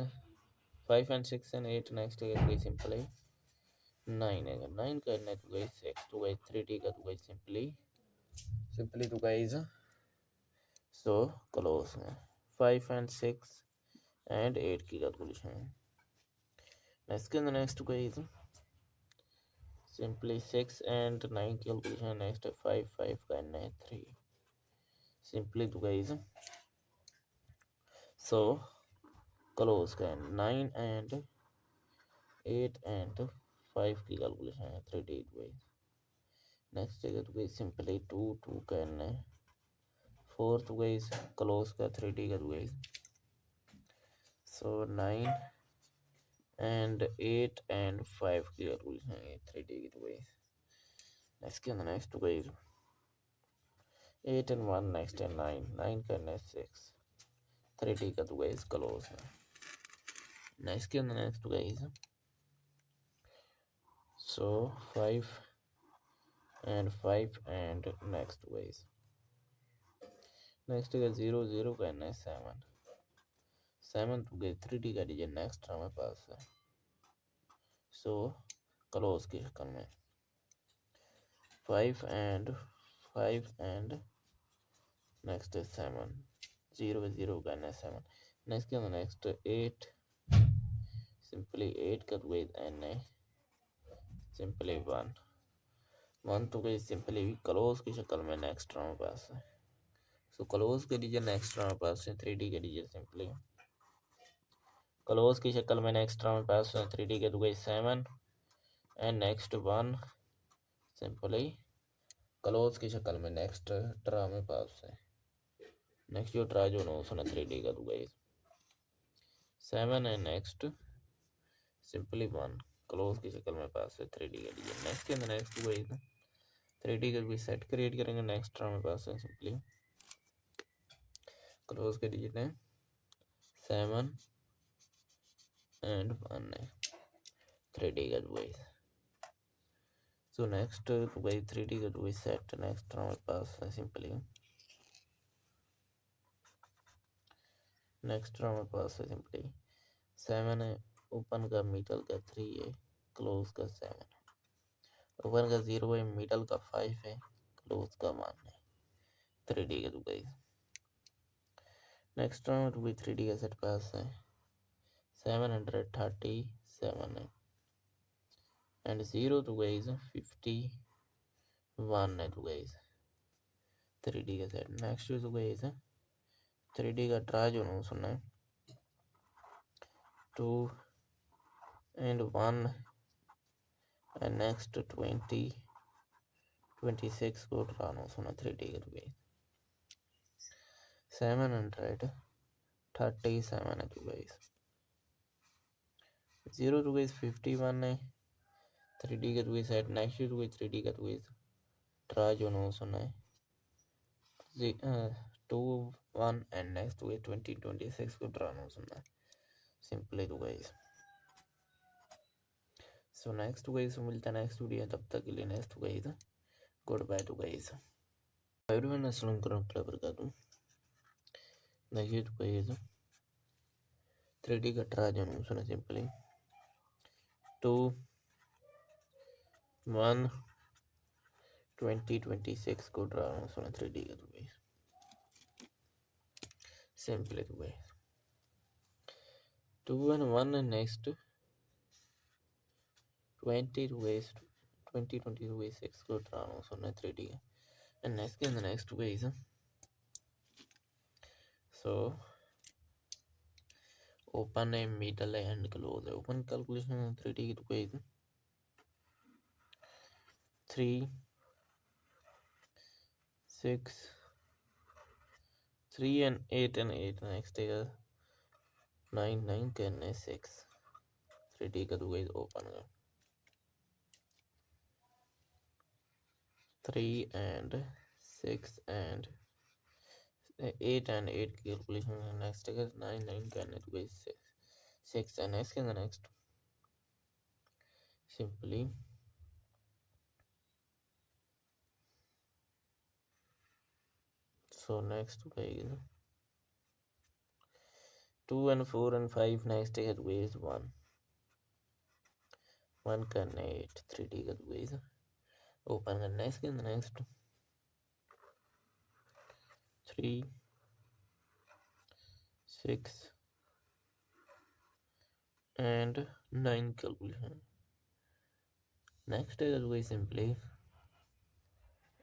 5 and 6 and 8 next है तो गाइस सिंपली 9 है। 9 करना है तो गाइस 6 तो गाइस 3D का तो गाइस सिंपली तो गाइस सो क्लोज है। 5 and 6 and 8 की कैलकुलेशन है। नेक्स्ट गाइस सिंपली 6 and 9 की कैलकुलेशन है। नेक्स्ट है 5 करना है 3 सिंपली तो गाइस सो क्लोज का 9 and 8 and 5 की कैलकुलेशन है 3D तो गाइस। नेक्स्ट है तो गाइस सिंपली 2 करना है 4 तो गाइस क्लोज का 3D का तो गाइस सो 9 and 8 and 5 की कैलकुलेशन है 3D की तो गाइस। नेक्स्ट तो गाइस 8 and 1 नेक्स्ट है 9 करना है 6 3D का तो गाइस क्लोज है। नेक्स्ट तो guys so 5 and 5 and next guys next का 0 करना है 7 तो गाइस 3D का डिजिट नेक्स्ट हमारे पास है सो क्लोज की शक्ल में 5 and नेक्स्ट 7 0 करना है 7 नेक्स्ट 8 सिंपली 8 का तो गाइस n है सिंपली 1 तो गाइस सिंपली क्लोज की शक्ल में नेक्स्ट हमारे पास है सो क्लोज के डिजिट नेक्स्ट हमारे पास है 3D के डिजिट सिंपली क्लोज की शक्ल में नेक्स्ट हमारे पास है 3D के तो guys 7 and next 1 simply close की शक्ल में नेक्स्ट ट्रा में पास है। नेक्स्ट जो ट्रा जो 3D का तो guys 7 and next simply 1 close की शक्ल में पास है 3D का डिजिट नेक्स्ट के अंदर नेक्स्ट गाइस 3D का भी सेट क्रिएट करेंगे नेक्स्ट ट्रा में पास है सिंपली क्लोज के डिजिट है 7 एंड 1 है 3D का तो गाइस सो नेक्स्ट तो गाइस 3D का तो सेट नेक्स्ट हमारे पास है सिंपली नेक्स्ट हमारे पास है सिंपली 7 है ओपन का मिडल का 3 है क्लोज का 7 ओपन का 0 है मिडल का 5 है क्लोज का 1 है 3D का तो गाइस नेक्स्ट हमारे तो 3D का सेट पास है 737 है एंड 0 तो गाइस 51 है तो गाइस 3D का सेट नेक्स्ट तो गाइस 3D का ट्राई जो सुनना है 2 and 1 and next 26 को ट्राई सुना 3D का तो गाइस 737 है तो गाइस 0 तो गाइस 51 है 3D का तो गाइस सेट नेक्स्ट तो गाइस 3D का तो गाइस ट्राई जो सुना है 2 1 and next to 26 को ट्राई सुनना है सिंपली तो गाइस सो नेक्स्ट गाइस मिलता है नेक्स्ट वीडियो तब तक के लिए नेक्स्ट गाइस गुड बाय टू गाइस एवरीवन अस्सलाम वालेकुम वबरकातुहू देखिए तो गाइस 3D का ट्राई जो सुना सिंपली 2 1 2026 को ट्राई सुना 3D का तो गाइस सिंपली तो guys 2 and 1 and next 20 to ways 2020 to ways 6 को ट्राई सुना 3D का and next ways so open है मिडल है एंड क्लोज है ओपन कैलकुलेशन 3D की तो कोई 3 6 3 and 8 नेक्स्ट है 9 करने 6 3D का तो गाइस ओपन कर 3 and 6 and 8 and 8 की कैलकुलेशन नेक्स्ट है 9 9 करने तो guys 6 and next in the next simply so next guys 2 and 4 and 5 next है तो गाइस 1 करने 8 3D का तो गाइस ओपन करना है इसके अंदर नेक्स्ट 3 6 and 9 calculation next है तो गाइस सिंपली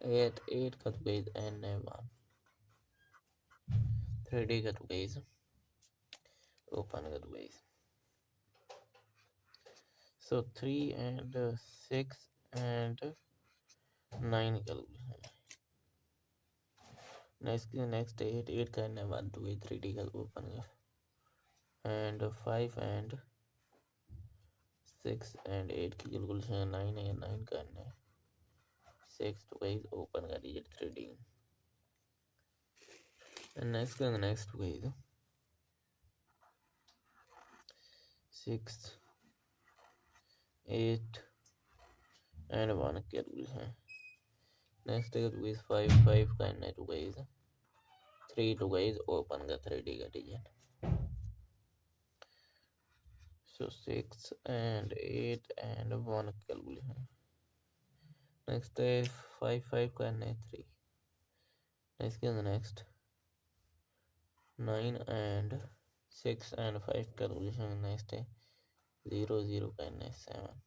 8 8 का तो गाइस n है 1 3D का तो गाइस ओपन का तो guys so 3 and 6 and 9 calculation next 8 8 करना है 1 2 8 3D का ओपन का and 5 and 6 and 8 की कैलकुलेशन 9 है 9 करना है 6 तो गाइस ओपन कर दीजिए 3D and next guys 6 8 and 1 calculation next है तो गाइस 5 5 करना है तो गाइस 3 तो गाइस ओपन का 3D का design so 6 and 8 and 1 calculation next है 5 5 करना है 3 next 9 and 6 and 5 calculation next है 0 0 करना है 7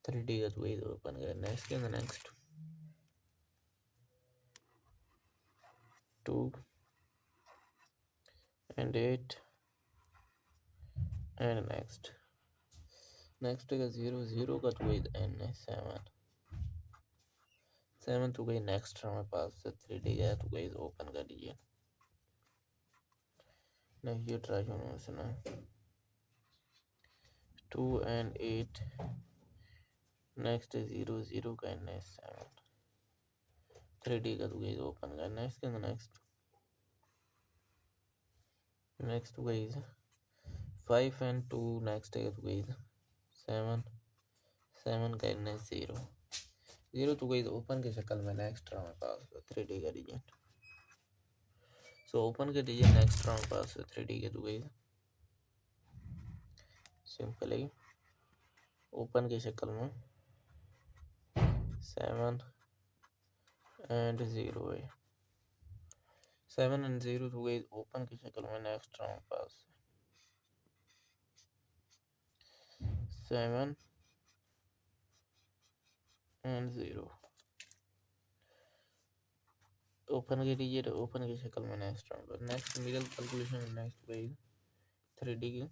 3D का तो गाइस ओपन करना है इसके अंदर नेक्स्ट 2 and 8 and next है 0 0 का तो गाइस n है 7 7 तो गाइस नेक्स्ट हमारे पास 3D का तो गाइस ओपन कर दीजिए नेक्स्ट ये ट्राई करना सुना 2 and 8 नेक्स्ट है 0 0 का n है 7 3D का तो गाइस ओपन करना है इसके अंदर नेक्स्ट गाइस 5 and 2 नेक्स्ट है तो गाइस 7 7 का n है 0 0 तो गाइस ओपन की शक्ल में नेक्स्ट हमारे पास 3D का डिजाइन सो ओपन के डिजाइन नेक्स्ट हमारे पास 3D के तो गाइस सिंपली ओपन की शक्ल में 7 and 0 है 7 and 0 तो गाइस ओपन की शक्ल में नेक्स्ट हमारे पास 7 and 0 ओपन के डिजिट ओपन की शक्ल में नेक्स्ट हमारे next middle calculation next guys 3D की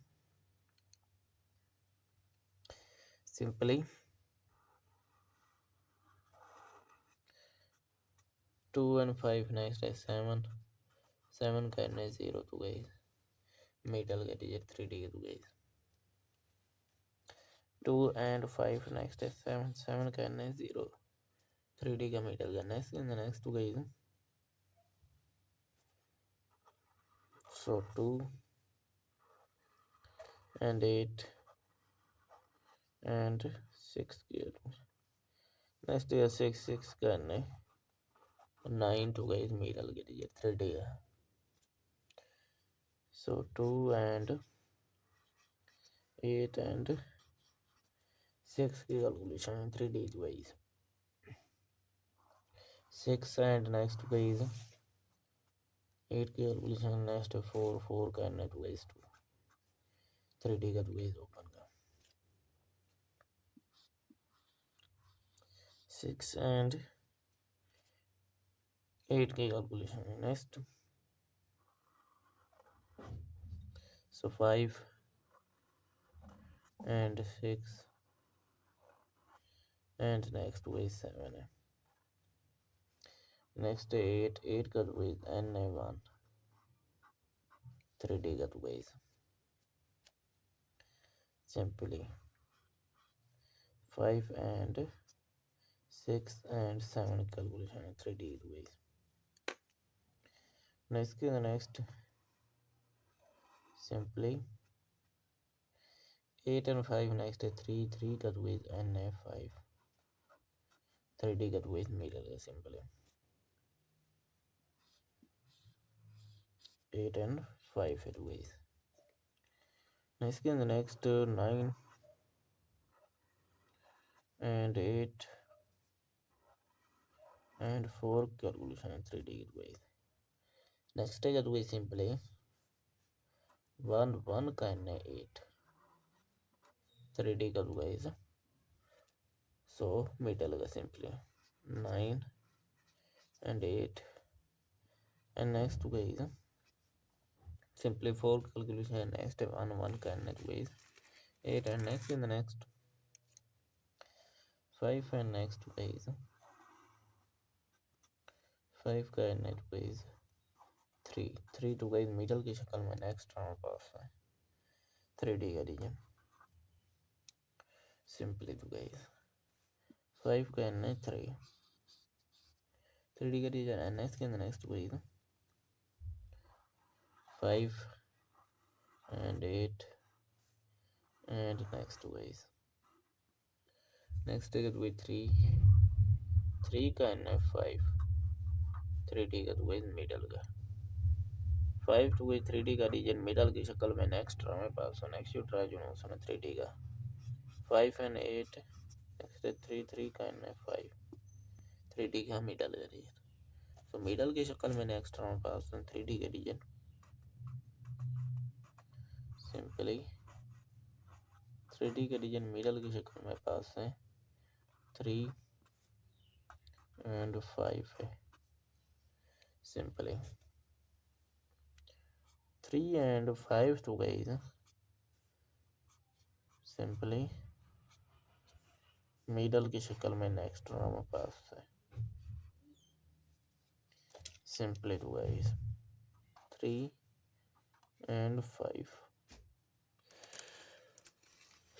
सिंपली 2 and 5 नेक्स्ट है 7 7 करना है 0 तो गाइस मिडल का डिजिट 3D के तो गाइस 2 and 5 नेक्स्ट है 7 7 करना है 0 3D का मिडल करना है इसके अंदर नेक्स्ट तो गाइस so 2 and 8 and 6 किया नेक्स्ट है 6 6 करना है 9 तो गाइस मिडल के डिजिट 3D का so 2 and 8 and 6 की calculation 3D guys 6 and next guys 8 की कैलकुलेशन नेक्स्ट 4 4 करना तो गाइस 2 3D का तो गाइस ओपन का 6 and 8 की calculation next so 5 and 6 and next guys 7 है नेक्स्ट 8 8 का तो गाइस n है 1 3D का तो guys Simply 5 and 6 and 7 calculation in 3D ways. Next simply 8 and 5 next 3 cut with and 5 3D cut with middle simply 8 and 5 it ways. Next 9 and 8 and 4 calculation in 3D ways. Next cut with simply 1 kind 8 3D cut ways. So middle simply 9 and 8 and next ways simply 4 calculation next 1 kind ways 8 and next in the next 5 and next ways 5 का net wise 3 टू wise middle की शक्ल में next हमारे पास है 3D का reason simply to guys 5 का नेट 3D का रीजन है नेक्स्ट के next wise 5 and 8 and next ways next is with 3 का नेट 5 3D का वाइज मिडल का 5 टू वाइज 3D का रीजन मिडल की शक्ल में नेक्स्ट हमारे पास है नेक्स्ट ट्राई जो है 3D का 5 and 8 next 3 का है 5 3D का मिडल का रीजन तो मिडल की शक्ल में नेक्स्ट हमारे पास 3D का रीजन सिंपली 3D का रीजन मिडल की शक्ल में पास है 3 and 5 है simply 3 and 5 to guys simply middle की शक्ल में नेक्स्ट हमारे पास है सिंपली टू guys 3 and 5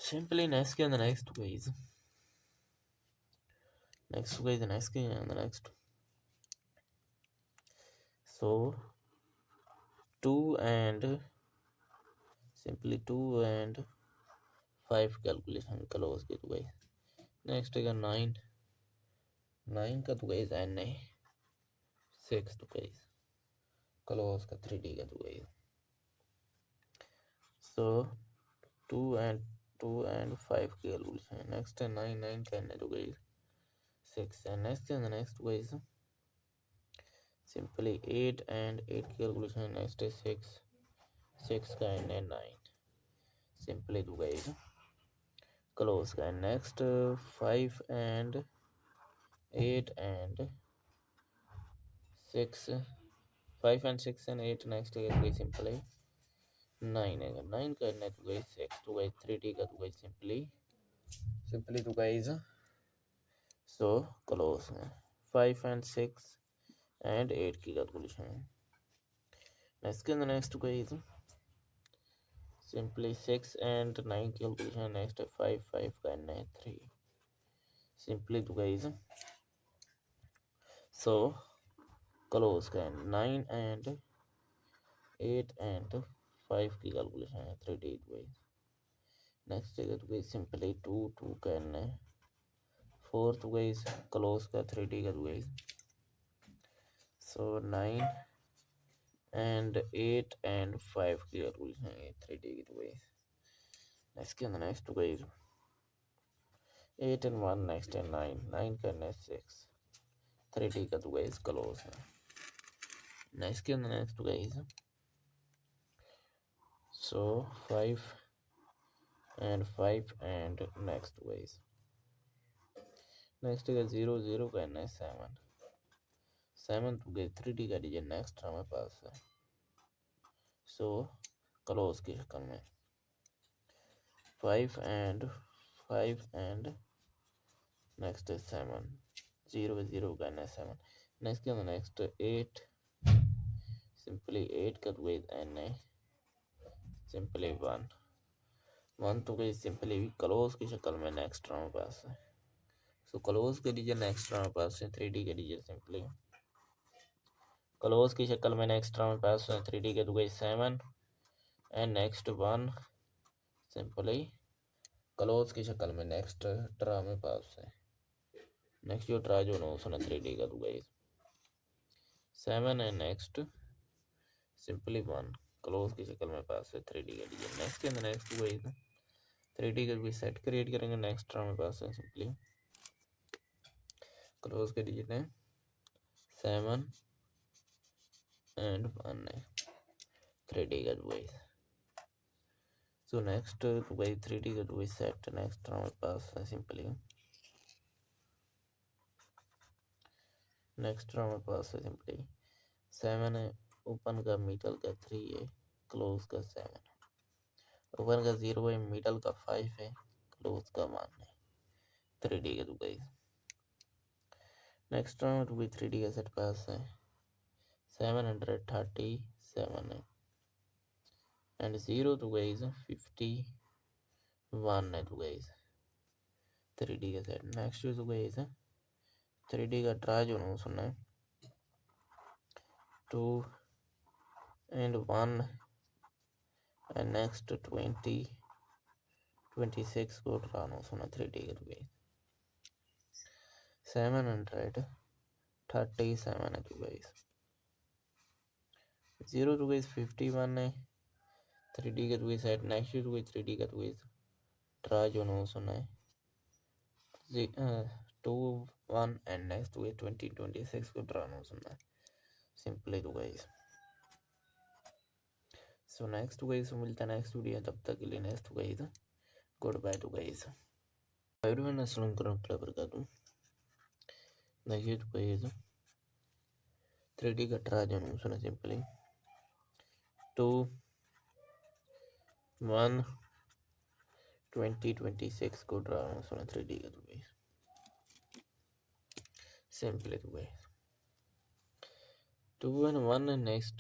simply next and the next guys next so 2 and simply 2 and 5 calculation close के तो guys next है 9 का तो guys n है 6 तो guys close का 3D का तो guys so 2 and 5 calculation next है 9 का n तो guys 6 and next guys simply 8 and 8 calculation next is 6 का n है 9 simply do guys close का next 5 and 8 and 6 5 and 6 and 8 next is guys simply 9 है 9 का n है तो guys 6 तो guys 3D का तो guys simply do guys so close 5 and 6 and 8 की calculation next guys simply 6 and 9 calculation next 5 का n है 3 simply to guys so close का 9 and 8 and 5 की calculation है 3D guys next है तो guys simply 2 का n है 4 to guys close का 3D का guys so 9 and 8 and 5 की calculation है 3D की guys next guys 8 and 1 next and 9 का n है 6 3D का तो guys close है next guys so 5 and 5 and next guys next है 0 का n है 7 तो guys 3D का रीजन नेक्स्ट हमारे पास है so close की शक्ल में 5 and next is 7 0 का n है 7 next 8 simply 8 का with n है simply 1 1 तो गई सिंपली क्लोज की शक्ल में नेक्स्ट हमारे पास है। सो क्लोज के लीजिए नेक्स्ट हमारे पास है 3D के लीजिए सिंपली क्लोज की शक्ल में नेक्स्ट हमारे पास है 3D के तो गई 7 एंड नेक्स्ट 1 सिंपली क्लोज की शक्ल में नेक्स्ट ट्रा में पास है। नेक्स्ट जो ट्रा जो नो सुना 3D का तो गई 7 एंड नेक्स्ट सिंपली 1 क्लोज की शक्ल में पास है 3D का लीजिए नेक्स्ट के अंदर नेक्स्ट वही 3D का भी सेट क्रिएट करेंगे नेक्स्ट ट्रा में पास है सिंपली क्लोज के डिजिट है 7 एंड 1 है 3D का वही। सो नेक्स्ट वही 3D का वही सेट नेक्स्ट ट्रा में पास है सिंपली नेक्स्ट ट्रा में पास है सिंपली 7 है ओपन का मिडल का 3 है क्लोज का 7 ओपन का 0 है मिडल का 5 है क्लोज का 1 है 3D का गई। नेक्स्ट राउंड भी 3D का सेट पास है 737 है एंड 0 तो गई 51 है तो गई 3D का सेट। नेक्स्ट तो गई 3D का ट्रा जो ना सुनना है 2 एंड 1 एंड नेक्स्ट 26 को ट्रा ना सुना 3D का तो गई 737 है तो गई 0 तो गई 51 है 3D का तो गई सेट। नेक्स्ट तो गई 3D का तो गई ट्रा जो ना सुना है 2 1 एंड नेक्स्ट हुए 26 को ड्राना सुनना है सिंपली तो गाइस। सो नेक्स्ट गाइस मिलता है नेक्स्ट वीडियो तब तक के लिए नेक्स्ट गाइस गुड बाय टू गाइस एवरीवन अस्सलाम वालेकुम देखिए तो गाइस 3D का ट्रा जो सुना सिंपली 2 1 2026 को ड्राना सुना 3D का तो गाइस सिंपली तो गाइस 2 and 1 and next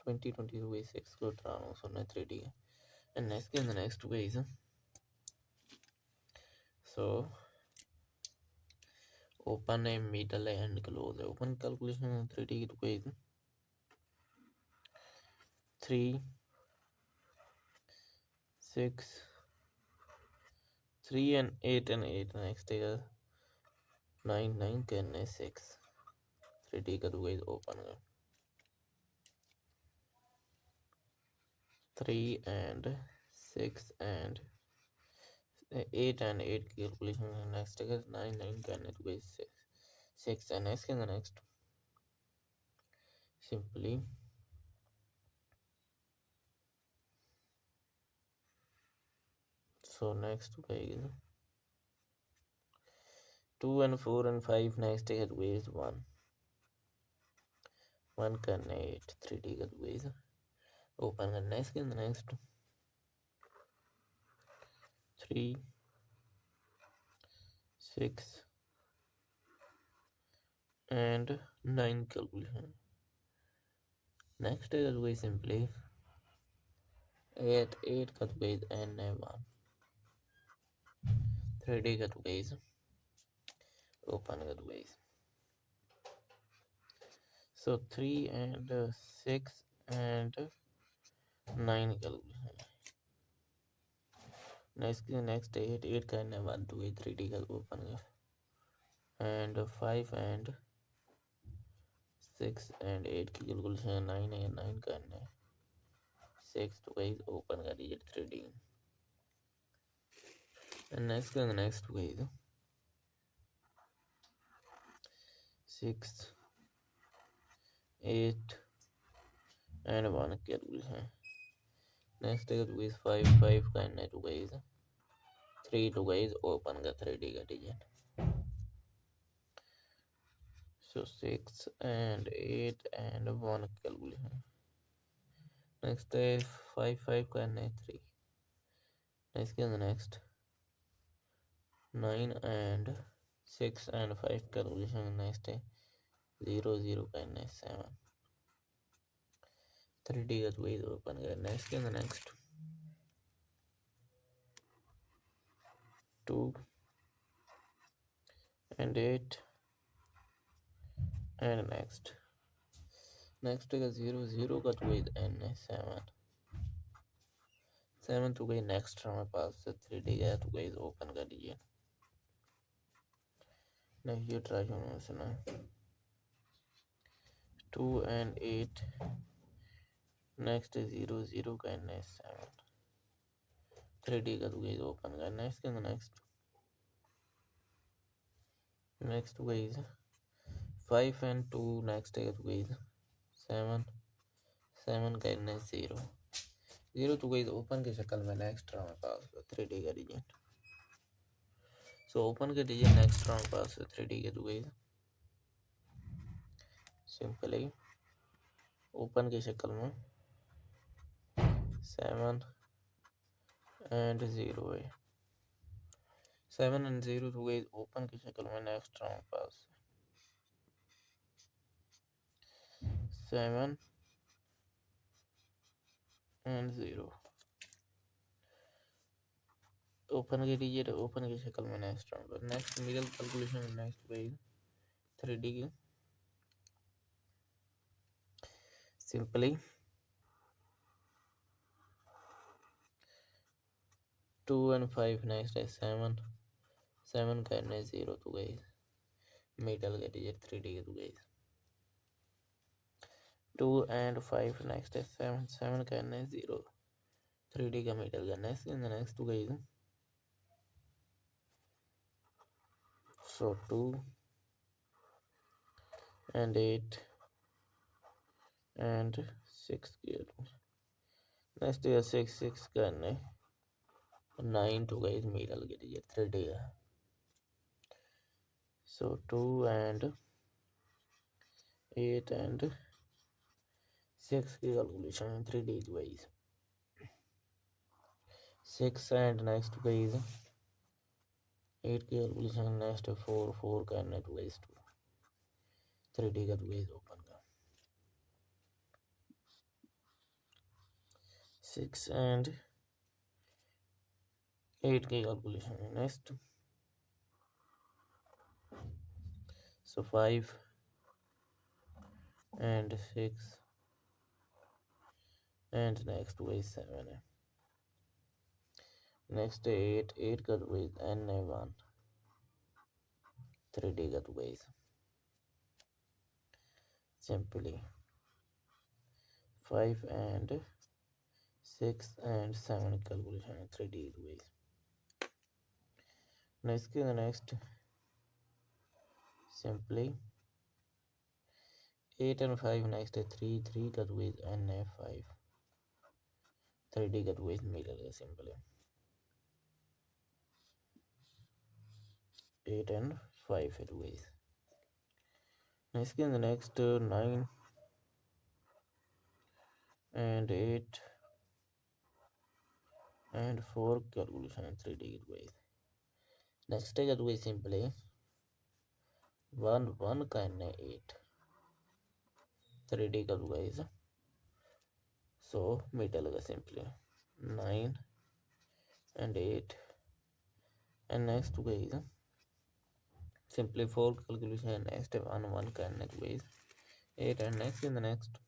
2026 को ड्राना सुना 3D का and next in the next ways so open है middle है and close है open calculation 3D की तो ways 3 6 3 and 8 and 8 next है 9 9 करने 6 3D का तो ways open है 3 and 6 and 8 and 8 की calculation next है 9 9 करने तो ways 6 and next in the next simply so next ways 2 and 4 and 5 next है ways 1 1 करने 8 3D का ways open करना next in the next 3 6 and 9 calculation next है way simply 8 8 का ways and 1 3D का ways open का ways so 3 and 6 and 9 calculation next 8 8 करने 1 2 8 3D का open and 5 and 6 and 8 की कैलकुलेशन 9 है 9 करने 6 तो गाइस ओपन कर दीजिए 3D and next guys 6 8 and 1 calculation next है तो गाइस 5 5 करने तो गाइस 3 तो गाइस ओपन का 3D का design so 6 and 8 and 1 calculation next है 5 5 करने 3 next 9 and 6 and 5 calculation next है 0 0 करने 7 3D का तो वही ओपन करना है। इसके अंदर नेक्स्ट 2 and 8 and next का 0 0 का तो वही n है 7 7 तो गई नेक्स्ट हमारे पास 3D का तो गई ओपन कर दीजिए। नेक्स्ट ये ट्राई सुना 2 and 8 नेक्स्ट 0 0 का n है 7 3D का तो गई ओपन करना है। इसके अंदर नेक्स्ट तो गई 5 and 2 नेक्स्ट का तो गई 7 7 का n है 0 0 तो गई ओपन की शक्ल में नेक्स्ट हमारे पास 3D का रीजन। सो ओपन के दीजिए नेक्स्ट हमारे पास 3D के तो गई सिंपली ओपन की शक्ल में 7 and 0 है 7 and 0 तो गई ओपन की शक्ल में नेक्स्ट हमारे पास 7 and 0 ओपन के दीजिए तो ओपन की शक्ल में नेक्स्ट मिडल कैलकुलेशन नेक्स्ट गई 3D की सिंपली 2 and 5 नेक्स्ट है 7 7 का n है 0 तो गई मिडल के दीजिए 3D की तो गई 2 and 5 नेक्स्ट है 7 7 का n है 0 3D का मिडल का नेक्स्ट तो गई so 2 and 8 and 6 नेक्स्ट है 6 का n है 9 तो गई मिडल के दीजिए 3D का so 2 and 8 and 6 की calculation 3D wise 6 and next wise 8 की कैलकुलेशन नेक्स्ट 4 4 का नेट वाइज 2 3D का वाइज ओपन का 6 and 8 की calculation next so 5 and 6 and next wise 7 है नेक्स्ट 8 8 का वाइज n है 1 3D का wise simply 5 and 6 and 7 calculation 3D wise next simply 8 and 5 next है 3 3 का वाइज n है 5 3D का वाइज मिडल है सिंपली 8 and 5 है wise next 9 and 8 and 4 calculation 3D wise next है का वाइज सिंपली 1 1 का n है 8 3D का वाइज सो मिडल का simply 9 and 8 and next wise simply 4 calculation next 1 1 का n wise 8 and next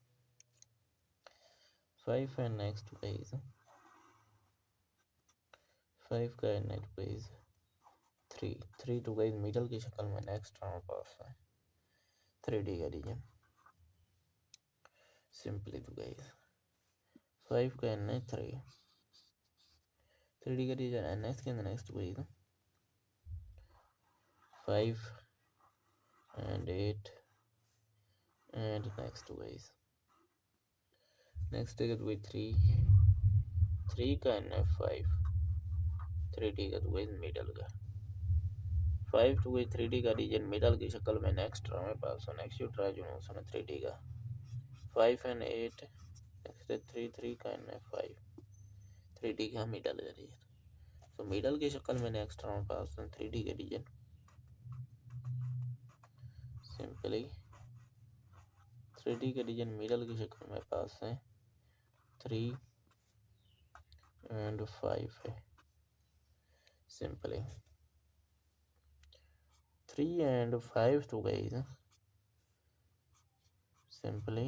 5 and next wise 5 का n wise 3 3 तो guys middle की शक्ल में नेक्स्ट हमारे पास है 3D का रीजन सिंपली तो गाइस 5 का n है 3 3D का रीजन n के अंदर next wise 5 and 8 and next wise next है तो 3 का n है 5 3D का तो गाइस मिडल का 5 to 3D का रीजन मिडल की शक्ल में नेक्स्ट हमारे पास नेक्स्ट यू ट्राई जो है 3D का 5 and 8 नेक्स्ट 3 3 का n है 5 3D का मिडल का रीजन तो मिडल की शक्ल में नेक्स्ट हमारे पास 3D का रीजन सिंपली 3D का रीजन मिडल की शक्ल में पास है 3 and 5 है simply 3 and 5 तो guys simply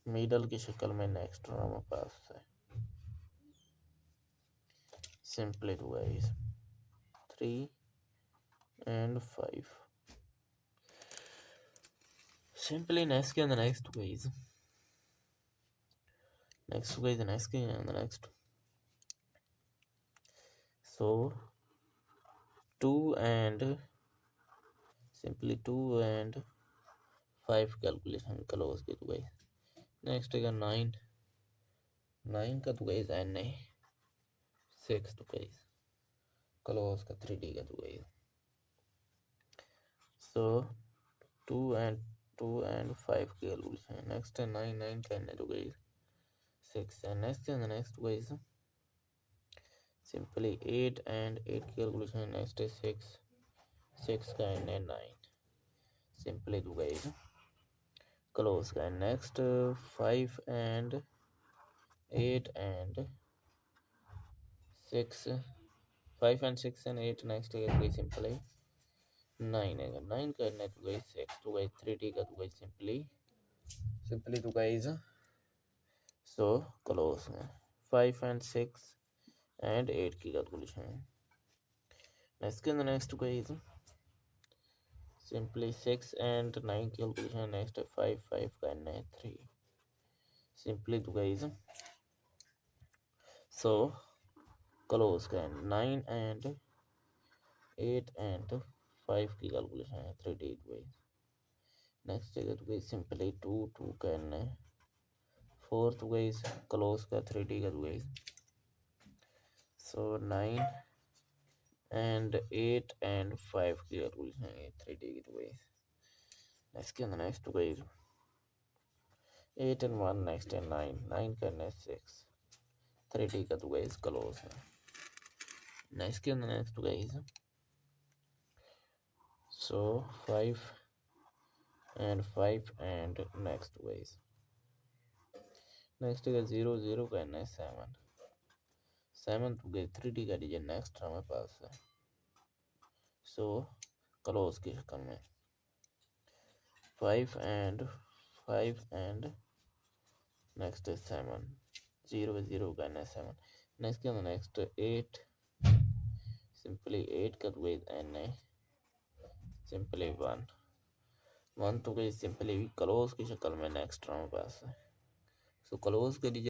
मिडल की शक्ल में नेक्स्ट रो हमारे पास है simply तो guys 3 and 5 simply next and the next guys next guys the next and the next so 2 and simply 2 and 5 calculation close के तो guys नेक्स्ट है 9 का तो गाइस एन है 6 तो गाइस क्लोज का 3D का तो गाइस सो 2 and 5 की कैलकुलेशन नेक्स्ट है 9 का एन है तो गाइस 6 है नेक्स्ट गाइस सिंपली 8 and 8 की कैलकुलेशन नेक्स्ट है 6 का एन है 9 सिंपली तो गाइस क्लोज का next 5 and 8 and 6 5 and 6 and 8 next है कोई सिंपल है 9 है 9 करना है तो गाइस 6 तो गाइस 3D का तो गाइस सिंपली तो गाइस सो क्लोज है 5 and 6 and 8 की calculation next guys simply 6 and 9 की कैलकुलेशन नेक्स्ट है 5 करना है 3 सिंपली तो गाइस सो क्लोज का 9 and 8 and 5 की कैलकुलेशन है 3D गाइस नेक्स्ट है तो गाइस सिंपली 2 करना है 4 तो गाइस क्लोज का 3D का तो गाइस सो 9 and 8 and 5 की कैलकुलेशन है 3D की तो गाइस नेक्स्ट तो गाइस 8 and 1 नेक्स्ट है 9 करना है 6 3D का तो गाइस क्लोज है नेक्स्ट तो guys so 5 and next guys next का 0 करना है 7 तो गई 3D का डिजाइन नेक्स्ट हमारे पास है सो क्लोज की शक्ल में 5 and नेक्स्ट है 7 0 करना है 7 नेक्स्ट 8 सिंपली 8 का तो गई एन है सिंपली 1 तो गई सिंपली क्लोज की शक्ल में नेक्स्ट हमारे पास है सो क्लोज के डिजाइन